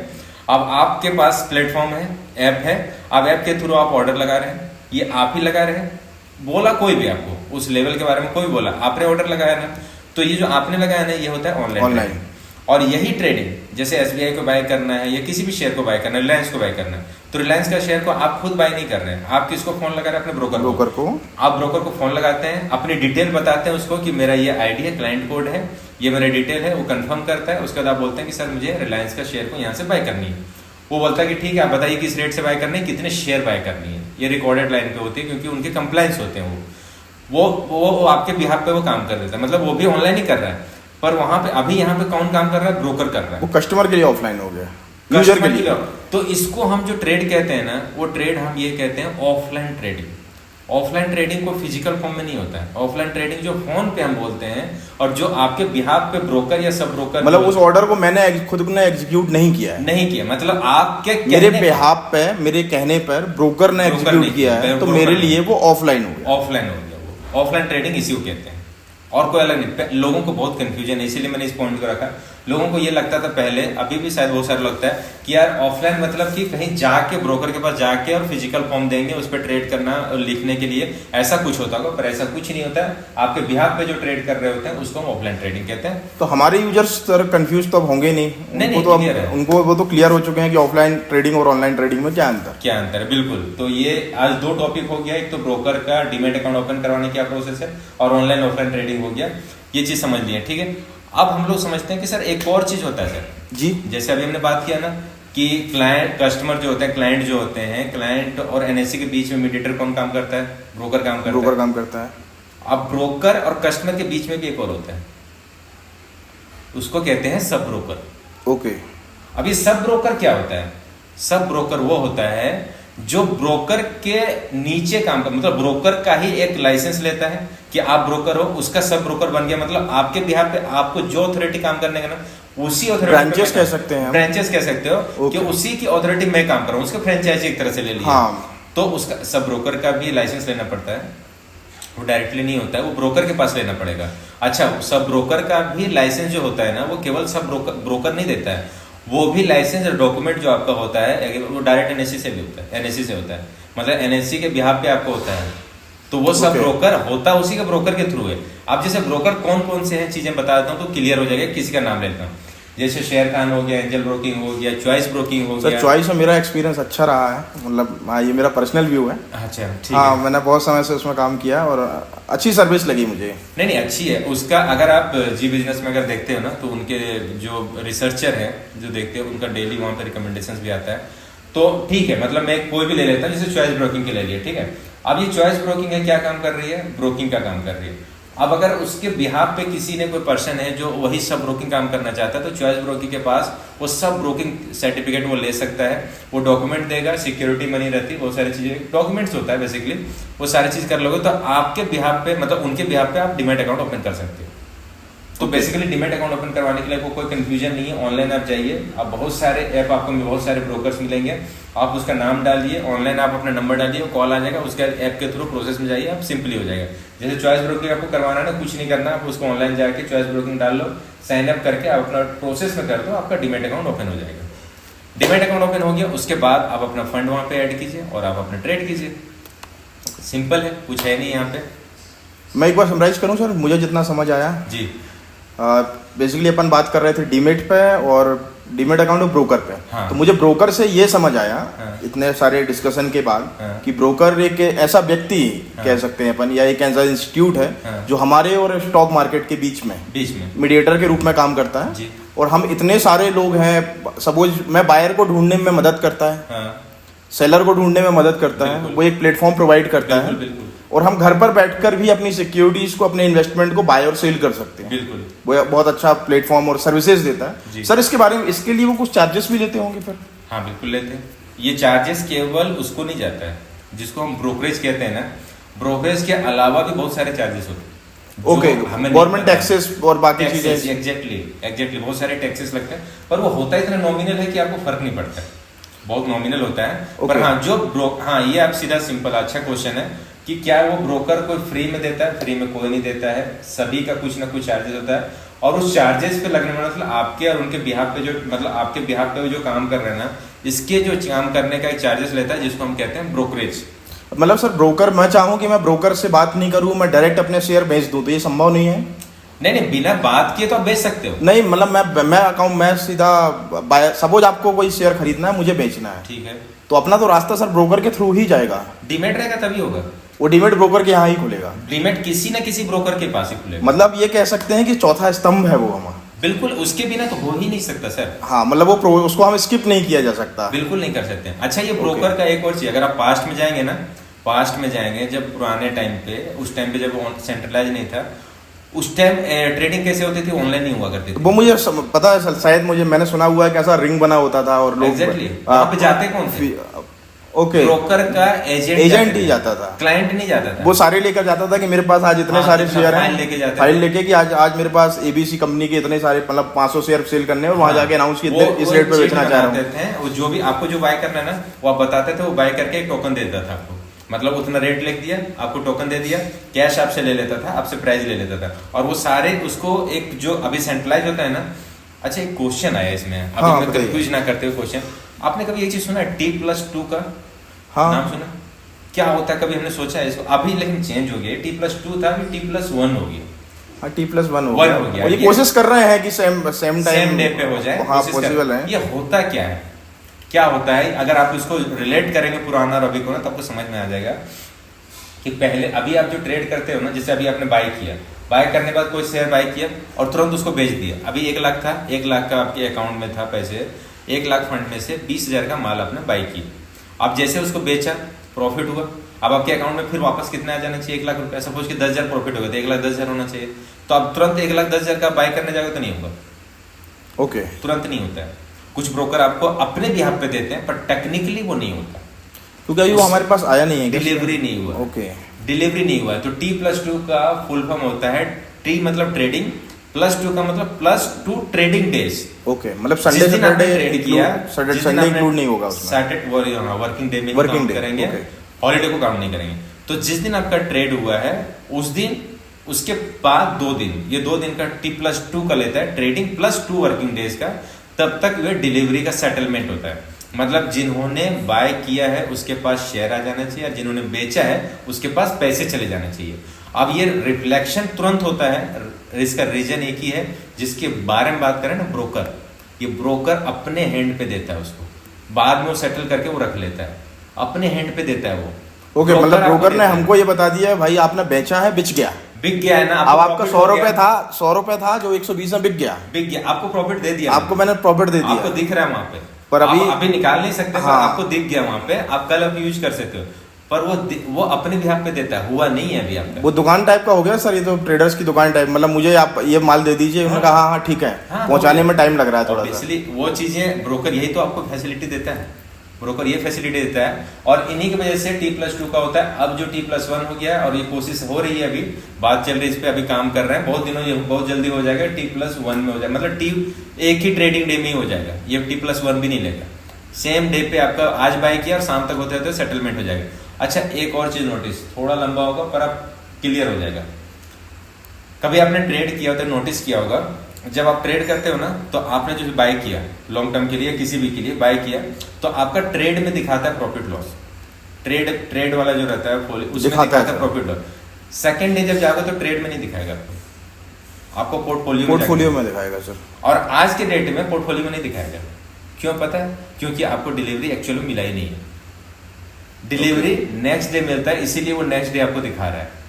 अब आपके पास प्लेटफॉर्म है, ऐप है, अब ऐप के थ्रू आप ऑर्डर लगा रहे हैं, ये आप ही लगा रहे हैं, बोला कोई भी आपको उस लेवल के बारे में कोई बोला, आपने ऑर्डर लगाया ना, तो ये जो आपने लगाया ना, ये होता है ऑनलाइन। और यही ट्रेडिंग, जैसे SBI को बाय करना है या किसी भी शेयर को बाय करना है, रिलायंस को बाय करना है, तो रिलायंस का शेयर को आप खुद बाय नहीं कर रहे हैं, आप किसको फोन लगा रहे हैं? अपने ब्रोकर को। आप ब्रोकर को फोन लगाते हैं, अपनी डिटेल बताते हैं उसको कि मेरा ये ID है, क्लाइंट कोड है, ये मेरा डिटेल है, वो कंफर्म करता है। उसके बाद आप बोलते हैं कि सर मुझे रिलायंस का शेयर को यहाँ से बाय करनी है। वो बोलता है कि ठीक है, आप बताइए किस रेट से बाय करनी है, कितने शेयर बाय करनी है। ये रिकॉर्डेड लाइन पे होती है, क्योंकि उनके कंप्लायंस होते हैं। वो आपके बिहाफ पे वो काम कर देता है, मतलब वो भी ऑनलाइन ही कर रहा है, पर वहां पे अभी यहाँ पे कौन काम कर रहा है? ब्रोकर कर रहा है। वो कस्टमर के लिए ऑफलाइन हो गया, यूजर के लिए। तो इसको हम जो ट्रेड कहते हैं ना, वो ट्रेड हम ये कहते हैं ऑफलाइन ट्रेडिंग। ऑफलाइन ट्रेडिंग को फिजिकल फॉर्म में नहीं होता है। ऑफलाइन ट्रेडिंग जो फोन पे हम बोलते हैं, और जो आपके बिहाफ पे ब्रोकर या सब ब्रोकर, मतलब उस ऑर्डर को मैंने खुद ने एग्जीक्यूट नहीं किया है, नहीं किया, मतलब आपके मेरे बिहाफ पे, मेरे कहने पर ब्रोकर ने एग्जीक्यूट किया है, तो मेरे लिए वो ऑफलाइन हो गया। ऑफलाइन हो गया वो। ऑफलाइन ट्रेडिंग इसी को कहते हैं, और कोई अलग नहीं। लोगों को बहुत कंफ्यूजन है, इसीलिए मैंने इस पॉइंट को रखा। लोगों को ये लगता था पहले, अभी भी शायद बहुत सारा लगता है कि यार ऑफलाइन मतलब कि कहीं जाके ब्रोकर के पास जाके और फिजिकल फॉर्म देंगे, उस पर ट्रेड करना और लिखने के लिए, ऐसा कुछ होता होगा, पर ऐसा कुछ नहीं होता है। आपके बिहाफ पे जो ट्रेड कर रहे होते हैं उसको हम ऑफलाइन ट्रेडिंग कहते हैं। तो हमारे यूजर्स सर कंफ्यूज तो अब होंगे नहीं, उनको वो तो क्लियर हो चुके हैं कि ऑफलाइन ट्रेडिंग और ऑनलाइन ट्रेडिंग में क्या अंतर है। बिल्कुल। तो ये आज 2 टॉपिक हो गया, एक तो ब्रोकर का डीमैट अकाउंट ओपन करवाने क्या प्रोसेस है, और ऑनलाइन ऑफलाइन ट्रेडिंग हो गया, ये चीज समझ लिया, ठीक है। अब हम लोग समझते हैं कि सर एक और चीज होता है सर जी, जैसे अभी हमने बात किया ना कि क्लाइंट कस्टमर जो होते हैं, क्लाइंट जो होते हैं, क्लाइंट और एनएससी के बीच में मीडिएटर कौन काम करता है? ब्रोकर काम करता है। अब ब्रोकर और कस्टमर के बीच में भी एक और होता है, उसको कहते हैं सब ब्रोकर। ओके। अब ये सब ब्रोकर क्या होता है? सब ब्रोकर वो होता है जो ब्रोकर के नीचे काम कर, मतलब ब्रोकर का ही एक लाइसेंस लेता है कि आप ब्रोकर हो, उसका सब ब्रोकर बन गया, मतलब आपके बिहाफ पे आपको जो अथॉरिटी काम करने का ना, उसी अथॉरिटी ब्रांचेस कह सकते हैं, ब्रांचेस कह सकते हो कि उसी की अथॉरिटी में काम कर रहा हूँ, उसका फ्रेंचाइजी एक तरह से ले लिया। हाँ। तो उसका सब ब्रोकर का भी लाइसेंस लेना पड़ता है, वो डायरेक्टली नहीं होता है, वो ब्रोकर के पास लेना पड़ेगा। अच्छा, सब ब्रोकर का भी लाइसेंस जो होता है ना, वो केवल सब ब्रोकर नहीं देता है, वो भी लाइसेंस और डॉक्यूमेंट जो आपका होता है वो डायरेक्ट एनएससी से भी होता है, एनएससी से होता है, मतलब एनएससी के बिहाफ पे आपको होता है, तो वो सब ब्रोकर होता उसी का ब्रोकर के थ्रू है। अब जैसे ब्रोकर कौन कौन से हैं चीजें बता देता हूँ तो क्लियर हो जाएगा। किसी का नाम लेता हूँ, जैसे शेयर खान हो गया, एंजल ब्रोकिंग हो गया, चॉइस ब्रोकिंग हो गया। चॉइस में मेरा एक्सपीरियंस अच्छा रहा है, मतलब ये मेरा पर्सनल व्यू है। अच्छा, ठीक हाँ, है। मैंने बहुत समय से उसमें काम किया और अच्छी सर्विस लगी मुझे। नहीं, अच्छी है उसका। अगर आप जी बिजनेस में अगर देखते हो ना, तो उनके जो रिसर्चर हैं जो देखते हो, उनका डेली वहाँ पे रिकमेंडेशंस भी आता है, तो ठीक है। मतलब मैं कोई भी ले लेता हूँ, जैसे चॉइस ब्रोकिंग के ले लिए, ठीक है। अब ये चॉइस ब्रोकिंग है, क्या काम कर रही है? ब्रोकिंग का काम कर रही है। अब अगर उसके बिहाफ पे किसी ने कोई पर्सन है जो वही सब ब्रोकिंग काम करना चाहता है, तो चॉइस ब्रोकिंग के पास वो सब ब्रोकिंग सर्टिफिकेट वो ले सकता है, वो डॉक्यूमेंट देगा, सिक्योरिटी मनी रहती है, बहुत सारी चीजें, डॉक्यूमेंट्स होता है बेसिकली, वो सारी चीज कर लोगे तो आपके बिहाफ पे, मतलब उनके बिहाफ पे आप डीमैट अकाउंट ओपन कर सकते हो। तो बेसिकली डीमैट अकाउंट ओपन करवाने के लिए कोई कंफ्यूजन नहीं है, ऑनलाइन आप जाइए, आप बहुत सारे ऐप, आपको बहुत सारे ब्रोकर्स मिलेंगे, आप उसका नाम डालिए, ऑनलाइन आप अपना नंबर डालिए, कॉल आ जाएगा, उसके ऐप के थ्रू प्रोसेस में जाइए, आप सिंपली हो जाएगा। जैसे चॉइस ब्रोकिंग आपको करवाना है ना, कुछ नहीं करना, आप उसको ऑनलाइन जाके चॉइस ब्रोकिंग डाल लो, साइन अप करके आप अपना प्रोसेस में कर दो, आपका डीमैट अकाउंट ओपन हो जाएगा। डीमैट अकाउंट ओपन हो गया, उसके बाद आप अपना फंड वहाँ पे ऐड कीजिए और आप अपना ट्रेड कीजिए। सिंपल है, कुछ है नहीं यहाँ पे। मैं एक बार समराइज करूँ सर, मुझे जितना समझ आया जी। बेसिकली अपन बात कर रहे थे डीमेट पे और डीमेट अकाउंट और ब्रोकर पे। हाँ। तो मुझे ब्रोकर से ये समझ आया, हाँ। इतने सारे डिस्कशन के बाद, हाँ। कि ब्रोकर एक ऐसा व्यक्ति हाँ। कह सकते हैं अपन, या एक ऐसा इंस्टीट्यूट है हाँ। जो हमारे और स्टॉक मार्केट के बीच में मीडिएटर के रूप में काम करता है। जी। और हम इतने सारे लोग हैं, सपोज मैं बायर को ढूंढने में मदद करता है, हाँ। सेलर को ढूंढने में मदद करता है, वो एक प्लेटफॉर्म प्रोवाइड करता है, बिल्कुल। और हम घर पर बैठकर भी अपनी सिक्योरिटीज को, अपने इन्वेस्टमेंट को बाय और सेल कर सकते हैं। बिल्कुल। वो बहुत अच्छा प्लेटफॉर्म और सर्विसेज देता जी। है। सर इसके बारे में, इसके लिए वो कुछ चार्जेस भी लेते होंगे फिर? हाँ, बिल्कुल लेते हैं। ये चार्जेस केवल उसको नहीं जाता है जिसको हम ब्रोकरेज कहते हैं ना, ब्रोकरेज के अलावा भी बहुत सारे चार्जेस होते हैं। ओके, गवर्नमेंट टैक्सेस और बाकी चीजें। एग्जैक्टली बहुत सारे टैक्सेस लगते हैं, पर वो होता इतना नॉमिनल है कि आपको फर्क नहीं पड़ता है, बहुत नॉमिनल होता है। पर हाँ, ये आप सीधा सिंपल, अच्छा क्वेश्चन है कि क्या वो ब्रोकर कोई फ्री में देता है? फ्री में कोई नहीं देता है, सभी का कुछ ना कुछ चार्जेस होता है, और उस चार्जेस पे लगने वाला, मतलब आपके और उनके बिहाफ पे जो, मतलब आपके बिहाफ पे जो काम कर रहे हैं ना, इसके जो काम करने का एक चार्जेस लेता है, जिसको हम कहते हैं ब्रोकरेज। मतलब सर ब्रोकर, मैं चाहूँ कि मैं ब्रोकर से बात नहीं करूँ, मैं डायरेक्ट अपने शेयर बेच दूँ, तो ये संभव नहीं है? नहीं, बिना बात किए तो आप बेच सकते हो। नहीं, मतलब मैं सीधा, सपोज आपको कोई शेयर खरीदना है, मुझे बेचना है, ठीक है, तो अपना तो रास्ता सर ब्रोकर के थ्रू ही जाएगा। डीमैट रहेगा तभी होगा, वो डीमेट ब्रोकर के यहाँ ही खुलेगा। डीमैट किसी न किसी ब्रोकर के पास ही खुलेगा। मतलब ये कह सकते हैं कि चौथा स्तंभ है वो हमारा। बिल्कुल, उसके बिना तो हो ही नहीं सकता सर। हाँ, मतलब वो उसको हम स्किप नहीं किया जा सकता। बिल्कुल नहीं कर सकते। अच्छा, ये ब्रोकर का एक और चीज, अगर आप पास्ट में जाएंगे ना, पास्ट में जाएंगे, जब पुराने टाइम पे, उस टाइम पे जब सेंट्रलाइज नहीं था, उस टाइम ट्रेडिंग कैसे होती थी? ऑनलाइन नहीं हुआ करती थी। वो मुझे पता है, शायद मुझे, मैंने सुना हुआ है कि ऐसा रिंग बना होता था और लोग एग्जैक्टली वहां पे जाते कौन थे? ओके, ब्रोकर का एजेंट ही जाता था, क्लाइंट नहीं जाता था। वो सारे लेकर जाता था कि मेरे पास आज इतने सारे शेयर फाइल लेके जाते हैं, फाइल लेके कि आज मेरे पास एबीसी कंपनी के इतने सारे, मतलब 500 शेयर सेल करने हैं और वहां जाके अनाउंस कि इस रेट पे बेचना चाह रहा हूँ। वो जो भी आपको जो बाय करना है ना, वो आप बताते थे, वो बाय करके एक टोकन दे देता था आपको, मतलब उतना रेट लिख दिया, आपको टोकन दे दिया, कैश आपसे ले लेता था, आपसे प्राइस ले लेता था, और वो सारे उसको एक जो अभी सेंट्रलाइज होता है ना। अच्छा, एक क्वेश्चन आया इसमें, अभी मैं कंफ्यूज ना करते हुए क्वेश्चन, आपने कभी एक चीज सुना है T+2 का? हाँ, नाम सुना? क्या होता है? कभी हमने सोचा है इसको? अभी लेकिन चेंज हो गया, T+2 था, अभी T+1 हो गया। हाँ, T+1 हो वन गया। हो गया। ये कोशिश कर रहे हैं कि सेम डे पे हो जाए। हाँ, पॉसिबल है। ये होता क्या है, क्या होता है? अगर आप इसको रिलेट करेंगे पुराना और अभी को ना, तो आपको समझ में आ जाएगा कि पहले, अभी आप जो ट्रेड करते हो ना, जैसे अभी आपने बाय किया, बाय करने के बाद कोई शेयर बाय किया और तुरंत उसको बेच दिया। अभी 1 लाख था, 1 लाख का आपके अकाउंट में था पैसे, 1 लाख फंड में से 20,000 का माल आपने बाय किया। आप जैसे उसको बेचा, प्रॉफिट हुआ, अब आपके अकाउंट में फिर वापस कितना आ जाना चाहिए? 1 लाख रुपया। सपोज कि 10,000 प्रॉफिट होगा तो 1,10,000 होना चाहिए। तो आप तुरंत 1,10,000 का बाय करने जाओगे तो नहीं होगा, ओके, तुरंत नहीं होता है। कुछ ब्रोकर आपको अपने बिहाफ पे देते हैं, पर टेक्निकली वो नहीं होता, क्योंकि अभी वो हमारे पास आया नहीं है, डिलीवरी नहीं हुआ। ओके, डिलीवरी नहीं हुआ। तो T+2 का फुल फॉर्म होता है, T मतलब ट्रेडिंग, +2 का मतलब +2 ट्रेडिंग डेज। ओके, मतलब संडे सैटरडे ट्रेड किया, संडे इंक्लूड नहीं होगा उसमें, वर्किंग डे में वर्किंग काम डे करेंगे, हॉलीडे को काम नहीं करेंगे। तो जिस दिन आपका ट्रेड हुआ है उस दिन, उसके बाद 2 दिन, ये 2 दिन का T+2 का लेता है ट्रेडिंग, +2 वर्किंग डेज का, तब तक ये डिलीवरी का सेटलमेंट होता है। मतलब जिन्होंने बाय किया है उसके पास शेयर आ जाना चाहिए, और जिन्होंने बेचा है उसके पास पैसे चले जाने चाहिए। अब ये रिफ्लेक्शन तुरंत होता है, इसका रीजन एक ही है, जिसके बारे में बात करें ना, ब्रोकर। ये ब्रोकर अपने हैंड पे देता है उसको, बाद में वो सेटल करके वो रख लेता है, अपने हैंड पे देता है वो। ओके, मतलब ब्रोकर ने हमको ये बता दिया है भाई आपने बेचा है, बिक गया, बिक गया है ना। अब आपका 100 रुपए था जो 120 में बिक गया, आपको प्रॉफिट दे दिया, आपको मैंने प्रॉफिट दे दिया, आपको दिख रहा है वहां पे, पर अभी निकाल नहीं सकते। हाँ, आपको दिख गया वहां पे, आप कल आप यूज कर सकते हो, पर वो अपने बिहाफ पे देता है, हुआ नहीं है अभी आपका। वो दुकान टाइप का हो गया सर, ये तो ट्रेडर्स की दुकान टाइप, मतलब मुझे आप ये माल दे दीजिए, उन्होंने कहा हाँ ठीक है, पहुंचाने में टाइम लग रहा है थोड़ा सा। इसलिए वो चीजें ब्रोकर यही तो आपको फैसिलिटी देता है, ब्रोकर ये फैसिलिटी देता है, और इन्हीं की वजह से T+2 का होता है। अब जो T+1 हो गया, और ये कोशिश हो रही है, अभी बात चल रही है, इस पे अभी काम कर रहे हैं, बहुत दिनों ये बहुत जल्दी हो जाएगा, T+1 में हो जाएगा, मतलब एक ही ट्रेडिंग डे में ही हो जाएगा, ये T+1 भी नहीं लेगा, सेम डे पे आपका आज बाय किया और शाम तक होते होते सेटलमेंट हो जाएगा। अच्छा, एक और चीज नोटिस, थोड़ा लंबा होगा पर अब क्लियर हो जाएगा। कभी आपने ट्रेड किया होता है, नोटिस किया होगा, जब आप ट्रेड करते हो ना, तो आपने जो बाय किया लॉन्ग टर्म के लिए, किसी भी के लिए बाय किया, तो आपका ट्रेड में दिखाता है प्रॉफिट लॉस, ट्रेड वाला जो रहता है उसमें दिखाता है प्रॉफिट लॉस। सेकंड डे जब जाओगे तो ट्रेड में नहीं दिखाएगा आपको पोर्टफोलियो में दिखाएगा सर, और आज के डेट में पोर्टफोलियो में नहीं दिखाएगा। क्यों पता है? क्योंकि आपको डिलीवरी एक्चुअली मिला ही नहीं है, डिलीवरी नेक्स्ट डे मिलता है, इसीलिए वो नेक्स्ट डे आपको दिखा रहा है।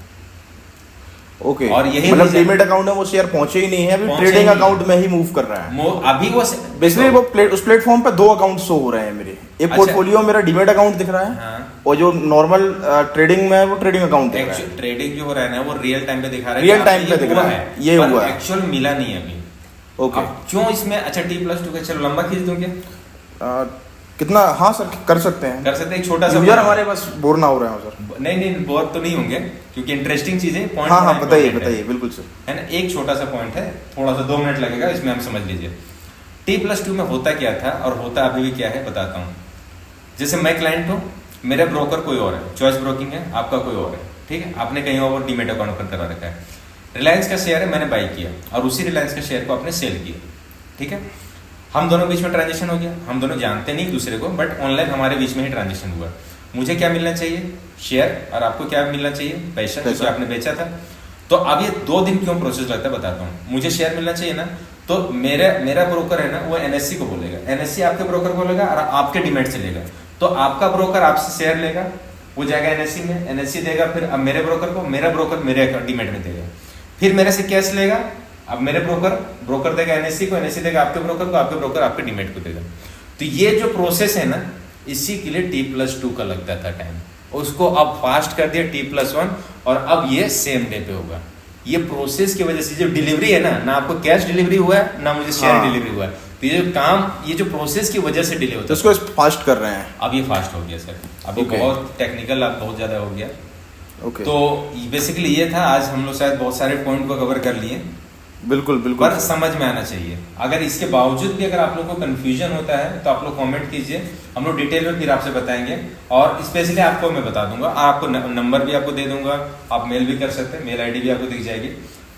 ओके, और यही मतलब डीमेट अकाउंट में वो शेयर पहुंचे ही नहीं है, अभी ट्रेडिंग अकाउंट में ही मूव कर रहा है। अभी वो बेसिकली वो उस प्लेटफॉर्म पे 2 अकाउंट शो हो रहे हैं मेरे, एक पोर्टफोलियो मेरा डीमेट अकाउंट दिख रहा है, हाँ। और जो नॉर्मल ट्रेडिंग में है वो ट्रेडिंग अकाउंट दिख रहा है। ट्रेडिंग जो हो रहा है ना, वो रियल टाइम पे दिखा रहा है, रियल टाइम पे दिख रहा है, ये हुआ है, एक्चुअल मिला नहीं अभी। ओके, क्यों इसमें? अच्छा, T+2 का चलो लंबा खींच दूं क्या? कितना? हाँ सर, कर सकते हैं, एक छोटा सा यार, हमारे पास बोर ना हो रहे हो सर। नहीं, बोर तो नहीं होंगे, क्योंकि इंटरेस्टिंग चीजें पॉइंट। हाँ, बताइए बिल्कुल सर, है ना। एक छोटा सा पॉइंट है, थोड़ा सा 2 मिनट लगेगा, इसमें हम समझ लीजिए। T+2 में होता क्या था और होता अभी भी क्या है, बताता हूँ। जैसे मैं क्लाइंट हूँ, मेरा ब्रोकर कोई और है, चॉइस ब्रोकिंग है, आपका कोई और है, ठीक है, आपने कहीं और डीमेट अकाउंट ओपन करा रखा है। रिलायंस का शेयर है, मैंने बाई किया, और उसी रिलायंस के शेयर को आपने सेल किया, ठीक है। हम दोनों बीच में ट्रांजेक्शन हो गया, हम दोनों जानते नहीं दूसरे को, बट ऑनलाइन हमारे बीच में ही ट्रांजेक्शन हुआ। मुझे क्या मिलना चाहिए? शेयर, और आपको क्या मिलना चाहिए? पैसा, क्योंकि आपने बेचा था। तो अब ये 2 दिन क्यों प्रोसेस लगता है बताता हूँ। मुझे शेयर मिलना चाहिए ना, तो मेरा ब्रोकर है ना, वो NSE को बोलेगा, NSE आपके ब्रोकर को बोलेगा, और आपके डीमेट से लेगा। तो आपका ब्रोकर आपसे शेयर लेगा, वो जाएगा NSE में, NSE देगा फिर अब मेरे ब्रोकर को, मेरा ब्रोकर मेरे डीमेट में देगा, फिर मेरे से कैश लेगा, अब मेरे ब्रोकर देगा NSE को, NSE देगा आपके ब्रोकर को, आपके ब्रोकर आपके डीमेट को देगा। तो ये जो प्रोसेस है ना, इसी के लिए T+2 का लगता था टाइम, उसको अब फास्ट कर दिया T+1 और अब ये सेम डे पे होगा। ये प्रोसेस की वजह से जो डिलीवरी है ना आपको कैश डिलीवरी हुआ है ना मुझे शेयर डिलीवरी हुआ है, तो ये जो काम ये जो प्रोसेस की वजह से डिले होता है, तो इसको फास्ट कर रहे हैं। अब ये फास्ट हो गया सर, अभी बहुत टेक्निकल अब बहुत ज्यादा हो गया। तो बेसिकली ये था, आज हम लोग शायद बहुत सारे पॉइंट को कवर कर लिए। बिल्कुल बिल्कुल पर समझ में आना चाहिए। अगर इसके बावजूद भी अगर आप लोग को कंफ्यूजन होता है तो आप लोग कमेंट कीजिए, हम लोग डिटेल में फिर आपसे बताएंगे। और स्पेशली आपको मैं बता दूंगा, आपको नंबर भी आपको दे दूंगा, आप मेल भी कर सकते हैं, मेल आईडी भी आपको दिख जाएगी।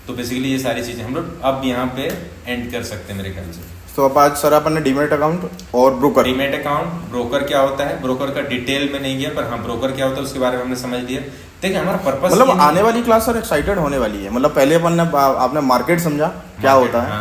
तो बेसिकली ये सारी चीजें हम लोग अब यहाँ पे एंड कर सकते हैं मेरे ख्याल से। तो अब आज सर अपन ने डीमेट अकाउंट और ब्रोकर। डीमेट अकाउंट, ब्रोकर क्या होता है, ब्रोकर का डिटेल में नहीं गया, पर हाँ ब्रोकर क्या होता है उसके बारे में हमने समझ लिया। देखिए हमारा पर्पस मतलब आने वाली क्लास सर एक्साइटेड होने वाली है। मतलब पहले अपन ने आपने मार्केट समझा क्या होता है,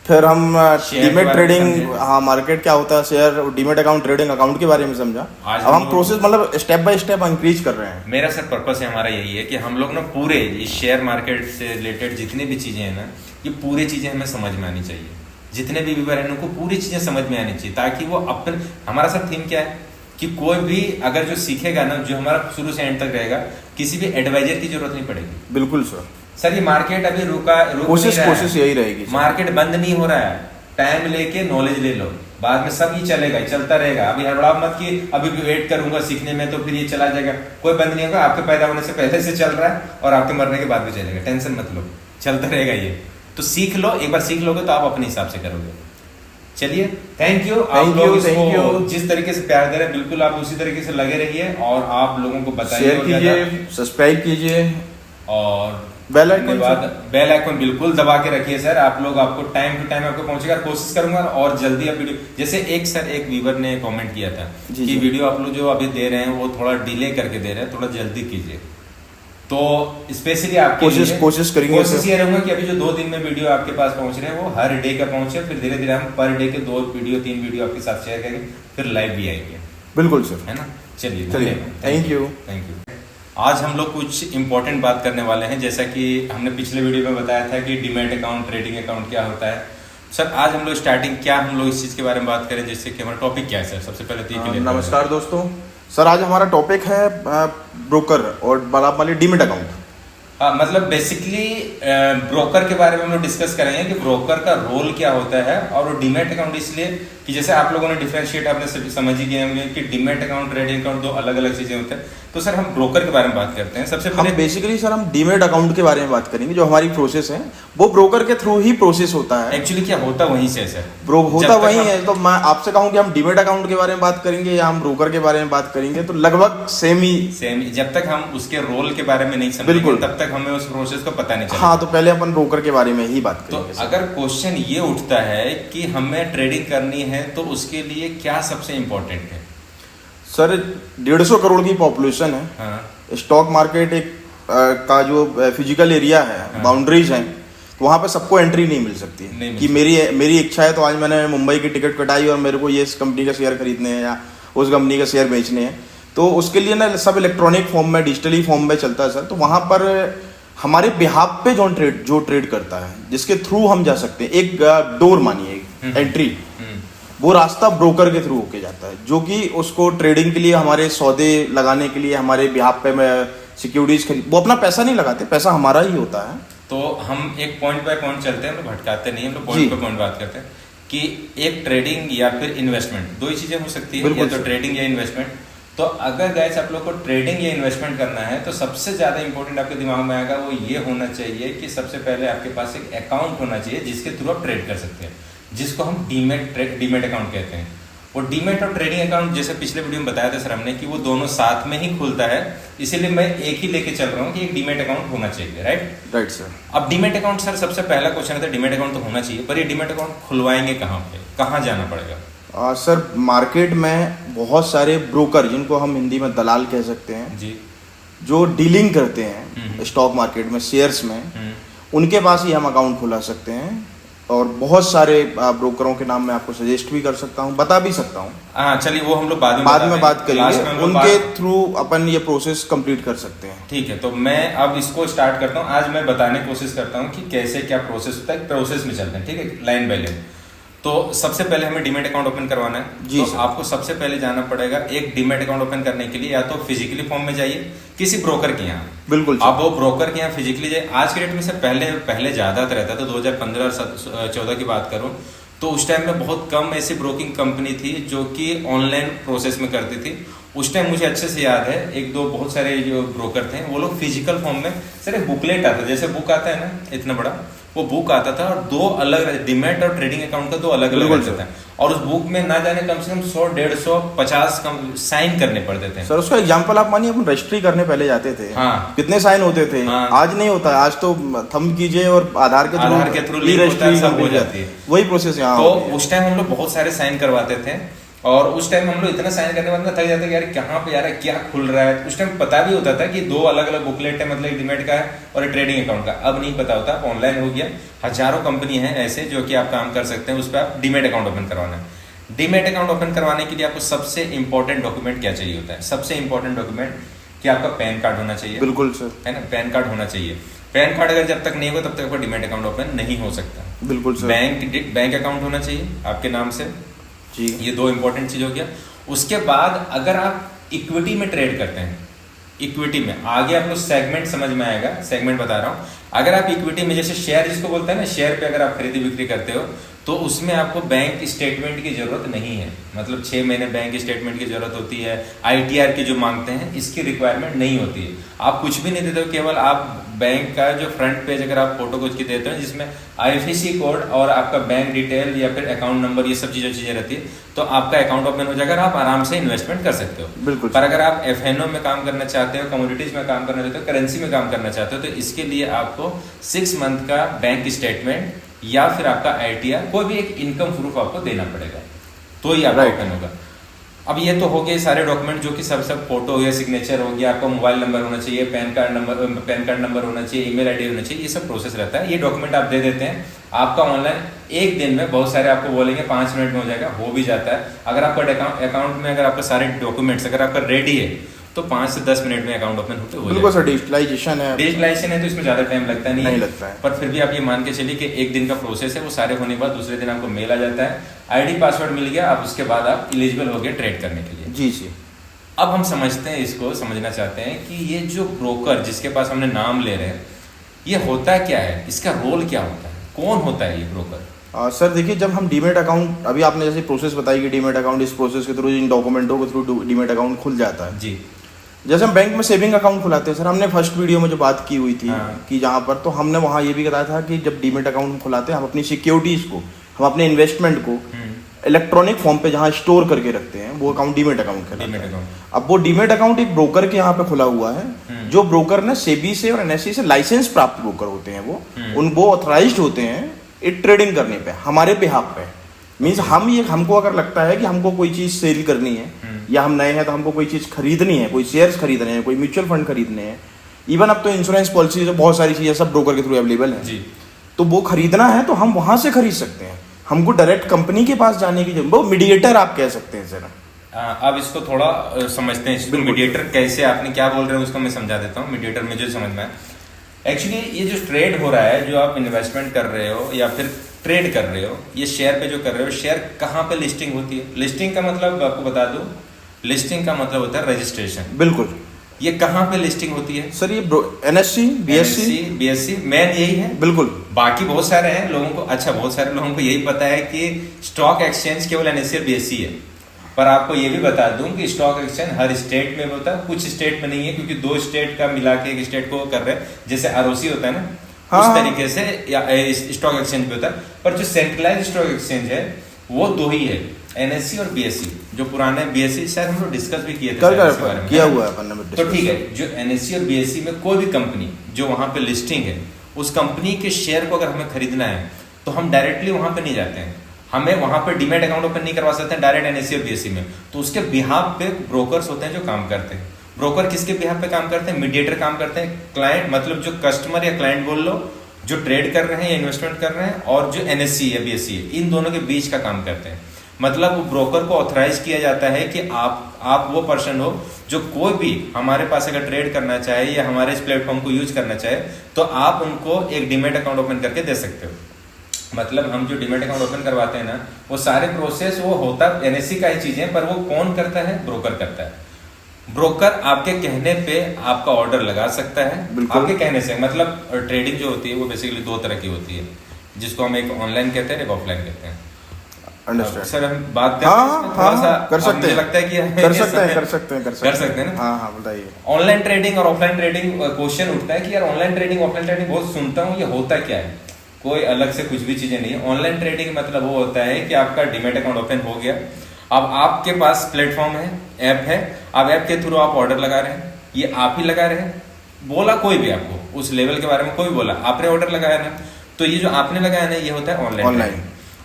फिर हम डीमेट ट्रेडिंग, हाँ मार्केट क्या होता है, share, demat account, trading account के बारे में समझा। अब हम प्रोसेस मतलब स्टेप बाय स्टेप इंक्रीज कर रहे हैं। मेरा सर पर्पस है हमारा यही है कि हम लोग ना पूरे इस शेयर मार्केट से रिलेटेड जितनी भी चीजें हैं ना, ये पूरी चीजें हमें समझ में आनी चाहिए। जितने भी व्यूअर हैं उनको पूरी चीजें समझ में आनी चाहिए, ताकि वो अपन, हमारा सर थीम क्या है कि कोई भी अगर जो सीखेगा ना, जो हमारा शुरू से एंड तक रहेगा, किसी भी एडवाइजर की जरूरत नहीं पड़ेगी। बिल्कुल सर। सर ये मार्केट अभी रुक कोशिश यही रहेगी, मार्केट बंद नहीं हो रहा है। टाइम लेके नॉलेज ले लो, बाद में सब ये चलेगा, चलता रहेगा। अभी हड़बड़ा मत कि अभी भी वेट करूंगा सीखने में तो फिर ये चला जाएगा, कोई बंद नहीं होगा। आपके पैदा होने से पहले से चल रहा है और आपके मरने के बाद भी चलेगा, टेंशन मत लो, चलता रहेगा ये। तो सीख लो, एक बार सीख लोगे तो आप अपने हिसाब से करोगे। चलिए थैंक यू। आप लोग इसको जिस तरीके से प्यार दे रहे हैं बिल्कुल आप उसी तरीके से लगे रहिए, और आप लोगों को बताइए, शेयर कीजिए, सब्सक्राइब कीजिए और बेल आइकन बिल्कुल दबा के रखिए सर। आप लोग, आपको टाइम टू टाइम आपको पहुंचेगा, कोशिश करूंगा और जल्दी आप वीडियो, जैसे एक व्यूवर ने कमेंट किया था कि वीडियो आप लोग जो अभी दे रहे हैं वो थोड़ा डिले करके दे रहे हैं, थोड़ा जल्दी कीजिए। तो स्पेशली आपके कोशिश करेंगे। कोशिश ये रहूंगा कि अभी जो 2 दिन में वीडियो आपके पास पहुंच रहे हैं वो हर डे का पहुंचे, फिर धीरे धीरे हम पर डे के 2 वीडियो 3 वीडियो आपके साथ शेयर करेंगे, फिर लाइव भी आएंगे। बिल्कुल सर, है ना। चलिए थैंक यू। आज हम लोग कुछ इंपॉर्टेंट बात करने वाले हैं, जैसा कि हमने पिछले वीडियो में बताया था कि डीमैट अकाउंट, ट्रेडिंग अकाउंट क्या होता है। सर आज हम लोग स्टार्टिंग क्या हम लोग इस चीज के बारे में बात करें, जैसे कि हमारा टॉपिक क्या है सर, सबसे पहले तो नमस्कार दोस्तों। सर आज हमारा टॉपिक है ब्रोकर और बड़ा वाली डीमैट अकाउंट। मतलब बेसिकली ब्रोकर के बारे में हम लोग डिस्कस करेंगे कि ब्रोकर का रोल क्या होता है। और वो डीमैट अकाउंट इसलिए कि जैसे आप लोगों ने डिफरेंशिएट आपने समझ ही गए होंगे कि डीमैट अकाउंट, ट्रेडिंग अकाउंट 2 अलग अलग चीजें होते हैं। तो सर हम ब्रोकर के बारे में बात करते हैं। सबसे पहले बेसिकली सर हम डीमैट अकाउंट के बारे में बात करेंगे। जो हमारी प्रोसेस है वो ब्रोकर के थ्रू ही प्रोसेस होता है। एक्चुअली क्या होता वहीं से सर, होता वही है। तो मैं आपसे कहूँ कि हम डीमैट अकाउंट के बारे में बात करेंगे या हम ब्रोकर के बारे में बात करेंगे तो लगभग सेम ही। जब तक हम उसके रोल के बारे में नहीं समझेंगे तब तक हमें उस प्रोसेस को पता नहीं चलेगा। हाँ, तो पहले अपन ब्रोकर के बारे में ही बात करेंगे। तो अगर क्वेश्चन ये उठता है कि हमें ट्रेडिंग करनी है तो उसके लिए क्या सबसे इम्पोर्टेंट है? सर 150 करोड़ की पॉपुलेशन है। हाँ। स्टॉक मार्केट एक का जो फिजिकल एरिया है, हाँ। बाउंड्रीज हैं, तो वहाँ पे सबको एंट्री नहीं मिल सकती है कि मेरी इच्छा है तो आज मैंने मुंबई की टिकट कटाई और मेरे को ये इस कंपनी का शेयर खरीदने हैं या उस कंपनी का शेयर बेचने हैं, तो उसके लिए ना सब इलेक्ट्रॉनिक फॉर्म में, डिजिटली फॉर्म में चलता है सर। तो वहाँ पर हमारे बिहाफ पे जो ट्रेड करता है, जिसके थ्रू हम जा सकते हैं, एक डोर मानिए एंट्री, वो रास्ता ब्रोकर के थ्रू होके जाता है, जो कि उसको ट्रेडिंग के लिए, हमारे सौदे लगाने के लिए, हमारे बिहाफ पे सिक्योरिटीज खरीद, वो अपना पैसा नहीं लगाते, पैसा हमारा ही होता है। तो हम एक पॉइंट बाय पॉइंट चलते हैं, हम लोग भटकाते नहीं, हम लोग पॉइंट बाय पॉइंट बात करते हैं कि एक ट्रेडिंग या फिर इन्वेस्टमेंट, 2 ही चीजें हो सकती है, या तो ट्रेडिंग या इन्वेस्टमेंट। तो अगर गाइस आप लोग को ट्रेडिंग या इन्वेस्टमेंट करना है तो सबसे ज्यादा इंपॉर्टेंट आपके दिमाग में आएगा वो ये होना चाहिए कि सबसे पहले आपके पास एक अकाउंट होना चाहिए जिसके थ्रू आप ट्रेड कर सकते हैं, जिसको हम डीमैट अकाउंट कहते हैं। और डीमैट और ट्रेडिंग अकाउंट, जैसे पिछले वीडियो में बताया था सर हमने, कि वो दोनों साथ में ही खुलता है, इसीलिए मैं एक ही लेके चल रहा हूँ कि एक डीमैट अकाउंट होना चाहिए। Right sir. अब डीमैट अकाउंट सर सबसे पहला क्वेश्चन है, डीमैट अकाउंट तो होना चाहिए, पर ये डीमैट अकाउंट खुलवाएंगे कहाँ पे, कहाँ जाना पड़ेगा? सर मार्केट में बहुत सारे ब्रोकर, जिनको हम हिंदी में दलाल कह सकते हैं जी, जो डीलिंग करते हैं स्टॉक मार्केट में, शेयर्स में, उनके पास ही हम अकाउंट खुला सकते हैं। और बहुत सारे ब्रोकरों के नाम मैं आपको सजेस्ट भी कर सकता हूँ, बता भी सकता हूँ। हाँ चलिए, वो हम लोग बाद में बात करेंगे, उनके थ्रू अपन ये प्रोसेस कंप्लीट कर सकते हैं। ठीक है, तो मैं अब इसको स्टार्ट करता हूँ। आज मैं बताने की कोशिश करता हूँ कि कैसे क्या प्रोसेस होता है, प्रोसेस में चलते हैं, ठीक है, लाइन बाय लाइन। तो सबसे पहले हमें डीमैट अकाउंट ओपन करवाना है। जी तो सर। आपको सबसे पहले जाना पड़ेगा एक डीमैट अकाउंट ओपन करने के लिए, या तो फिजिकली फॉर्म में जाइए किसी ब्रोकर के यहाँ। बिल्कुल सर। आप वो ब्रोकर के यहाँ फिजिकली जाइए। आज के डेट में से पहले ज्यादा रहता था, 2015-14 की बात करूं तो उस टाइम में बहुत कम ऐसी ब्रोकिंग कंपनी थी जो कि ऑनलाइन प्रोसेस में करती थी। उस टाइम मुझे अच्छे से याद है, एक दो बहुत सारे जो ब्रोकर थे वो लोग फिजिकल फॉर्म में, सर एक बुकलेट आता, जैसे बुक आता है ना इतना बड़ा, वो बुक आता था और दो अलग डीमैट और ट्रेडिंग अकाउंट का दो अलग अलग रहता था। और उस बुक में ना जाने कम से कम 100, 150, 50 साइन करने पड़ते थे। सर उसका एग्जांपल आप मानिए, अपन रजिस्ट्री करने पहले जाते थे, हाँ। कितने साइन होते थे। हाँ। आज नहीं होता, आज तो थंब कीजिए और आधार के थ्रू रजिस्ट्री हो जाती है। वही प्रोसेस यहाँ तो उस टाइम हम लोग बहुत सारे साइन करवाते थे, और उस टाइम हम लोग इतना साइन करने के बाद थक जाते यार कहाँ पे यार क्या खुल रहा है। उस टाइम पता भी होता था कि दो अलग अलग बुकलेट है, मतलब एक डीमैट का है और एक ट्रेडिंग अकाउंट का। अब नहीं पता होता, ऑनलाइन हो गया, हजारों कंपनी है ऐसे जो कि आप काम कर सकते हैं, उस पर आप डीमैट अकाउंट ओपन करवाना है। डीमैट अकाउंट ओपन करवाने के लिए आपको सबसे इंपॉर्टेंट डॉक्यूमेंट क्या चाहिए होता है? सबसे इंपॉर्टेंट डॉक्यूमेंट कि आपका पैन कार्ड होना चाहिए। बिल्कुल सर, है ना, पैन कार्ड होना चाहिए। पैन कार्ड अगर जब तक नहीं होगा तब तक आपका डीमैट अकाउंट ओपन नहीं हो सकता। बिल्कुल सर। बैंक अकाउंट होना चाहिए आपके नाम से जी। ये दो इंपॉर्टेंट चीज हो गया। उसके बाद अगर आप इक्विटी में ट्रेड करते हैं, इक्विटी में आगे आपको सेगमेंट समझ में आएगा, सेगमेंट बता रहा हूं। अगर आप इक्विटी में, जैसे शेयर जिसको बोलते हैं ना, शेयर पे अगर आप खरीदी बिक्री करते हो तो उसमें आपको बैंक स्टेटमेंट की जरूरत नहीं है। मतलब 6 महीने बैंक स्टेटमेंट की जरूरत होती है। ITR की जो मांगते हैं इसकी रिक्वायरमेंट नहीं होती है। आप कुछ भी नहीं देते हो, केवल आप बैंक का जो फ्रंट पेज अगर आप फोटो कुछ की देते हो जिसमें IFSC कोड और आपका बैंक डिटेल या फिर अकाउंट नंबर, ये सब चीजें रहती है, तो आपका अकाउंट ओपन हो जाएगा, आप आराम से इन्वेस्टमेंट कर सकते हो। बिल्कुल। पर अगर आप FNO में काम करना चाहते हो, कमोडिटीज में काम करना चाहते हो, करेंसी में काम करना चाहते हो, तो इसके लिए आपको 6 मंथ का बैंक स्टेटमेंट या फिर आपका ITR, कोई भी एक इनकम प्रूफ आपको देना पड़ेगा, तो ही आपका ओपन होगा। अब ये तो हो गए सारे डॉक्यूमेंट जो कि सब फोटो हो गया, सिग्नेचर हो गया, आपका मोबाइल नंबर होना चाहिए, पैन कार्ड नंबर होना चाहिए, ईमेल आईडी होना चाहिए, ये सब प्रोसेस रहता है। ये डॉक्यूमेंट आप दे देते हैं, आपका ऑनलाइन एक दिन में, बहुत सारे आपको बोलेंगे 5 मिनट में हो जाएगा, हो भी जाता है। अगर आपका अकाउंट में अगर आपका सारे डॉक्यूमेंट्स अगर आपका रेडी है तो 5 से 10 मिनट में अकाउंट ओपन होते हो। बिल्कुल सर, डिजिटलाइजेशन है। डिजिटलाइजेशन है तो इसमें ज्यादा टाइम लगता नहीं लगता है। पर फिर भी आप ये मान के चलिए कि एक दिन का प्रोसेस है। वो सारे होने के बाद दूसरे दिन आपको मेल आ जाता है, ID पासवर्ड मिल गया, आप उसके बाद आप एलिजिबल हो गए ट्रेड करने के लिए। जी जी। अब हम समझते हैं, इसको समझना चाहते हैं कि ये जो ब्रोकर जिसके पास हमने नाम ले रहे हैं, ये होता क्या है, इसका रोल क्या होता है, कौन होता है ये ब्रोकर? सर देखिए, जब हम डीमैट अकाउंट, अभी आपने जैसे प्रोसेस बताई कि डीमैट अकाउंट, इस प्रोसेस के थ्रू, इन डॉक्यूमेंटों के थ्रू डीमैट अकाउंट खुल जाता है। जी। जैसे हम बैंक में सेविंग अकाउंट खुलाते हैं सर, हमने फर्स्ट वीडियो में जो बात की हुई थी, हाँ। कि जहाँ पर तो हमने वहाँ ये भी बताया था कि जब डीमैट अकाउंट खुलाते हैं, हम अपनी सिक्योरिटीज को, हम अपने इन्वेस्टमेंट को इलेक्ट्रॉनिक फॉर्म पे जहाँ स्टोर करके रखते हैं, वो अकाउंट डीमैट अकाउंट कहलाता है। अब वो डीमैट अकाउंट एक ब्रोकर के यहाँ पे खुला हुआ है, जो ब्रोकर ने सेबी से और NSE से लाइसेंस प्राप्त ब्रोकर होते हैं, वो ऑथराइज्ड होते हैं ट्रेडिंग करने पे हमारे बिहाफ पे। मीन्स हमको अगर लगता है कि हमको कोई चीज सेल करनी है, या हम नए हैं तो हमको कोई चीज खरीदनी है, कोई शेयर्स खरीदने हैं, कोई म्यूचुअल फंड खरीदने हैं, इवन अब तो इंश्योरेंस पॉलिसी, बहुत सारी चीजें सब ब्रोकर के थ्रू अवेलेबल है, तो वो खरीदना है तो हम वहां से खरीद सकते हैं। हमको डायरेक्ट कंपनी के पास जाने की जरूरत, वो मीडिएटर आप कह सकते हैं सर। अब इसको थोड़ा समझते हैं, इसको मीडिएटर कैसे, आपने क्या बोल रहे हैं उसको मैं समझा देता हूँ। मीडिएटर में जो समझ में आए, एक्चुअली ये जो ट्रेड हो रहा है, जो आप इन्वेस्टमेंट कर रहे हो या फिर ट्रेड कर रहे हो, ये शेयर पे जो कर रहे हो, शेयर कहाँ पे लिस्टिंग होती है? लिस्टिंग का मतलब आपको बता दूं, लिस्टिंग का मतलब होता है रजिस्ट्रेशन। बिल्कुल। ये कहाँ पे लिस्टिंग होती है? सर ये NSE, BSE मेन यही है। बिल्कुल। बाकी बहुत सारे हैं लोगों को, अच्छा बहुत सारे लोगों को यही पता है कि स्टॉक एक्सचेंज केवल NSE और BSE है। पर आपको ये भी बता दूं कि स्टॉक एक्सचेंज हर स्टेट में होता है, कुछ स्टेट में नहीं है, क्योंकि 2 स्टेट का मिला के एक स्टेट को कर रहे हैं, जैसे ROC होता है ना, हाँ, उस तरीके से या स्टॉक एक्सचेंज पे होता है। पर जो सेंट्रलाइज स्टॉक एक्सचेंज है वो 2 ही है, NSE और BSE। जो पुराने BSE शायद हम लोग डिस्कस भी किए थे किया हुआ है। तो ठीक है, जो NSE और BSE में कोई भी कंपनी जो वहां पे लिस्टिंग है, उस कंपनी के शेयर को अगर हमें खरीदना है तो हम डायरेक्टली वहां पे नहीं जाते हैं, हमें वहां पे डीमैट अकाउंट ओपन नहीं करवा सकते हैं डायरेक्ट NSE और BSE में। तो उसके बिहाफ पे ब्रोकर्स होते हैं जो काम करते हैं। ब्रोकर किसके बिहाफ पे काम करते हैं? मीडिएटर काम करते हैं। क्लाइंट मतलब जो कस्टमर या क्लाइंट बोल लो, जो ट्रेड कर रहे हैं या इन्वेस्टमेंट कर रहे हैं, और जो NSE या BSE है, इन दोनों के बीच का काम करते हैं। मतलब ब्रोकर को ऑथराइज किया जाता है कि आप वो पर्सन हो जो कोई भी हमारे पास अगर ट्रेड करना चाहे या हमारे इस प्लेटफॉर्म को यूज करना चाहे, तो आप उनको एक डीमैट अकाउंट ओपन करके दे सकते हो। मतलब हम जो डीमैट अकाउंट ओपन करवाते हैं ना, वो सारे प्रोसेस वो होता एनएससी का ही चीजें, पर वो कौन करता है? ब्रोकर करता है। ब्रोकर आपके कहने पे आपका ऑर्डर लगा सकता है, आपके कहने से। मतलब ट्रेडिंग जो होती है वो बेसिकली दो तरह की होती है, जिसको हम एक ऑनलाइन कहते हैं, एक ऑफलाइन कहते हैं। सर हम बात करें थोड़ा सा, कर सकते हैं, लगता है कि कर सकते हैं ना। हाँ बताइए। ऑनलाइन ट्रेडिंग और ऑफलाइन ट्रेडिंग, क्वेश्चन उठता है कि यार ऑनलाइन ट्रेडिंग ऑफलाइन ट्रेडिंग बहुत सुनता हूँ, ये होता क्या है? कोई अलग से कुछ भी चीजें नहीं है। ऑनलाइन ट्रेडिंग मतलब वो होता है कि आपका डीमैट अकाउंट ओपन हो गया, अब आपके पास प्लेटफॉर्म है, ऐप है, आप ऐप के थ्रू आप ऑर्डर लगा रहे हैं, ये आप ही लगा रहे हैं, बोला कोई भी आपको उस लेवल के बारे में कोई बोला, आपने ऑर्डर लगाया ना, तो ये जो आपने लगाया ना, ये होता है ऑनलाइन।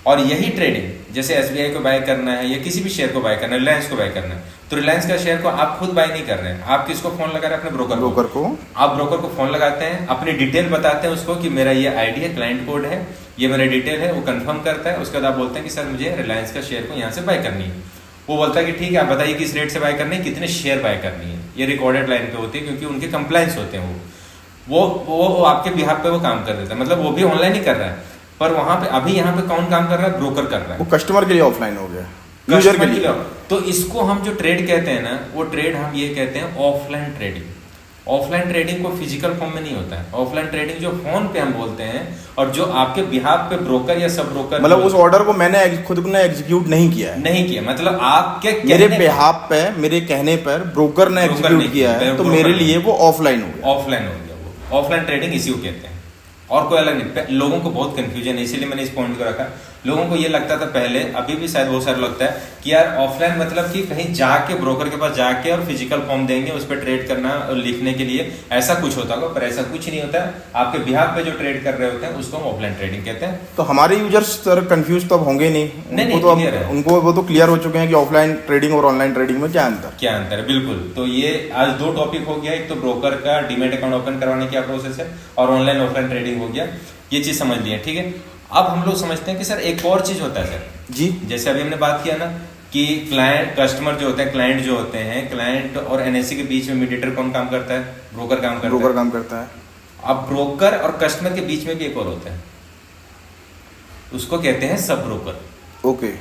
और यही ट्रेडिंग, जैसे एसबीआई को बाय करना है या किसी भी शेयर को बाय करना है, रिलायंस को बाय करना है, तो रिलायंस का शेयर को आप खुद बाय नहीं कर रहे हैं, आप किसको फोन लगा रहे हैं? अपने ब्रोकर को। आप ब्रोकर को फोन लगाते हैं, अपनी डिटेल बताते हैं उसको कि मेरा ये आईडी है, क्लाइंट कोड है, ये मेरा डिटेल है, वो कंफर्म करता है। उसके बाद आप बोलते हैं कि सर मुझे रिलायंस का शेयर को यहाँ से बाय करनी है। वो बोलता है कि ठीक है, आप बताइए किस रेट से बाय करनी है, कितने शेयर बाय करनी है। ये रिकॉर्डेड लाइन पे होती है, क्योंकि उनके कंप्लायंस होते हैं। वो आपके बिहाफ पे वो काम कर देता है, मतलब वो भी ऑनलाइन ही कर रहा है, पर वहां पे अभी यहाँ पे कौन काम कर रहा है? ब्रोकर कर रहा है। वो कस्टमर के लिए ऑफलाइन हो गया, यूजर के लिए। तो इसको हम जो ट्रेड कहते हैं ना, वो ट्रेड हम ये कहते हैं ऑफलाइन ट्रेडिंग। ऑफलाइन ट्रेडिंग को फिजिकल फॉर्म में नहीं होता है। ऑफलाइन ट्रेडिंग जो फोन पे हम बोलते हैं, और जो आपके बिहाफ पे ब्रोकर या सब ब्रोकर, मतलब उस ऑर्डर को मैंने खुद ने एग्जीक्यूट नहीं किया, मतलब आपके मेरे बिहाफ पे, मेरे कहने पर ब्रोकर ने एग्जीक्यूट किया है, तो मेरे लिए वो ऑफलाइन हो गया। वो ऑफलाइन ट्रेडिंग इसी को कहते हैं, और कोई अलग नहीं। लोगों को बहुत कंफ्यूजन है, इसीलिए मैंने इस पॉइंट को रखा। लोगों को ये लगता था पहले, अभी भी शायद बहुत सारे लगता है कि यार ऑफलाइन मतलब कि कहीं जाके ब्रोकर के पास जाके और फिजिकल फॉर्म देंगे, उस पर ट्रेड करना और लिखने के लिए, ऐसा कुछ होता होगा, पर ऐसा कुछ नहीं होता है। आपके बिहाफ पे जो ट्रेड कर रहे होते हैं उसको हम ऑफलाइन ट्रेडिंग कहते हैं। तो हमारे यूजर्स सर कंफ्यूज तो अब होंगे नहीं, उनको वो तो क्लियर हो चुके हैं कि ऑफलाइन ट्रेडिंग और ऑनलाइन ट्रेडिंग में क्या अंतर है। बिल्कुल। तो ये आज दो टॉपिक हो गया, एक तो ब्रोकर का डीमैट अकाउंट ओपन करवाने क्या प्रोसेस है, और ऑनलाइन ऑफलाइन ट्रेडिंग हो गया, ये चीज समझ लिया, ठीक है। अब हम लोग समझते हैं कि सर एक और चीज होता है सर जी, जैसे अभी हमने बात किया ना कि क्लाइंट कस्टमर जो होते हैं, क्लाइंट जो होते हैं, क्लाइंट और एनएससी के बीच में मीडिएटर कौन काम करता है? ब्रोकर काम करता है। अब ब्रोकर और कस्टमर के बीच में भी एक और होता है, उसको कहते हैं सब ब्रोकर। ओके।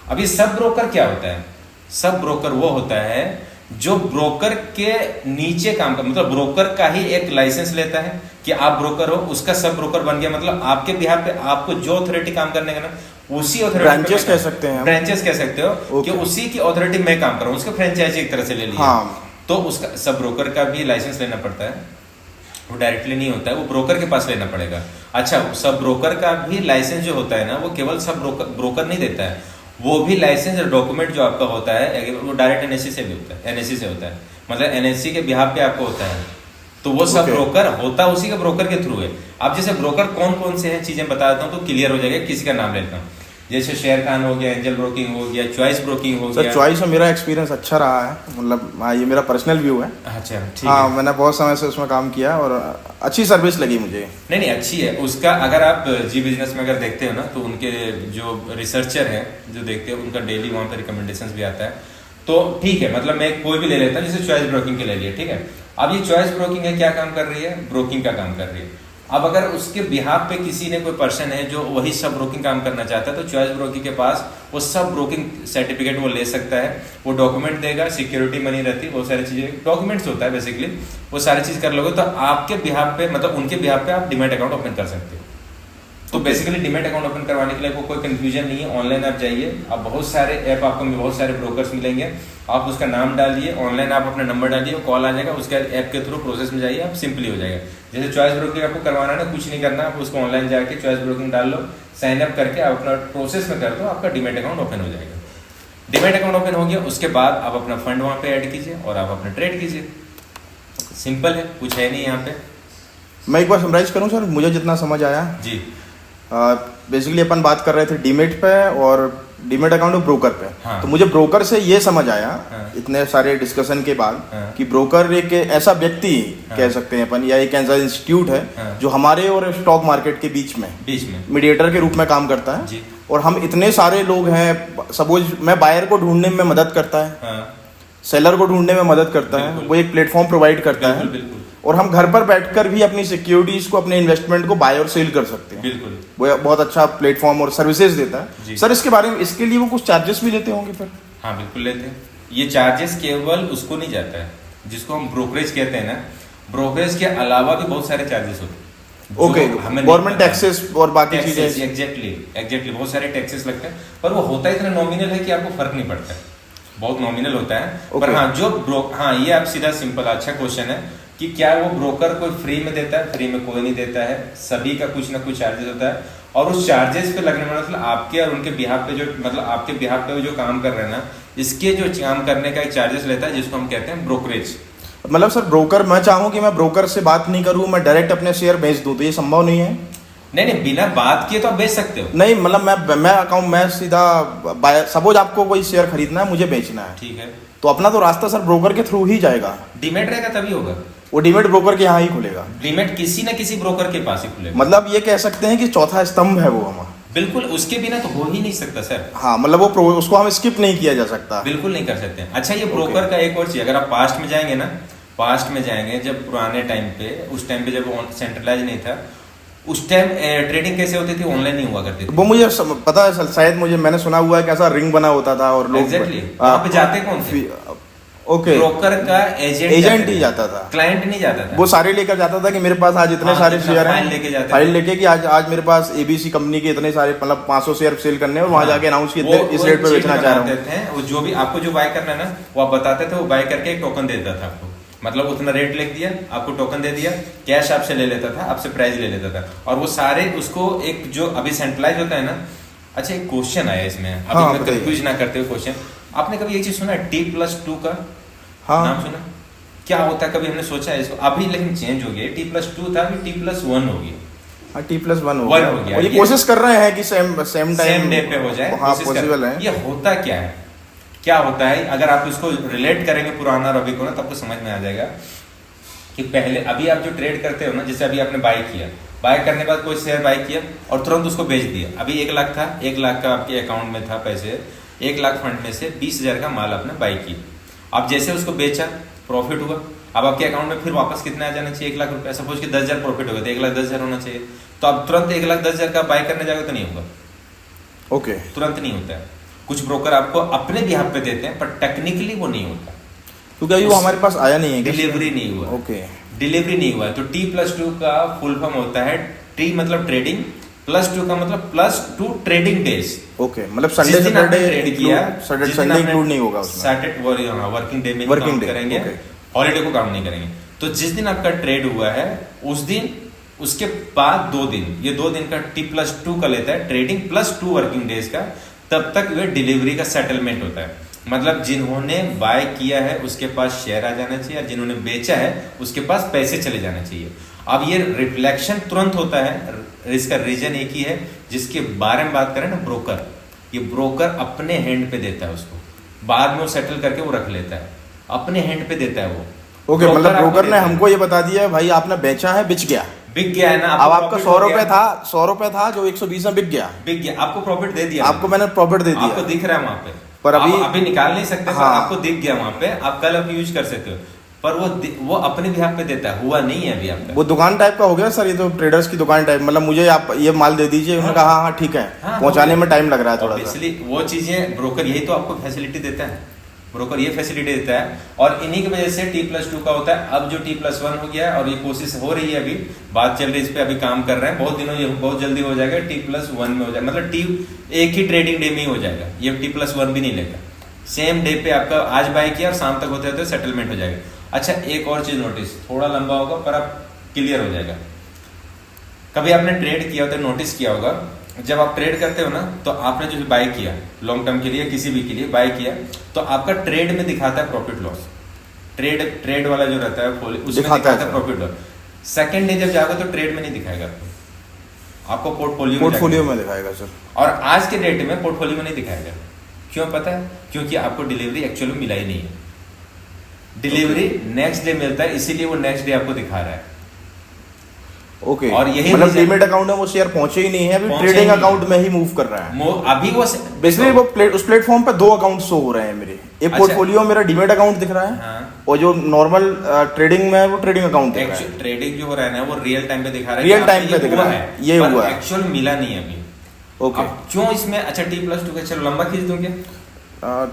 अब ये सब ब्रोकर क्या होता है? सब ब्रोकर वो होता है जो ब्रोकर के नीचे काम कर, मतलब ब्रोकर का ही एक लाइसेंस लेता है कि आप ब्रोकर हो, उसका सब ब्रोकर बन गया, मतलब आपके बिहार पे आपको जो अथॉरिटी काम करने का ना, उसी अथॉरिटी ब्रांचेस कह सकते हैं, ब्रांचेस कह सकते हो कि उसी की अथॉरिटी में काम कर रहा हूँ, उसका फ्रेंचाइजी एक तरह से ले लिया। तो उसका सब ब्रोकर का भी लाइसेंस लेना पड़ता है, वो डायरेक्टली नहीं होता है, वो ब्रोकर के पास लेना पड़ेगा। अच्छा, सब ब्रोकर का भी लाइसेंस जो होता है ना, वो केवल सब ब्रोकर नहीं देता है, वो भी लाइसेंस और डॉक्यूमेंट जो आपका होता है वो डायरेक्ट एनएससी से भी होता है, एनएससी से होता है, मतलब एनएससी के बिहाफ पे आपको होता है। तो वो सब ब्रोकर होता उसी का ब्रोकर के थ्रू है। अब जैसे ब्रोकर कौन कौन से हैं चीजें बता देता हूँ तो क्लियर हो जाएगा। किसी का नाम लेता हूँ, जैसे शेयर खान हो गया, एंजल ब्रोकिंग हो गया, चॉइस ब्रोकिंग हो गया। चॉइस में मेरा एक्सपीरियंस अच्छा रहा है, मतलब ये मेरा पर्सनल व्यू है। अच्छा, ठीक हाँ, है। मैंने बहुत समय से उसमें काम किया और अच्छी सर्विस लगी मुझे। नहीं, अच्छी है उसका। अगर आप जी बिजनेस में अगर देखते हो ना, तो उनके जो रिसर्चर हैं जो देखते हैं, उनका डेली वहाँ पे रिकमेंडेशंस भी आता है, तो ठीक है। मतलब मैं कोई भी ले लेता हूँ, जैसे चॉइस ब्रोकिंग के ले लिए, ठीक है। अब ये चॉइस ब्रोकिंग है, क्या काम कर रही है? ब्रोकिंग का काम कर रही है। अब अगर उसके बिहाफ पे किसी ने कोई पर्सन है जो वही सब ब्रोकिंग काम करना चाहता है, तो चॉइस ब्रोकिंग के पास वो सब ब्रोकिंग सर्टिफिकेट वो ले सकता है, वो डॉक्यूमेंट देगा, सिक्योरिटी मनी रहती है, वो सारी चीजें डॉक्यूमेंट्स होता है बेसिकली, वो सारी चीज कर लोगे तो आपके बिहाफ पे, मतलब उनके बिहाफ पे आप डीमैट अकाउंट ओपन कर सकते हो। तो बेसिकली डीमैट अकाउंट ओपन करवाने के लिए कोई कंफ्यूजन नहीं है। ऑनलाइन आप जाइए, आप बहुत सारे ऐप आपको बहुत सारे ब्रोकर्स मिलेंगे, आप उसका नाम डालिए, ऑनलाइन आप अपना नंबर डालिए, कॉल आ जाएगा, उसके ऐप के थ्रू प्रोसेस में जाइए, आप सिंपली हो जाएगा। जैसे चॉइस ब्रोकिंग आपको करवाना है ना, कुछ नहीं करना, आप उसको ऑनलाइन जाके चॉइस ब्रोकिंग डाल लो, साइन अप करके आप अपना प्रोसेस में कर दो, आपका डीमैट अकाउंट ओपन हो जाएगा। डीमैट अकाउंट ओपन हो गया, उसके बाद आप अपना फंड वहाँ पे ऐड कीजिए और आप अपना ट्रेड कीजिए। सिंपल है, कुछ है नहीं यहाँ पे। मैं एक बार समराइज करूँ सर, मुझे जितना समझ आया जी। बेसिकली अपन बात कर रहे थे डीमैट पे और डीमैट अकाउंट और ब्रोकर पे। हाँ। तो मुझे ब्रोकर से ये समझ आया, हाँ। इतने सारे डिस्कशन के बाद, हाँ। कि ब्रोकर एक ऐसा व्यक्ति, हाँ। कह सकते हैं अपन, या एक ऐसा इंस्टीट्यूट है, हाँ। जो हमारे और स्टॉक मार्केट के बीच में मीडिएटर के रूप में काम करता है जी। और हम इतने सारे लोग हैं, सपोज मैं बायर को ढूंढने में मदद करता है, हाँ। सेलर को ढूंढने में मदद करता है, वो एक प्लेटफॉर्म प्रोवाइड करता है। बिल्कुल। और हम घर पर बैठकर भी अपनी सिक्योरिटीज को, अपने इन्वेस्टमेंट को बाय और सेल कर सकते हैं। बिल्कुल। वो बहुत अच्छा प्लेटफॉर्म और सर्विसेज देता है। जी। सर इसके बारे में, इसके लिए वो कुछ चार्जेस भी लेते होंगे फिर? हाँ बिल्कुल लेते हैं। ये चार्जेस केवल उसको नहीं जाता है जिसको हम ब्रोकरेज कहते हैं ना, ब्रोकरेज के अलावा भी बहुत सारे चार्जेस होते हैं। ओके, गवर्नमेंट टैक्सेस और बाकी चीजें। एग्जैक्टली बहुत सारे टैक्सेस लगते हैं, पर वो होता इतना नॉमिनल है कि आपको फर्क नहीं पड़ता है, बहुत नॉमिनल होता है। पर हाँ ये आप सीधा सिंपल, अच्छा क्वेश्चन है कि क्या वो ब्रोकर कोई फ्री में देता है? फ्री में कोई नहीं देता है, सभी का कुछ ना कुछ चार्जेस होता है। और उस चार्जेस पे लगने वाला मतलब आपके और उनके बिहाफ पे जो, मतलब आपके बिहाफ पे जो काम कर रहे हैं ना, इसके जो काम करने का एक चार्जेस लेता है जिसको हम कहते हैं ब्रोकरेज। मतलब सर ब्रोकर, मैं चाहूँ कि मैं ब्रोकर से बात नहीं करूँ, मैं डायरेक्ट अपने शेयर बेच दूँ, तो ये संभव नहीं है? नहीं, बिना बात किए तो आप बेच सकते हो। नहीं मतलब मैं अकाउंट, मैं सीधा सपोज आपको कोई शेयर खरीदना है, मुझे बेचना है, ठीक है, तो अपना तो रास्ता सर ब्रोकर के थ्रू ही जाएगा। डीमेट रहेगा तभी होगा। वो डीमेट ब्रोकर के यहाँ ही खुलेगा। डीमेट किसी न किसी ब्रोकर के पास ही खुलेगा। मतलब ये कह सकते हैं कि चौथा स्तंभ है वो हमारा। बिल्कुल, उसके बिना तो हो ही नहीं सकता सर। हाँ मतलब वो उसको हम स्किप नहीं किया जा सकता। बिल्कुल नहीं कर सकते। अच्छा, ये ब्रोकर का एक और चीज, अगर आप पास्ट में जाएंगे ना, पास्ट में जाएंगे जब पुराने टाइम पे, उस टाइम पे जब सेंट्रलाइज नहीं था, उस टाइम ट्रेडिंग कैसे होती थी? ऑनलाइन नहीं हुआ करती थी। वो मुझे पता है, शायद मैंने सुना हुआ है कि ऐसा रिंग बना होता था और लोग एग्जैक्टली वहां पे जाते कौन थे? ओके, ब्रोकर का एजेंट ही जाता था, क्लाइंट नहीं जाता था। वो सारे लेकर जाता था कि मेरे पास आज इतने सारे शेयर हैं, फाइल लेके कि आज मेरे पास एबीसी कंपनी के इतने सारे, मतलब 500 शेयर सेल करने हैं और वहां जाके अनाउंस किए इस रेट पे बेचना चाह रहा हूँ। जो भी आपको जो बाय करना है ना, वो आप बताते थे, वो बाय करके एक टोकन देता था आपको, मतलब उतना रेट लिख दिया, आपको टोकन दे दिया, कैश आपसे ले लेता था, आपसे प्राइस ले लेता था, और वो सारे उसको एक जो अभी सेंट्रलाइज होता है ना। अच्छा, एक क्वेश्चन आया इसमें, अभी मैं कंफ्यूज ना करते हुए क्वेश्चन, आपने कभी ये चीज सुना है T+2 का? हाँ, नाम सुना? क्या होता है, कभी हमने सोचा है इसको? अभी लेकिन चेंज हो गया, T+2 था, अभी T+1 हो गया। हाँ, T+1 हो गया। और ये कोशिश कर रहे हैं कि सेम डे पे हो जाए। हाँ, पॉसिबल है। ये होता क्या है, क्या होता है? अगर आप इसको रिलेट करेंगे पुराना और अभी को ना, तो आपको समझ में आ जाएगा कि पहले, अभी आप जो ट्रेड करते हो ना, जैसे अभी आपने बाय किया, बाय करने के बाद कोई शेयर बाय किया और तुरंत उसको बेच दिया। अभी 1 लाख था, 1 लाख का आपके अकाउंट में था पैसे, 1 लाख फंड में से 20,000 का माल आपने बाय किया। अब जैसे उसको बेचा, प्रॉफिट हुआ, अब आपके अकाउंट में फिर वापस कितना आ जाना चाहिए? 1 लाख रुपया। सपोज कि 10,000 प्रॉफिट होगा तो 1,10,000 होना चाहिए। तो अब तुरंत 1,10,000 का बाय करने जाओगे तो नहीं होगा। ओके, तुरंत नहीं होता है। कुछ ब्रोकर आपको अपने बिहाफ पे देते हैं, पर टेक्निकली वो नहीं होता, क्योंकि अभी वो हमारे पास आया नहीं है, डिलीवरी नहीं हुआ। ओके, डिलीवरी नहीं हुआ। तो T+2 का फुल फॉर्म होता है, T मतलब ट्रेडिंग, +2 का मतलब +2 ट्रेडिंग डेज। ओके, मतलब संडे सैटरडे ट्रेड किया, संडे इंक्लूड नहीं होगा उसमें। सैटरडे वर्किंग डे में काम करेंगे, हॉलीडे को काम नहीं करेंगे। तो जिस दिन आपका ट्रेड हुआ है उस दिन, उसके बाद 2 दिन, ये 2 दिन का T+2 का लेता है, ट्रेडिंग +2 वर्किंग डेज का, तब तक वे डिलीवरी का सेटलमेंट होता है। मतलब जिन्होंने बाय किया है उसके पास शेयर आ जाना चाहिए, और जिन्होंने बेचा है उसके पास पैसे चले जाना चाहिए। अब ये रिफ्लेक्शन तुरंत होता है, इसका रीजन एक ही है, जिसके बारे में बात करें ना, ब्रोकर। ये ब्रोकर अपने हैंड पे देता है उसको, बाद में वो सेटल करके वो रख लेता है, अपने हैंड पे देता है वो। ओके, मतलब ब्रोकर ने हमको ये बता दिया भाई आपने बेचा है, बिक गया, बिक गया है ना। अब आपका 100 रुपए था जो 120 में बिक गया, आपको प्रॉफिट दे दिया, आपको मैंने प्रॉफिट दे दिया, आपको दिख रहा है वहां पे, पर अभी निकाल नहीं सकते। हाँ, आपको दिख गया वहां पे, आप कल आप यूज कर सकते हो, पर वो अपने भी हाथ पे देता है, हुआ नहीं है अभी आपका। वो दुकान टाइप का हो गया सर, ये तो ट्रेडर्स की दुकान टाइप, मतलब मुझे आप ये माल दे दीजिए, उन्होंने कहा हाँ ठीक है, पहुंचाने में टाइम लग रहा है थोड़ा सा। इसलिए वो चीजें ब्रोकर यही तो आपको फैसिलिटी देता है, ब्रोकर ये फैसिलिटी देता है, और इन्हीं की वजह से T+2 का होता है। अब जो T+1 हो गया है, और ये कोशिश हो रही है, अभी बात चल रही है, इस पे अभी काम कर रहे हैं, बहुत दिनों, ये बहुत जल्दी हो जाएगा, T+1 में हो जाएगा, मतलब एक ही ट्रेडिंग डे में ही हो जाएगा, ये T+1 भी नहीं लेगा, सेम डे पे आपका आज बाय किया और शाम तक होते होते सेटलमेंट हो जाएगा। अच्छा, एक और चीज नोटिस, थोड़ा लंबा होगा पर अब क्लियर हो जाएगा। कभी आपने ट्रेड किया होता है, नोटिस किया होगा, जब आप ट्रेड करते हो ना, तो आपने जो बाय किया लॉन्ग टर्म के लिए, किसी भी के लिए बाय किया, तो आपका ट्रेड में दिखाता है प्रॉफिट लॉस, ट्रेड वाला जो रहता है उसमें दिखाता है प्रॉफिट लॉस। सेकंड डे जब जाओगे तो ट्रेड में नहीं दिखाएगा आपको पोर्टफोलियो में दिखाएगा सर। और आज के डेट में पोर्टफोलियो में नहीं दिखाएगा। क्यों पता है? क्योंकि आपको डिलीवरी एक्चुअली मिला ही नहीं है, डिलीवरी नेक्स्ट डे मिलता है, इसीलिए वो नेक्स्ट डे आपको दिखा रहा है। ओके और यही मतलब reason- डीमेट अकाउंट में वो शेयर पहुंचे ही नहीं है, अभी पहुंचे ट्रेडिंग ही नहीं। अकाउंट में ही मूव कर रहा है। अभी वो बेसिकली वो उस प्लेटफॉर्म पे 2 अकाउंट शो हो रहे हैं मेरे। एक अच्छा। पोर्टफोलियो मेरा डीमेट अकाउंट दिख रहा है, हाँ। और जो नॉर्मल ट्रेडिंग में है वो ट्रेडिंग अकाउंट दिख रहा है। ट्रेडिंग जो हो रहा है ना वो रियल टाइम पे दिखा रहा है, Real time पे दिख रहा है, ये हुआ है। एक्चुअल मिला नहीं है अभी। ओके अब क्यों इसमें अच्छा T+2 का, चलो लंबा खींच दूं क्या?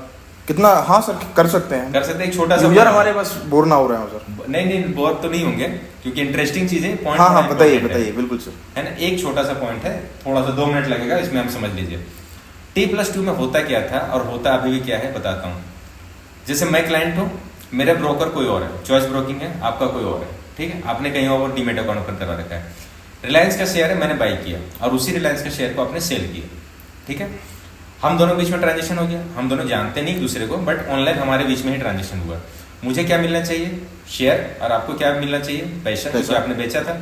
कितना? हाँ सर कर सकते हैं, कर सकते हैं, एक छोटा सा यूजर हमारे पास बोर ना हो रहे हैं सर। नहीं बोर तो नहीं होंगे, क्योंकि इंटरेस्टिंग चीजें पॉइंट। हाँ बताइए बिल्कुल सर। है ना, एक छोटा सा पॉइंट है, थोड़ा सा 2 मिनट लगेगा, इसमें हम समझ लीजिए। T+2 में होता क्या था और होता अभी भी क्या है बताता हूँ। जैसे मैं क्लाइंट हूँ, मेरा ब्रोकर कोई और है, चॉइस ब्रोकिंग है, आपका कोई और है, ठीक है। आपने कहीं और डीमेट अकाउंट ओपन करवा रखा है। रिलायंस का शेयर है, मैंने बाई किया, और उसी रिलायंस के शेयर को आपने सेल किया, ठीक है। हम दोनों बीच में ट्रांजेक्शन हो गया, हम दोनों जानते नहीं एक दूसरे को, बट ऑनलाइन हमारे बीच में ही ट्रांजेक्शन हुआ। मुझे क्या मिलना चाहिए? शेयर, और आपको क्या मिलना चाहिए? पैसा, क्योंकि आपने बेचा था।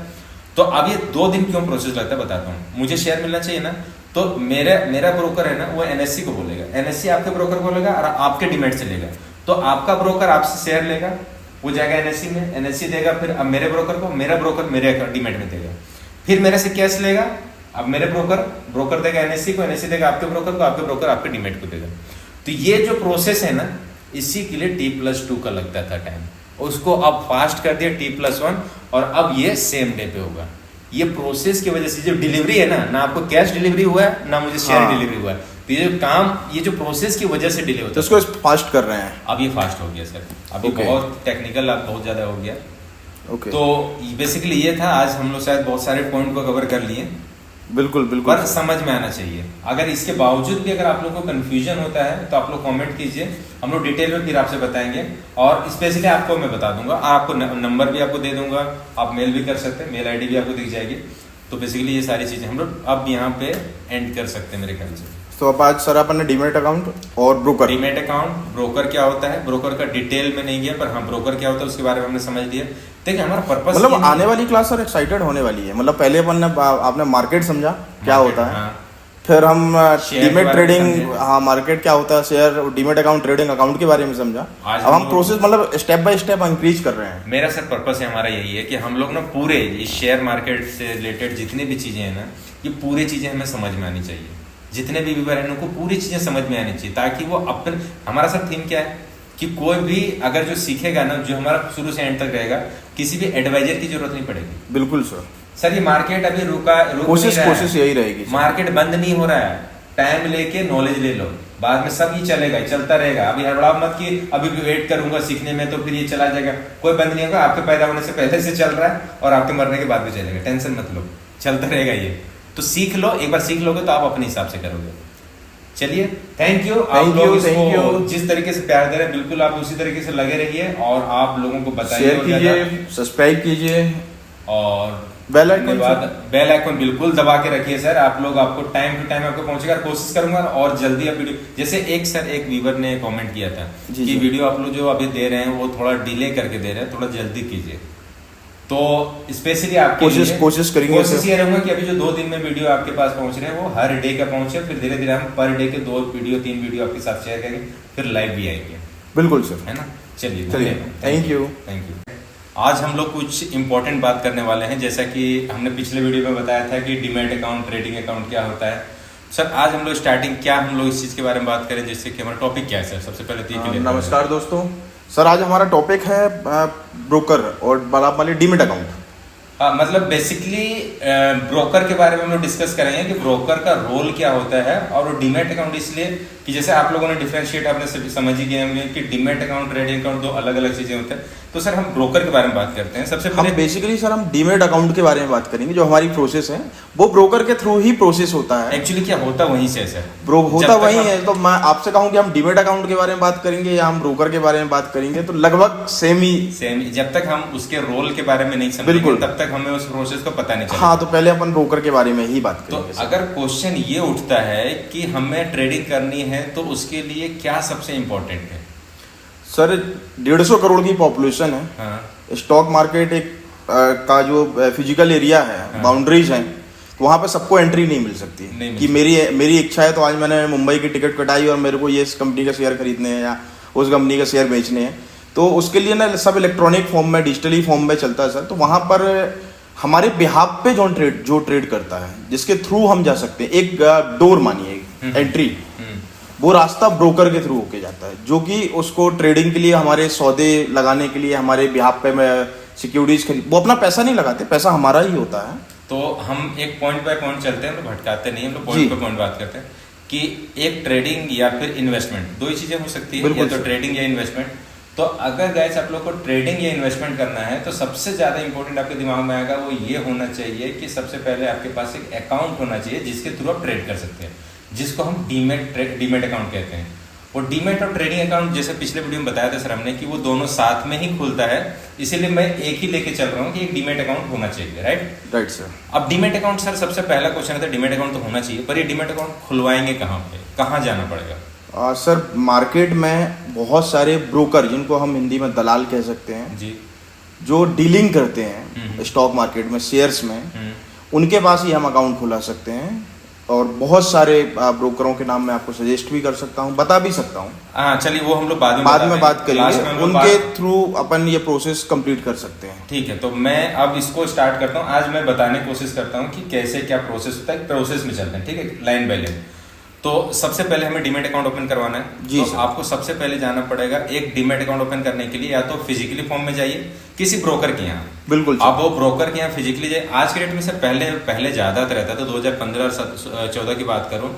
तो अब ये 2 दिन क्यों प्रोसेस लगता है बताता हूँ। मुझे शेयर मिलना चाहिए ना, तो मेरा ब्रोकर है ना, वो NSE को बोलेगा, NSE आपके ब्रोकर को बोलेगा और आपके डीमेट से लेगा। तो आपका ब्रोकर आपसे शेयर लेगा, वो जाएगा NSE में, NSE देगा फिर अब मेरे ब्रोकर को, मेरा ब्रोकर मेरे डीमेट में देगा, फिर मेरे से कैश लेगा। अब मेरे ब्रोकर देगा NSE को, NSE देगा आपके ब्रोकर को, आपके ब्रोकर आपके डीमेट को देगा। तो ये जो प्रोसेस है ना, इसी के लिए T+2 का लगता था टाइम, उसको अब फास्ट कर दिया T+1, और अब ये सेम डे पे होगा। ये प्रोसेस की वजह से जो डिलीवरी है ना आपको कैश डिलीवरी हुआ है ना मुझे शेयर डिलीवरी हुआ है, तो ये जो काम, ये जो प्रोसेस की वजह से डिले होता है, तो इसको फास्ट कर रहे हैं। अब ये फास्ट हो गया सर, अभी बहुत टेक्निकल, अब बहुत ज्यादा हो गया। ओके तो बेसिकली ये था, आज हम लोग शायद बहुत सारे पॉइंट को कवर कर लिए, बिल्कुल पर समझ में आना चाहिए। अगर इसके बावजूद भी अगर आप लोगों को कंफ्यूजन होता है तो आप लोग कमेंट कीजिए, हम लोग डिटेल में फिर आपसे बताएंगे, और स्पेशली आपको मैं बता दूंगा, आपको नंबर भी आपको दे दूंगा, आप मेल भी कर सकते हैं, मेल आईडी भी आपको दिख जाएगी। तो बेसिकली ये सारी चीजें हम लोग अब यहाँ पे एंड कर सकते हैं मेरे ख्याल से। तो अब आज सर अपन ने डीमेट अकाउंट और ब्रोकर, डीमेट अकाउंट, ब्रोकर क्या होता है, ब्रोकर का डिटेल में नहीं गया, पर हाँ ब्रोकर क्या होता है उसके बारे में हमने समझ लिया। देखिए हमारा पर्पस, मतलब आने वाली क्लास सर एक्साइटेड होने वाली है। मतलब पहले अपन ने आपने मार्केट समझा क्या होता है, हाँ, फिर हम शेयर डीमेट के बारे में ट्रेडिंग, समझे। हाँ मार्केट क्या होता है, share, demat account, trading account के बारे में समझा। आज अब हम लोग- प्रोसेस मतलब स्टेप बाय स्टेप इंक्रीज कर रहे हैं। मेरा सर पर्पस है हमारा यही है कि हम लोग ना पूरे इस शेयर मार्केट से रिलेटेड जितनी भी चीजें हैं ना, ये पूरी चीजें हमें समझ में आनी चाहिए। जितने भी व्यूअर हैं उनको पूरी चीजें समझ में आनी चाहिए, ताकि वो अपन, हमारा सर थीम क्या है कि कोई भी अगर जो सीखेगा ना, जो हमारा शुरू से एंड तक रहेगा, किसी भी एडवाइजर की जरूरत नहीं पड़ेगी। बिल्कुल सर ये मार्केट अभी रुक कोशिश नहीं रहा है। कोशिश यही रहेगी सर। मार्केट बंद नहीं हो रहा है, टाइम लेके नॉलेज ले लो, बाद में सब ये चलेगा, चलता रहेगा। अभी हड़बड़ा मत कि अभी भी वेट करूंगा सीखने में तो फिर ये चला जाएगा, कोई बंद नहीं होगा। आपके पैदा होने से पहले से चल रहा है और आपके मरने के बाद भी चलेगा, टेंशन मत लो, चलता रहेगा ये। तो सीख लो, एक बार सीख लोगे तो आप अपने हिसाब से करोगे। चलिए, थैंक यू। आप लोग इसको जिस तरीके से प्यार दे रहे हैं, बिल्कुल आप उसी तरीके से लगे रहिए, और आप लोगों को बताइए, शेयर कीजिए, सब्सक्राइब कीजिए, और बेल आइकन, बेल आइकन बिल्कुल दबा के रखिए सर। आप लोग, आपको टाइम टू टाइम आपको पहुंचेगा, कोशिश करूंगा और जल्दी आप वीडियो, जैसे एक व्यूवर ने कमेंट किया था कि वीडियो आप लोग जो अभी दे रहे हैं वो थोड़ा डिले करके दे रहे हैं, थोड़ा जल्दी कीजिए। तो स्पेशली आपके कोशिश करेंगे, कोशिश ये रहूंगा कि अभी जो 2 दिन में वीडियो आपके पास पहुंच रहे हैं वो हर डे का पहुंचे, फिर धीरे धीरे हम पर डे के 2 वीडियो 3 वीडियो आपके साथ शेयर करेंगे, फिर लाइव भी आएंगे। बिल्कुल सर, है ना। चलिए थैंक यू। आज हम लोग कुछ इंपॉर्टेंट बात करने वाले हैं, जैसा कि हमने पिछले वीडियो में बताया था कि डीमैट अकाउंट, ट्रेडिंग अकाउंट क्या होता है। सर आज हम लोग स्टार्टिंग क्या हम लोग इस चीज के बारे में बात करें, जैसे कि हमारा टॉपिक क्या है सर, सबसे पहले तो नमस्कार दोस्तों। सर आज हमारा टॉपिक है ब्रोकर और वाले डीमेट अकाउंट। मतलब बेसिकली ब्रोकर के बारे में हम लोग डिस्कस करेंगे कि ब्रोकर का रोल क्या होता है, और वो डीमैट अकाउंट इसलिए कि जैसे आप लोगों ने डिफरेंशिएट आपने समझ ही गए होंगे कि डीमैट अकाउंट, ट्रेडिंग अकाउंट 2 अलग अलग चीजें होते हैं। तो सर हम ब्रोकर के बारे में बात करते हैं। सबसे पहले बेसिकली सर हम डीमैट अकाउंट के बारे में बात करेंगे। जो हमारी प्रोसेस है वो ब्रोकर के थ्रू ही प्रोसेस होता है। एक्चुअली क्या होता वहीं से सर, होता वही है। तो मैं आपसे कहूँ कि हम डीमैट अकाउंट के बारे में बात करेंगे या हम ब्रोकर के बारे में बात करेंगे, तो लगभग सेम ही। जब तक हम उसके रोल के बारे में नहीं समझेंगे तब तक हमें उस प्रोसेस का पता नहीं चलेगा। हाँ, तो पहले अपन ब्रोकर के बारे में ही बात करेंगे। तो अगर क्वेश्चन ये उठता है कि हमें ट्रेडिंग करनी है तो उसके लिए क्या सबसे इम्पोर्टेंट है सर? 150 करोड़ की पॉपुलेशन है। हाँ। स्टॉक मार्केट एक का जो फिजिकल एरिया है, हाँ। बाउंड्रीज हैं, वहाँ पे सबको एंट्री नहीं मिल सकती कि मेरी इच्छा है तो आज मैंने मुंबई की टिकट कटाई और मेरे को ये इस कंपनी का शेयर खरीदने हैं या उस कंपनी का शेयर बेचने हैं, तो उसके लिए ना सब इलेक्ट्रॉनिक फॉर्म में, डिजिटली फॉर्म में चलता है सर। तो वहाँ पर हमारे बिहाफ पे जो ट्रेड करता है, जिसके थ्रू हम जा सकते हैं, एक डोर मानिए एंट्री, वो रास्ता ब्रोकर के थ्रू होके जाता है, जो कि उसको ट्रेडिंग के लिए, हमारे सौदे लगाने के लिए, हमारे बिहाफ पे सिक्योरिटीज खरीद, वो अपना पैसा नहीं लगाते, पैसा हमारा ही होता है। तो हम एक पॉइंट बाय पॉइंट चलते हैं, हम भटकाते नहीं, हम लोग पॉइंट पे पॉइंट बात करते हैं कि एक ट्रेडिंग या फिर इन्वेस्टमेंट, दो ही चीजें हो सकती है, या तो ट्रेडिंग या इन्वेस्टमेंट। तो अगर गाइस आप लोग को ट्रेडिंग या इन्वेस्टमेंट करना है तो सबसे ज्यादा इंपॉर्टेंट आपके दिमाग में आएगा वो ये होना चाहिए कि सबसे पहले आपके पास एक अकाउंट होना चाहिए जिसके थ्रू आप ट्रेड कर सकते हैं, जिसको हम डीमेट अकाउंट कहते हैं। और डीमेट और ट्रेडिंग अकाउंट, जैसे पिछले वीडियो में बताया था सर हमने, कि वो दोनों साथ में ही खुलता है, इसीलिए मैं एक ही लेके चल रहा हूँ कि एक डीमेट अकाउंट होना चाहिए। Right sir. अब डीमेट अकाउंट, सर सबसे पहला क्वेश्चन था डीमेट अकाउंट तो होना चाहिए, पर ये डीमेट अकाउंट खुलवाएंगे कहाँ पे, कहाँ जाना पड़ेगा? सर मार्केट में बहुत सारे ब्रोकर, जिनको हम हिंदी में दलाल कह सकते हैं जी, जो डीलिंग करते हैं स्टॉक मार्केट में, शेयर्स में, उनके पास ही हम अकाउंट खुला सकते हैं। और बहुत सारे ब्रोकरों के नाम मैं आपको सजेस्ट भी कर सकता हूँ, बता भी सकता हूँ। हाँ चलिए, वो हम लोग बाद में बात करेंगे, उनके थ्रू अपन ये प्रोसेस कंप्लीट कर सकते हैं। ठीक है, तो मैं अब इसको स्टार्ट करता हूँ। आज मैं बताने की कोशिश करता हूँ कि कैसे क्या प्रोसेस होता है, प्रोसेस में चलते हैं, ठीक है, लाइन बाय लाइन। तो सबसे पहले हमें डीमेट अकाउंट ओपन करवाना है जी, तो आपको सबसे पहले जाना पड़ेगा एक डीमेट अकाउंट ओपन करने के लिए, या तो फिजिकली फॉर्म में जाइए किसी ब्रोकर के यहाँ। बिल्कुल, आप वो ब्रोकर के यहाँ फिजिकली जाइए। आज के डेट में सर पहले ज्यादा रहता था, 2015-14 की बात करूं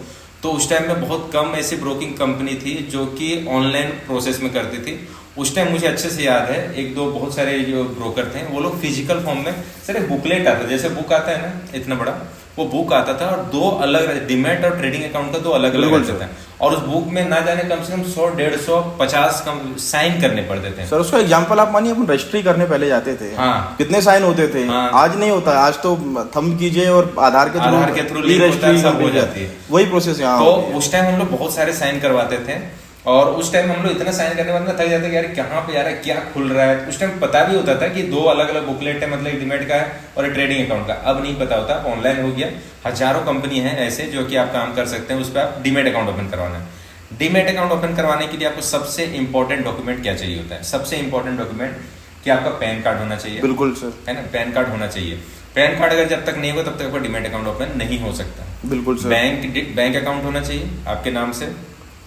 तो उस टाइम में बहुत कम ऐसी ब्रोकिंग कंपनी थी जो कि ऑनलाइन प्रोसेस में करती थी। उस टाइम मुझे अच्छे से याद है, एक दो बहुत सारे जो ब्रोकर थे वो लोग फिजिकल फॉर्म में, सर एक बुकलेट आता, जैसे बुक आता है ना इतना बड़ा, वो बुक आता था और दो अलग डीमेट और ट्रेडिंग अकाउंट का दो अलग अलग रहते थे, और उस बुक में ना जाने कम से कम 100, 150, 50 साइन करने पड़ते थे। सर उसका एग्जांपल आप मानिए, अपन रजिस्ट्री करने पहले जाते थे, हाँ, कितने साइन होते थे। हाँ, आज नहीं होता है, आज तो थंब कीजिए और आधार के थ्रू रजिस्ट्री सब हो जाती है, वही प्रोसेस यहाँ। तो उस टाइम हम लोग बहुत सारे साइन करवाते थे, और उस टाइम हम लोग इतना साइन करने वाले थक जाते कि यार कहाँ पे यार क्या खुल रहा है। उस टाइम पता भी होता था कि दो अलग अलग बुकलेट है, मतलब एक डीमेट का है और एक ट्रेडिंग अकाउंट का। अब नहीं पता होता, ऑनलाइन हो गया, हजारों कंपनी है ऐसे जो कि आप काम कर सकते हैं, उस पर आप डीमेट अकाउंट ओपन करवाना है। डीमेट अकाउंट ओपन करवाने के लिए आपको सबसे इंपॉर्टेंट डॉक्यूमेंट क्या चाहिए होता है? सबसे इंपॉर्टेंट डॉक्यूमेंट कि आपका पैन कार्ड होना चाहिए। बिल्कुल सर, है ना, पैन कार्ड होना चाहिए। पैन कार्ड अगर जब तक नहीं हो तब तक आपका डीमेट अकाउंट ओपन नहीं हो सकता। बिल्कुल सर। बैंक अकाउंट होना चाहिए आपके नाम से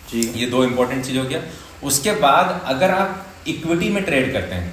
जी, ये दो इंपॉर्टेंट चीज हो गया। उसके बाद अगर आप इक्विटी में ट्रेड करते हैं,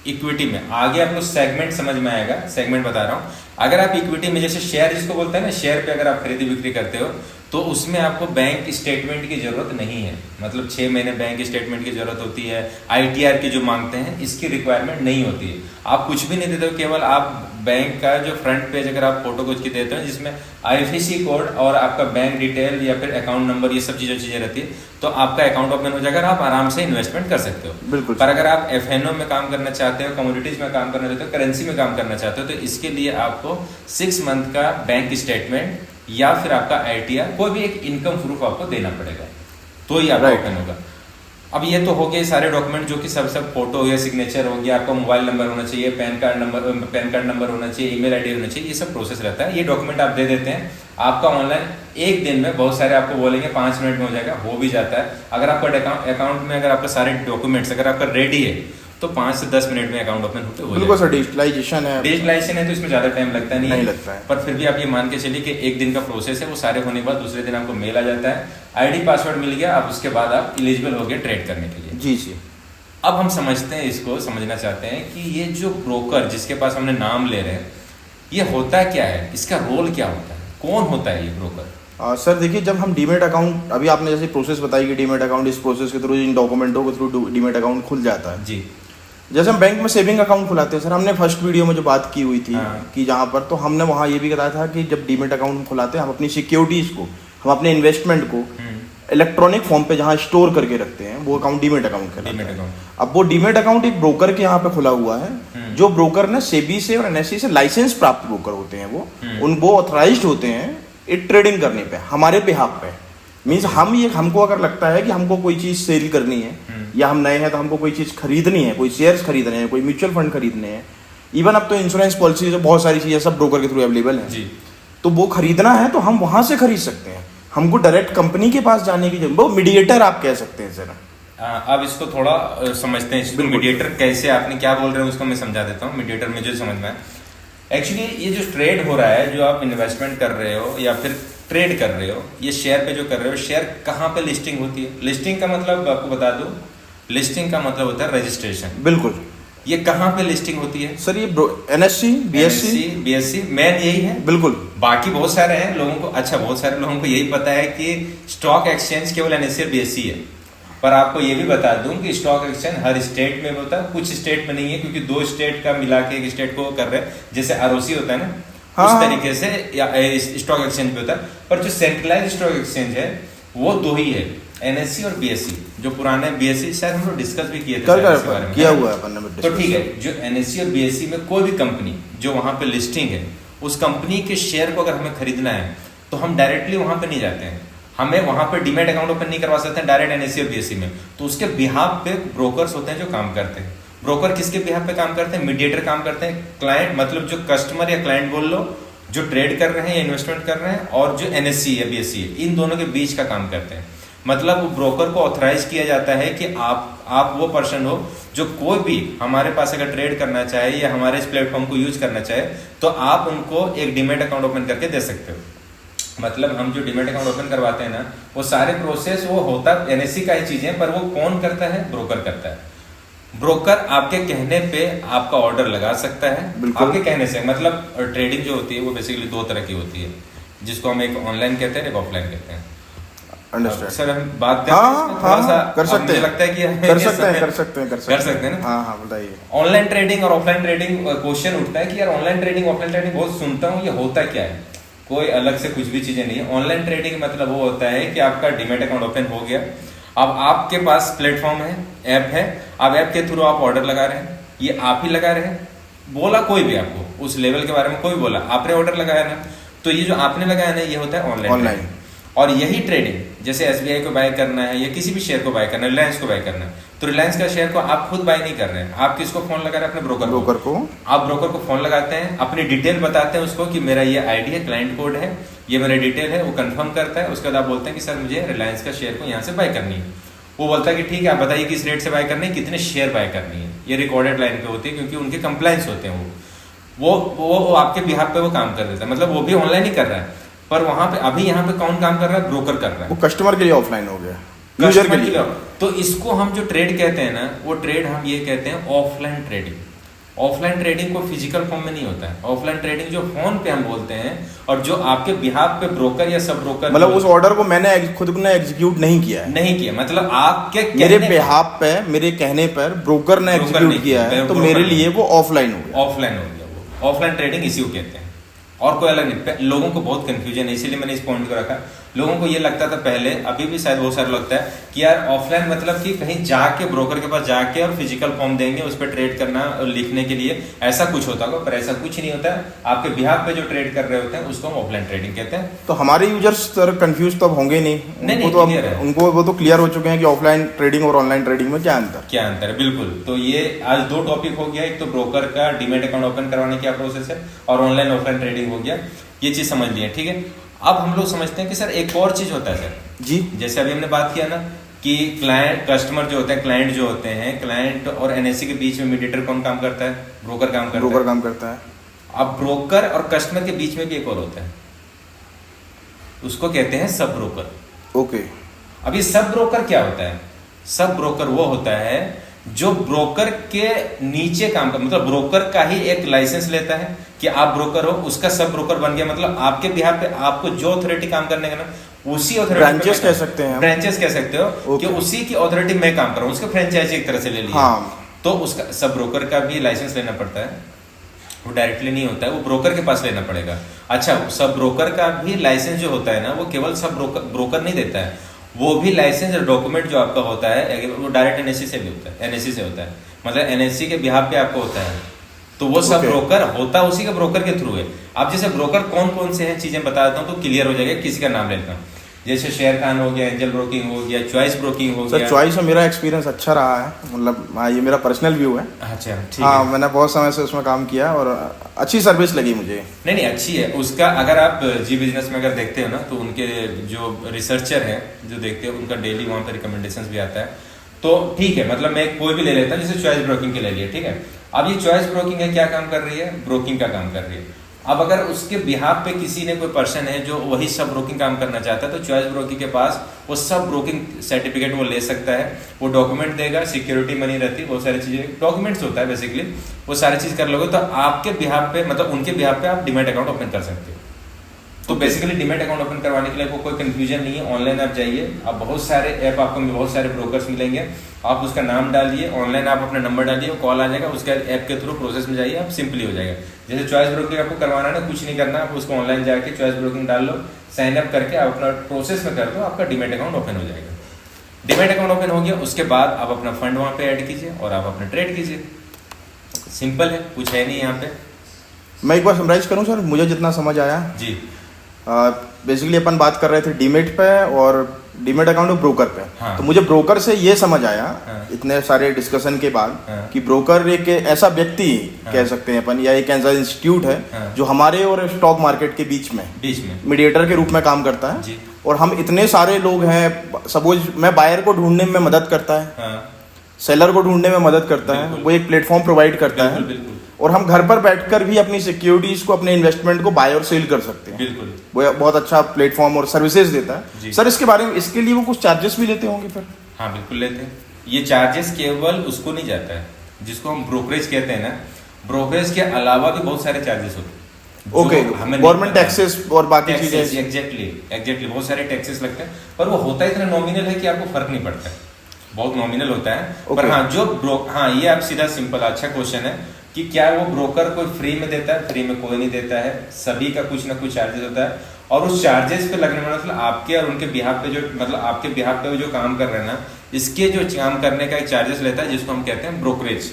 इक्विटी में आगे आपको सेगमेंट समझ में आएगा, सेगमेंट बता रहा हूं। अगर आप इक्विटी में, जैसे शेयर जिसको बोलते हैं ना, शेयर पे अगर आप खरीदी बिक्री करते हो तो उसमें आपको बैंक स्टेटमेंट की जरूरत नहीं है, मतलब 6 महीने बैंक स्टेटमेंट की जरूरत होती है। ITR की जो मांगते हैं इसकी रिक्वायरमेंट नहीं होती है। आप कुछ भी नहीं देते हो, केवल आप बैंक का जो फ्रंट पेज अगर आप फोटो कुछ की देते हो जिसमें IFSC कोड और आपका बैंक डिटेल या फिर अकाउंट नंबर, ये सब चीजें रहती है, तो आपका अकाउंट ओपन हो जाएगा, आप आराम से इन्वेस्टमेंट कर सकते हो। बिल्कुल। पर अगर आप FNO में काम करना चाहते हो, कमोडिटीज में काम करना चाहते हो, करेंसी में काम करना चाहते हो, तो इसके लिए आपको 6 मंथ का बैंक स्टेटमेंट या फिर आपका ITR, कोई भी एक इनकम प्रूफ आपको देना पड़ेगा, तो ही आपका ओपन होगा। अब ये तो हो गए सारे डॉक्यूमेंट जो कि सब फोटो हो गया, सिग्नेचर हो गया, आपका मोबाइल नंबर होना चाहिए, पैन कार्ड नंबर होना चाहिए, ईमेल आईडी होना चाहिए, ये सब प्रोसेस रहता है। ये डॉक्यूमेंट आप दे देते हैं, आपका ऑनलाइन एक दिन में, बहुत सारे आपको बोलेंगे 5 मिनट में हो जाएगा, हो भी जाता है। अगर आपका अकाउंट में अगर आपका सारे डॉक्यूमेंट्स अगर आपका रेडी है तो 5 से 10 मिनट में अकाउंट ओपन होते हो बिल्कुल सर। डिजिटलाइजेशन है तो इसमें ज्यादा टाइम लगता नहीं लगता है। पर फिर भी आप ये मान के चलिए कि एक दिन का प्रोसेस है, वो सारे होने के बाद दूसरे दिन आपको मेल आ जाता है, ID पासवर्ड मिल गया, आप उसके बाद आप एलिजिबल हो गए ट्रेड करने के लिए। जी जी। अब हम समझते हैं, इसको समझना चाहते हैं कि ये जो ब्रोकर जिसके पास हमने नाम ले रहे हैं, ये होता क्या है, इसका रोल क्या होता है, कौन होता है ये ब्रोकर? सर देखिए, जब हम डीमेट अकाउंट, अभी आपने जैसे प्रोसेस बताई कि डीमेट अकाउंट, इस प्रोसेस के थ्रू, इन डॉक्यूमेंटों के थ्रू डीमेट अकाउंट खुल जाता है जी। जैसे हम बैंक में सेविंग अकाउंट खुलाते हैं सर, हमने फर्स्ट वीडियो में जो बात की हुई थी, हाँ। कि जहाँ पर तो हमने वहाँ ये भी बताया था कि जब डीमेट अकाउंट खुलाते हैं, हम अपनी सिक्योरिटीज को, हम अपने इन्वेस्टमेंट को इलेक्ट्रॉनिक फॉर्म पे जहाँ स्टोर करके रखते हैं, वो अकाउंट डीमेट अकाउंट कहलाता है। अब वो डीमेट अकाउंट एक ब्रोकर के यहाँ पे खुला हुआ है, जो ब्रोकर ने सेबी से और NSE से लाइसेंस प्राप्त ब्रोकर होते हैं, वो ऑथराइज्ड होते हैं ट्रेडिंग करने पे हमारे बिहाफ पे। मीन्स हमको अगर लगता है कि हमको कोई चीज सेल करनी है, या हम नए हैं तो हमको कोई चीज खरीदनी है, कोई शेयर्स खरीदने हैं, कोई म्यूचुअल फंड खरीदने हैं, इवन अब तो इंश्योरेंस पॉलिसी, बहुत सारी चीजें सब ब्रोकर के थ्रू अवेलेबल है जी। तो वो खरीदना है तो हम वहां से खरीद सकते हैं, हमको डायरेक्ट कंपनी के पास जाने की जरूरत, वो मीडिएटर आप कह सकते हैं सर। अब इसको थोड़ा समझते हैं, मीडिएटर कैसे, आपने क्या बोल रहे हैं उसको मैं समझा देता हूँ। मीडिएटर मुझे समझ में एक्चुअली ये जो ट्रेड हो रहा है, जो आप इन्वेस्टमेंट कर रहे हो या फिर ट्रेड कर रहे हो, ये शेयर पे जो कर रहे हो, शेयर कहाँ पे लिस्टिंग होती है? लिस्टिंग का मतलब आपको बता दूं, लिस्टिंग का मतलब होता है रजिस्ट्रेशन। बिल्कुल। ये कहाँ पे लिस्टिंग होती है सर ये NSE, BSE मेन यही है। बिल्कुल। बाकी बहुत सारे हैं लोगों को, अच्छा बहुत सारे लोगों को यही पता है कि स्टॉक एक्सचेंज केवल NSE और BSE है, पर आपको ये भी बता दूं कि स्टॉक एक्सचेंज हर स्टेट में होता है, कुछ स्टेट में नहीं है, क्योंकि 2 स्टेट का मिला के एक स्टेट को कर रहे हैं, जैसे ROC होता है ना, उस तरीके से या स्टॉक एक्सचेंज भी होता है। पर जो सेंट्रलाइज स्टॉक एक्सचेंज है वो 2 ही है, NSE और BSE। जो पुराने BSE शायद हम लोग डिस्कस भी किए थे इसके बारे में, किया हुआ है अपन ने। तो ठीक है, जो NSE और BSE में कोई भी कंपनी जो वहां पे लिस्टिंग है, उस कंपनी के शेयर को अगर हमें खरीदना है तो हम डायरेक्टली वहां पे नहीं जाते हैं, हमें वहां पे डीमैट अकाउंट ओपन नहीं करवा सकते हैं डायरेक्ट NSE और BSE में। तो उसके बिहाफ पे ब्रोकर्स होते हैं जो काम करते हैं। ब्रोकर किसके बिहाफ पे काम करते हैं? मीडिएटर काम करते हैं। क्लाइंट मतलब जो कस्टमर या क्लाइंट बोल लो, जो ट्रेड कर रहे हैं या इन्वेस्टमेंट कर रहे हैं, और जो NSE या BSE है, इन दोनों के बीच का काम करते हैं। मतलब ब्रोकर को ऑथराइज किया जाता है कि आप वो पर्सन हो जो कोई भी हमारे पास अगर ट्रेड करना चाहे या हमारे इस प्लेटफॉर्म को यूज करना चाहे तो आप उनको एक डीमैट अकाउंट ओपन करके दे सकते हो। मतलब हम जो डीमैट अकाउंट ओपन करवाते हैं ना, वो सारे प्रोसेस वो होता NSE का ही चीज है, पर वो कौन करता है? ब्रोकर करता है। ब्रोकर आपके कहने पे आपका ऑर्डर लगा सकता है, आपके कहने से। मतलब ट्रेडिंग जो होती है वो बेसिकली 2 तरह की होती है, जिसको हम एक ऑनलाइन कहते हैं, एक ऑफलाइन कहते हैं। सर हम बात थोड़ा सा कर सकते हैं, लगता है कि कर सकते हैं ना। हाँ बताइए। ऑनलाइन ट्रेडिंग और ऑफलाइन ट्रेडिंग, क्वेश्चन उठता है कि यार ऑनलाइन ट्रेडिंग ऑफलाइन ट्रेडिंग बहुत सुनता हूँ, ये होता क्या है? कोई अलग से कुछ भी चीजें नहीं है। ऑनलाइन ट्रेडिंग मतलब वो होता है कि आपका डीमैट अकाउंट ओपन हो गया, अब आपके पास प्लेटफॉर्म है, ऐप है, अब ऐप के थ्रू आप ऑर्डर लगा रहे हैं, ये आप ही लगा रहे हैं, बोला कोई भी आपको उस लेवल के बारे में कोई बोला, आपने ऑर्डर लगाया ना, तो ये जो आपने लगाया ना, ये होता है ऑनलाइन। और यही ट्रेडिंग, जैसे SBI को बाय करना है या किसी भी शेयर को बाय करना है, रिलायंस को बाय करना है, तो रिलायंस का शेयर को आप खुद बाय नहीं कर रहे हैं, आप किसको फोन लगा रहे हैं? अपने ब्रोकर को। आप ब्रोकर को फोन लगाते हैं, अपनी डिटेल बताते हैं उसको कि मेरा ये ID है, क्लाइंट कोड है, ये मेरा डिटेल है, वो कंफर्म करता है। उसके बाद आप बोलते हैं कि सर मुझे रिलायंस का शेयर को यहाँ से बाय करनी है। वो बोलता है कि ठीक है, आप बताइए किस रेट से बाय करनी है, कितने शेयर बाय करनी है। ये रिकॉर्डेड लाइन पे होती है, क्योंकि उनके कंप्लायंस होते हैं। वो आपके बिहाफ पे वो काम कर देता है, मतलब वो भी ऑनलाइन ही कर रहा है, पर वहां पे अभी यहाँ पे कौन काम कर रहा है? ब्रोकर कर रहा है। वो कस्टमर के लिए ऑफलाइन हो गया, यूजर के लिए। तो इसको हम जो ट्रेड कहते हैं ना, वो ट्रेड हम ये कहते हैं ऑफलाइन ट्रेडिंग। ऑफलाइन ट्रेडिंग को फिजिकल फॉर्म में नहीं होता है। ऑफलाइन ट्रेडिंग जो फोन पे हम बोलते हैं, और जो आपके बिहाफ पे ब्रोकर या सब ब्रोकर, मतलब उस ऑर्डर को मैंने खुद ने एग्जीक्यूट नहीं किया है, नहीं किया, मतलब आपके मेरे बिहाफ पे, मेरे कहने पर ब्रोकर ने एग्जीक्यूट किया है, तो मेरे लिए वो ऑफलाइन हो गया। ऑफलाइन हो गया वो। ऑफलाइन ट्रेडिंग इसी को कहते हैं, और कोई अलग नहीं। लोगों को बहुत कंफ्यूजन है, इसीलिए मैंने इस पॉइंट को रखा। लोगों को ये लगता था पहले, अभी भी शायद बहुत सारा लगता है कि यार ऑफलाइन मतलब कि कहीं जाके ब्रोकर के पास जाके और फिजिकल फॉर्म देंगे, उस पर ट्रेड करना और लिखने के लिए, ऐसा कुछ होता होगा, पर ऐसा कुछ नहीं होता है। आपके बिहाफ पे जो ट्रेड कर रहे होते हैं उसको हम ऑफलाइन ट्रेडिंग कहते हैं। तो हमारे यूजर्स सर कंफ्यूज तो अब होंगे नहीं, उनको वो तो क्लियर हो चुके हैं कि ऑफलाइन ट्रेडिंग और ऑनलाइन ट्रेडिंग में क्या अंतर है। बिल्कुल। तो ये आज 2 टॉपिक हो गया, एक तो ब्रोकर का डीमैट अकाउंट ओपन करवाने क्या प्रोसेस है, और ऑनलाइन ऑफलाइन ट्रेडिंग हो गया, ये चीज समझ लिया, ठीक है। अब हम लोग समझते हैं कि सर एक और चीज होता है सर जी, जैसे अभी हमने बात किया ना कि क्लाइंट कस्टमर जो होते हैं, क्लाइंट जो होते हैं, क्लाइंट और NSE के बीच में मीडिएटर कौन काम करता है? ब्रोकर काम करता है। अब ब्रोकर और कस्टमर के बीच में भी एक और होता है, उसको कहते हैं सब ब्रोकर। ओके। अब ये सब ब्रोकर क्या होता है? सब ब्रोकर वो होता है जो ब्रोकर के नीचे काम कर, मतलब ब्रोकर का ही एक लाइसेंस लेता है कि आप ब्रोकर हो, उसका सब ब्रोकर बन गया। मतलब आपके बिहाफ पे आपको जो अथॉरिटी काम करने का ना, उसी अथॉरिटी, ब्रांचेस कह सकते हैं, ब्रांचेस कह सकते हो कि उसी की अथॉरिटी में काम कर रहा हूँ, उसका फ्रेंचाइजी एक तरह से ले लिया। हाँ। तो उसका सब ब्रोकर का भी लाइसेंस लेना पड़ता है, वो डायरेक्टली नहीं होता है, वो ब्रोकर के पास लेना पड़ेगा। अच्छा, सब ब्रोकर का भी लाइसेंस जो होता है ना, वो केवल सब ब्रोकर नहीं देता है, वो भी लाइसेंस और डॉक्यूमेंट जो आपका होता है वो डायरेक्ट NSE से भी होता है, NSE से होता है, मतलब NSE के बिहाफ पे आपको होता है। तो वो सब ब्रोकर होता उसी का ब्रोकर के थ्रू है। अब जैसे ब्रोकर कौन कौन से हैं चीजें बता देता हूँ तो क्लियर हो जाएगा, किसी का नाम लेता हूँ। जैसे शेयर खान हो गया, एंजल ब्रोकिंग हो गया, चॉइस ब्रोकिंग हो गया। चॉइस में मेरा एक्सपीरियंस अच्छा रहा है, मतलब ये मेरा पर्सनल व्यू है। अच्छा, ठीक हाँ, है। मैंने बहुत समय से उसमें काम किया और अच्छी सर्विस लगी मुझे। नहीं अच्छी है उसका। अगर आप जी बिजनेस में अगर देखते हो ना, तो उनके जो रिसर्चर हैं जो देखते हैं, उनका डेली वहाँ पे रिकमेंडेशंस भी आता है। तो ठीक है, मतलब मैं कोई भी ले लेता हूँ, जैसे चॉइस ब्रोकिंग के ले लिया, ठीक है। अब ये चॉइस ब्रोकिंग है, क्या काम कर रही है? ब्रोकिंग का काम कर रही है। अब अगर उसके बिहाफ पे किसी ने कोई पर्सन है जो वही सब ब्रोकिंग काम करना चाहता है, तो चॉइस ब्रोकिंग के पास वो सब ब्रोकिंग सर्टिफिकेट वो ले सकता है, वो डॉक्यूमेंट देगा, सिक्योरिटी मनी रहती है, बहुत सारी चीजें डॉक्यूमेंट्स होता है बेसिकली, वो सारी चीज कर लोगे तो आपके बिहाफ पे, मतलब उनके बिहाफ पे आप डीमैट अकाउंट ओपन कर सकते हो। तो बेसिकली डीमैट अकाउंट ओपन करवाने के लिए आपको कोई कंफ्यूजन नहीं है, ऑनलाइन आप जाइए, आप बहुत सारे ऐप आपको बहुत सारे ब्रोकर्स मिलेंगे, आप उसका नाम डालिए, ऑनलाइन आप अपना नंबर डालिए, कॉल आ जाएगा, उसका ऐप के थ्रू प्रोसेस में जाइए, आप सिंपली हो जाएगा। जैसे चॉइस ब्रोकिंग आपको करवाना है ना, कुछ नहीं करना, आप उसको ऑनलाइन जाके चॉइस ब्रोकिंग डाल लो, साइन अप करके आप अपना प्रोसेस में कर दो, आपका डीमैट अकाउंट ओपन हो जाएगा। डीमैट अकाउंट ओपन हो गया, उसके बाद आप अपना फंड वहाँ पे ऐड कीजिए और आप अपना ट्रेड कीजिए। सिंपल है, कुछ है नहीं यहाँ पे। मैं एक बार समराइज करूं सर, मुझे जितना समझ आया जी। बेसिकली अपन बात कर रहे थे डीमेट पे और डीमेट अकाउंट और ब्रोकर पे। हाँ। तो मुझे ब्रोकर से ये समझ आया हाँ। इतने सारे डिस्कशन के बाद हाँ। कि ब्रोकर एक ऐसा व्यक्ति हाँ। कह सकते हैं अपन, या एक ऐसा इंस्टीट्यूट है हाँ। जो हमारे और स्टॉक मार्केट के बीच में मीडिएटर के रूप में काम करता है। जी। और हम इतने सारे लोग हैं, सपोज मैं बायर को ढूंढने में मदद करता है, हाँ। सेलर को ढूंढने में मदद करता है, बिल्कुल। वो एक प्लेटफॉर्म प्रोवाइड करता है, बिल्कुल। और हम घर पर बैठकर भी अपनी सिक्योरिटीज को, अपने इन्वेस्टमेंट को बाय और सेल कर सकते हैं। बिल्कुल। वो बहुत अच्छा प्लेटफॉर्म और सर्विसेज देता है। जी। सर इसके बारे में, इसके लिए वो कुछ चार्जेस भी लेते होंगे फिर? हाँ बिल्कुल लेते हैं। ये चार्जेस केवल उसको नहीं जाता है जिसको हम ब्रोकरेज कहते हैं ना, ब्रोकरेज के अलावा भी बहुत सारे चार्जेस होते हैं। ओके, गवर्नमेंट टैक्सेस और बाकी चीजें। एग्जैक्टली बहुत सारे टैक्सेस लगते हैं, पर वो होता इतना नॉमिनल है कि आपको फर्क नहीं पड़ता है, बहुत नॉमिनल होता है। पर हाँ हाँ ये आप सीधा सिंपल, अच्छा क्वेश्चन है कि क्या वो ब्रोकर कोई फ्री में देता है? फ्री में कोई नहीं देता है, सभी का कुछ ना कुछ चार्जेस होता है। और उस चार्जेस पे लगने वाला मतलब आपके और उनके बिहाफ पे जो, मतलब आपके बिहाफ पे जो काम कर रहे हैं ना, इसके जो काम करने का एक चार्जेस लेता है जिसको हम कहते हैं ब्रोकरेज।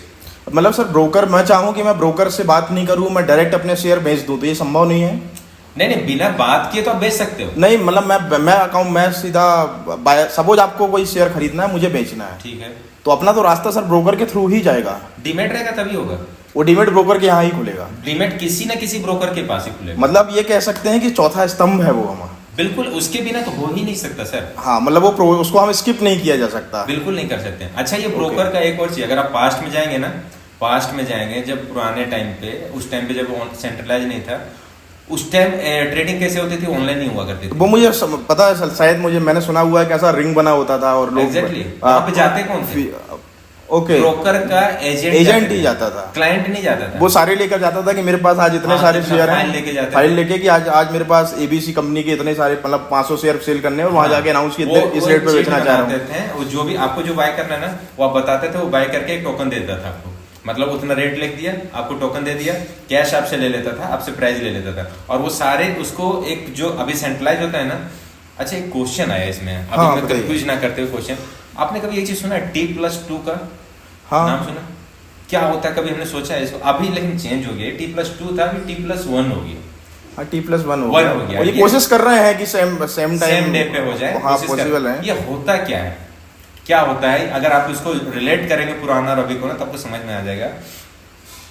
मतलब सर ब्रोकर, मैं चाहूँ कि मैं ब्रोकर से बात नहीं करूँ, मैं डायरेक्ट अपने शेयर बेच दूँ, तो ये संभव नहीं है? नहीं, बिना बात किए तो आप बेच सकते हो। नहीं मतलब मैं अकाउंट, मैं सीधा सपोज आपको कोई शेयर खरीदना है, मुझे बेचना है, ठीक है, तो अपना तो रास्ता सर ब्रोकर के थ्रू ही जाएगा। डीमैट रहेगा तभी होगा, वो डीमेट ब्रोकर के यहाँ ही खुलेगा। डीमैट किसी ना किसी ब्रोकर के पास ही खुलेगा। मतलब ये कह सकते हैं कि चौथा स्तंभ है वो हमारा। बिल्कुल, उसके बिना तो हो ही नहीं सकता सर। हाँ मतलब वो उसको हम स्किप नहीं किया जा सकता। बिल्कुल नहीं कर सकते। अच्छा ये ब्रोकर का एक और चीज, अगर आप पास्ट में जाएंगे ना, पास्ट में जाएंगे जब पुराने टाइम पे, उस टाइम पे जब सेंट्रलाइज नहीं था, उस टाइम ट्रेडिंग कैसे होती थी? ऑनलाइन नहीं हुआ करती थी। वो मुझे पता है, शायद मुझे, मैंने सुना हुआ है कि ऐसा रिंग बना होता था और लोग एग्जैक्टली वहां पे जाते कौन थे? ओके, ब्रोकर का एजेंट ही जाता था, क्लाइंट नहीं जाता था। वो सारे लेकर जाता था कि मेरे पास आज इतने सारे शेयर फाइल लेके जाते, फाइल लेके कि आज मेरे पास एबीसी कंपनी के इतने सारे, मतलब 500 शेयर सेल करने और वहां जाके अनाउंस किए इस रेट पे बेचना चाह रहा हूँ। जो भी आपको जो बाय करना है ना, वो आप बताते थे, वो बाय करके एक टोकन देता था आपको, मतलब उतना रेट लिख दिया, आपको टोकन दे दिया, कैश आपसे ले लेता था, आपसे प्राइस ले लेता था, और वो सारे उसको एक जो अभी सेंट्रलाइज होता है ना। अच्छा एक क्वेश्चन आया इसमें, अभी मैं कंफ्यूज ना करते हुए क्वेश्चन, आपने कभी एक चीज सुना है T+2 का? हाँ। नाम सुना? क्या होता है, कभी हमने सोचा है इसको? अभी लेकिन चेंज हो गया, T+2 था, अभी T+1 हो गया। हाँ, T+1 हो गया। ये कोशिश कर रहे हैं कि सेम डे पे हो जाए। हाँ पॉसिबल है। ये होता क्या है, क्या होता है? अगर आप इसको रिलेट करेंगे पुराना और अभी को ना, तब आपको समझ में आ जाएगा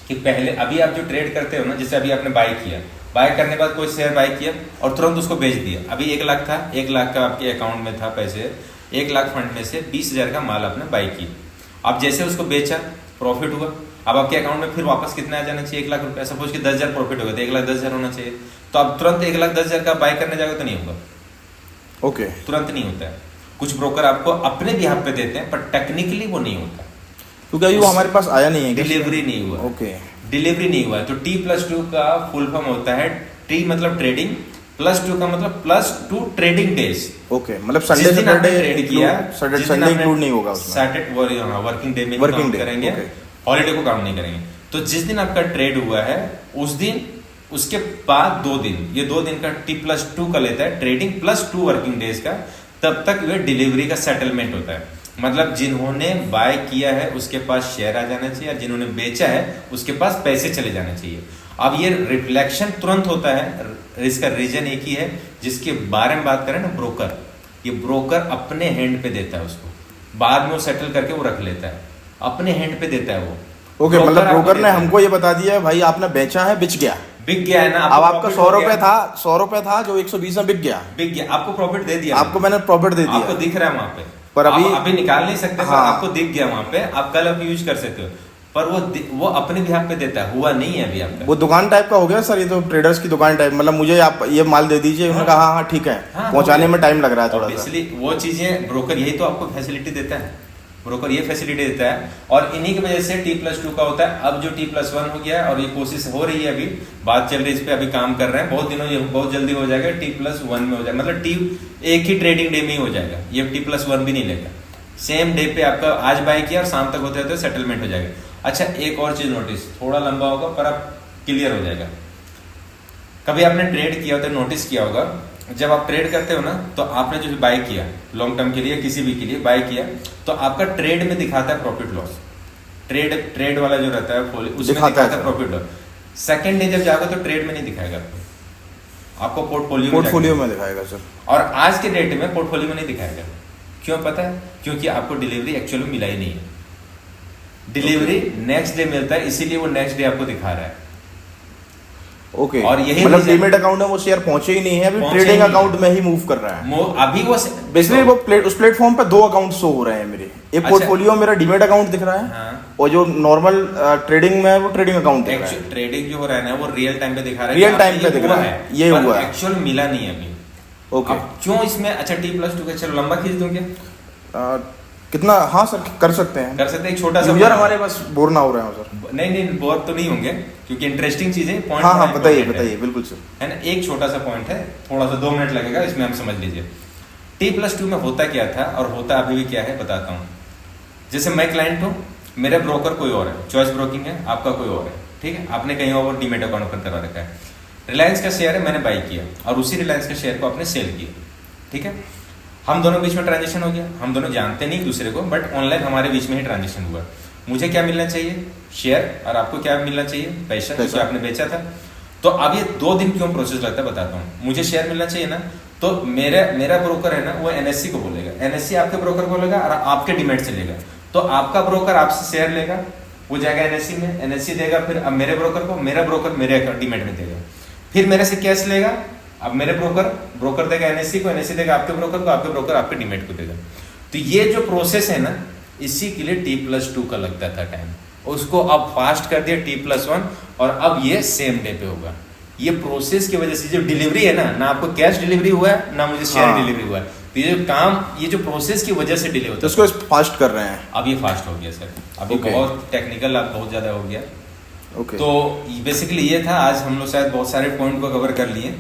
कि पहले, अभी आप जो ट्रेड करते हो ना, जैसे अभी आपने बाय किया, बाय करने के बाद कोई शेयर बाय किया और तुरंत उसको बेच दिया। अभी 1 लाख था, 1 लाख का आपके अकाउंट में था पैसे, 1 लाख फंड में से 20,000 का माल आपने बाय किया। अब जैसे उसको बेचा, प्रॉफिट हुआ, अब आपके अकाउंट में फिर वापस कितना आ जाना चाहिए? 1 लाख रुपया। सपोज कि 10,000 प्रॉफिट होगा तो 1,10,000 होना चाहिए। तो अब तुरंत 1,10,000 का बाय करने जाओगे तो नहीं होगा। ओके, तुरंत नहीं होता है। कुछ ब्रोकर आपको अपने बिहाफ पे देते हैं, पर टेक्निकली वो नहीं होता, क्योंकि अभी वो हमारे पास आया नहीं है, डिलीवरी नहीं हुआ। ओके, डिलीवरी नहीं हुआ। तो T+2 का फुल फॉर्म होता है, T मतलब ट्रेडिंग, +2 का मतलब +2 ट्रेडिंग डेज। ओके, मतलब संडे सैटरडे ट्रेड किया, संडे इंक्लूड नहीं होगा उसमें। सैटरडे वर्किंग डे में काम करेंगे, हॉलीडे को काम नहीं करेंगे। तो जिस दिन आपका ट्रेड हुआ है उस दिन, उसके बाद 2 दिन, ये 2 दिन का T+2 का लेता है ट्रेडिंग, +2 वर्किंग डेज का, तब तक वे डिलीवरी का सेटलमेंट होता है। मतलब जिन्होंने बाय किया है उसके पास शेयर आ जाना चाहिए, और जिन्होंने बेचा है उसके पास पैसे चले जाने चाहिए। अब ये रिफ्लेक्शन तुरंत होता है, इसका रीजन एक ही है जिसके बारे में बात करें ना, ब्रोकर। ये ब्रोकर अपने हैंड पे देता है उसको, बाद में वो सेटल करके वो रख लेता है, अपने हैंड पे देता है वो। ओके, मतलब ब्रोकर ने हमको ये बता दिया है भाई आपने बेचा है, बिक गया है ना। अब आपका 100 रुपए था जो 120 में बिक गया, आपको प्रॉफिट दे दिया, आपको मैंने प्रॉफिट दे दिया, आपको दिख रहा है वहां पे, पर अभी निकाल नहीं सकते। हाँ, आपको दिख गया वहां पे, आप कल यूज कर सकते हो। पर वो अपने भी पे देता है, हुआ नहीं है अभी आपका। वो दुकान टाइप का हो गया सर, ये तो ट्रेडर्स की दुकान टाइप, मतलब मुझे आप ये माल दे दीजिए, उन्होंने कहा हाँ ठीक है, हाँ, पहुंचाने में टाइम लग रहा है थोड़ा सा। इसलिए वो चीजें ब्रोकर यही तो आपको फैसिलिटी देता है, ब्रोकर ये फैसिलिटी देता है, और इन्हीं की वजह से T+2 का होता है। अब जो T+1 हो गया और ये कोशिश हो रही है, अभी बात चल रही है, इस पे अभी काम कर रहे हैं, बहुत दिनों ये बहुत जल्दी हो जाएगा, T+1 में हो जाएगा, मतलब एक ही ट्रेडिंग डे में ही हो जाएगा, ये T+1 भी नहीं लेगा, सेम डे पे आपका आज बाय किया और शाम तक होते होते सेटलमेंट हो जाएगा। अच्छा, एक और चीज नोटिस, थोड़ा लंबा होगा पर अब क्लियर हो जाएगा। कभी आपने ट्रेड किया होता, नोटिस किया होगा, जब आप ट्रेड करते हो ना, तो आपने जो बाय किया लॉन्ग टर्म के लिए, किसी भी के लिए बाय किया, तो आपका ट्रेड में दिखाता है प्रॉफिट लॉस, ट्रेड वाला जो रहता है उसमें दिखाता है प्रॉफिट लॉस। सेकंड डे जब जाओगे तो ट्रेड में नहीं दिखाएगा आपको पोर्टफोलियो में दिखाएगा सर। और आज के डेट में पोर्टफोलियो में नहीं दिखाएगा। क्यों पता है? क्योंकि आपको डिलीवरी एक्चुअली मिला ही नहीं है, डिलीवरी नेक्स्ट डे मिलता है, इसीलिए वो नेक्स्ट डे आपको दिखा रहा है। ओके, और यही मतलब डीमेट अकाउंट में वो शेयर पहुंचे ही नहीं है, अभी ट्रेडिंग अकाउंट में ही मूव कर रहा है। अभी वो बेसिकली वो उस प्लेटफॉर्म पे दो अकाउंट शो हो रहे हैं मेरे, एक पोर्टफोलियो मेरा डीमेट अकाउंट दिख रहा है, हाँ। और जो नॉर्मल ट्रेडिंग में है वो ट्रेडिंग अकाउंट दिख रहा है। ट्रेडिंग जो हो रहा है ना, वो रियल टाइम पे दिखा रहा है, रियल टाइम पे दिख रहा है, ये हुआ है, एक्चुअल मिला नहीं है अभी। ओके, क्यों इसमें? अच्छा, T+2 का चलो लंबा खींच दूं क्या? कितना? हाँ सर, कर सकते हैं, एक छोटा सा यार, हमारे पास बोर ना हो रहे हो सर। नहीं, बोर तो नहीं होंगे, क्योंकि इंटरेस्टिंग चीजें पॉइंट। हाँ, बताइए बिल्कुल सर। है ना, एक छोटा सा पॉइंट है, थोड़ा सा 2 मिनट लगेगा, इसमें हम समझ लीजिए। T+2 में होता क्या था और होता अभी भी क्या है, बताता हूँ। जैसे मैं क्लाइंट हूँ, मेरा ब्रोकर कोई और है, चॉइस ब्रोकिंग है, आपका कोई और है, ठीक है, आपने कहीं और डीमेट अकाउंट ओपन करवा रखा है। रिलायंस का शेयर है, मैंने बाई किया, और उसी रिलायंस के शेयर को आपने सेल किया, ठीक है, हम दोनों बीच में ट्रांजेक्शन हो गया, हम दोनों जानते नहीं दूसरे को, बट ऑनलाइन हमारे बीच में ही ट्रांजेक्शन हुआ। मुझे क्या मिलना चाहिए? शेयर, और आपको क्या मिलना चाहिए? पैसा, क्योंकि आपने बेचा था। तो अब ये 2 दिन क्यों प्रोसेस लगता है बताता हूँ। मुझे शेयर मिलना चाहिए ना, तो मेरा ब्रोकर है ना, वो NSE को बोलेगा, NSE आपके ब्रोकर को बोलेगा और आपके डीमेट से लेगा। तो आपका ब्रोकर आपसे शेयर लेगा, वो जाएगा NSE में, NSE देगा फिर अब मेरे ब्रोकर को, मेरा ब्रोकर मेरे डीमेट में देगा, फिर मेरे से कैश लेगा, अब मेरे ब्रोकर देगा NSE को, NSE देगा आपके ब्रोकर को, आपके ब्रोकर आपके डीमेट को देगा। तो ये जो प्रोसेस है ना, इसी के लिए T+2 का लगता था टाइम, उसको अब फास्ट कर दिया T+1, और अब ये सेम डे पे होगा। ये प्रोसेस की वजह से जो डिलीवरी है ना आपको कैश डिलीवरी हुआ है, ना मुझे शेयर डिलीवरी हुआ है, तो ये काम, ये जो प्रोसेस की वजह से डिले होता है, इसको फास्ट कर रहे हैं। अब ये फास्ट हो गया सर, अभी बहुत टेक्निकल, अब बहुत ज्यादा हो गया। तो बेसिकली ये था, आज हम लोग शायद बहुत सारे पॉइंट को कवर कर लिए।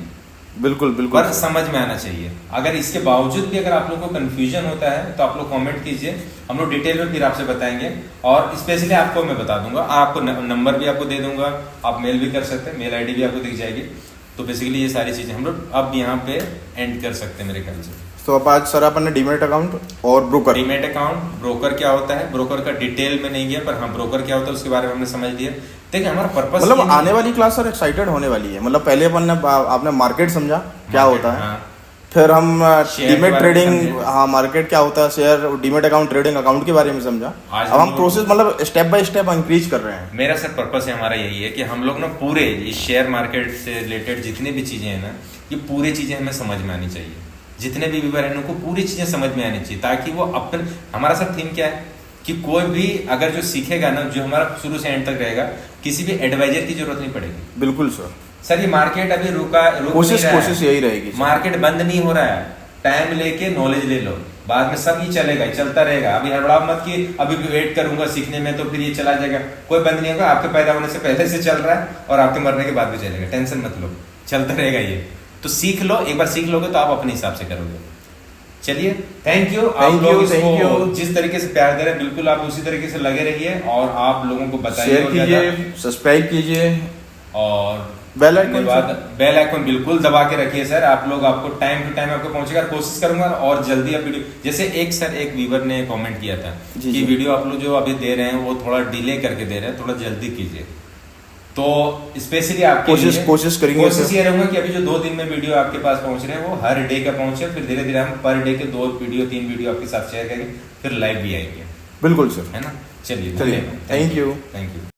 बिल्कुल पर समझ में आना चाहिए। अगर इसके बावजूद भी अगर आप लोग को कंफ्यूजन होता है तो आप लोग कमेंट कीजिए, हम लोग डिटेल में फिर आपसे बताएंगे, और स्पेशली आपको मैं बता दूंगा, आपको नंबर भी आपको दे दूंगा, आप मेल भी कर सकते हैं, मेल आईडी भी आपको दिख जाएगी। तो बेसिकली ये सारी चीजें हम लोग अब यहाँ पे एंड कर सकते हैं मेरे ख्याल से। तो अब आज सर अपन ने डीमेट अकाउंट और ब्रोकर, डीमेट अकाउंट, ब्रोकर क्या होता है, ब्रोकर का डिटेल में नहीं गया, पर हाँ ब्रोकर क्या होता है उसके बारे में हमने समझ लिया। देखिए हमारा पर्पस, मतलब आने वाली क्लास सर एक्साइटेड होने वाली है। मतलब पहले अपन ने आपने मार्केट समझा क्या होता है, फिर हम डीमेट ट्रेडिंग, हाँ मार्केट क्या होता है, share, demat account, trading account के बारे में समझा। अब हम प्रोसेस मतलब स्टेप बाय स्टेप इंक्रीज कर रहे हैं। मेरा सर पर्पस है हमारा यही है कि हम लोग ना पूरे इस शेयर मार्केट से रिलेटेड जितनी भी चीजें हैं ना, ये पूरी चीजें हमें समझ में आनी चाहिए। जितने भी व्यूअर हैं उनको पूरी चीजें समझ में आनी चाहिए, ताकि वो अपन, हमारा सर थीम क्या है कि कोई भी अगर जो सीखेगा ना, जो हमारा शुरू से एंड तक रहेगा, किसी भी एडवाइजर की जरूरत नहीं पड़ेगी। बिल्कुल सर, ये मार्केट अभी कोशिश यही रहेगी, मार्केट बंद नहीं हो रहा है, टाइम लेके नॉलेज ले लो, बाद में सब ये चलेगा, चलता रहेगा। अभी हड़बड़ा मत कि अभी भी वेट करूंगा सीखने में तो फिर ये चला जाएगा, कोई बंद नहीं होगा। आपके पैदा होने से पहले से चल रहा है और आपके मरने के बाद भी चलेगा, टेंशन मत लो, चलता रहेगा ये। तो सीख लो, एक बार सीख लोगे तो आप अपने हिसाब से करोगे। चलिए, थैंक यू। आप लोग इसको जिस तरीके से प्यार दे रहे हैं, बिल्कुल आप उसी तरीके से लगे रहिए, और आप लोगों को बताइए, शेयर कीजिए, सब्सक्राइब कीजिए, और बेल आइकन बिल्कुल दबा के रखिए सर। आप लोग, आपको टाइम टू टाइम आपको पहुंचेगा, कोशिश करूंगा और जल्दी आप वीडियो, जैसे एक व्यूवर ने कमेंट किया था कि वीडियो आप लोग जो अभी दे रहे हैं वो थोड़ा डिले करके दे रहे हैं, थोड़ा जल्दी कीजिए। तो स्पेशली आपके कोशिश करेंगे, कोशिश ये रहूंगा कि अभी जो 2 दिन में वीडियो आपके पास पहुंच रहे हैं वो हर डे का पहुंचे, फिर धीरे धीरे हम पर डे के 2 वीडियो 3 वीडियो आपके साथ शेयर करेंगे, फिर लाइव भी आएंगे। बिल्कुल सर, है ना। चलिए, थैंक यू।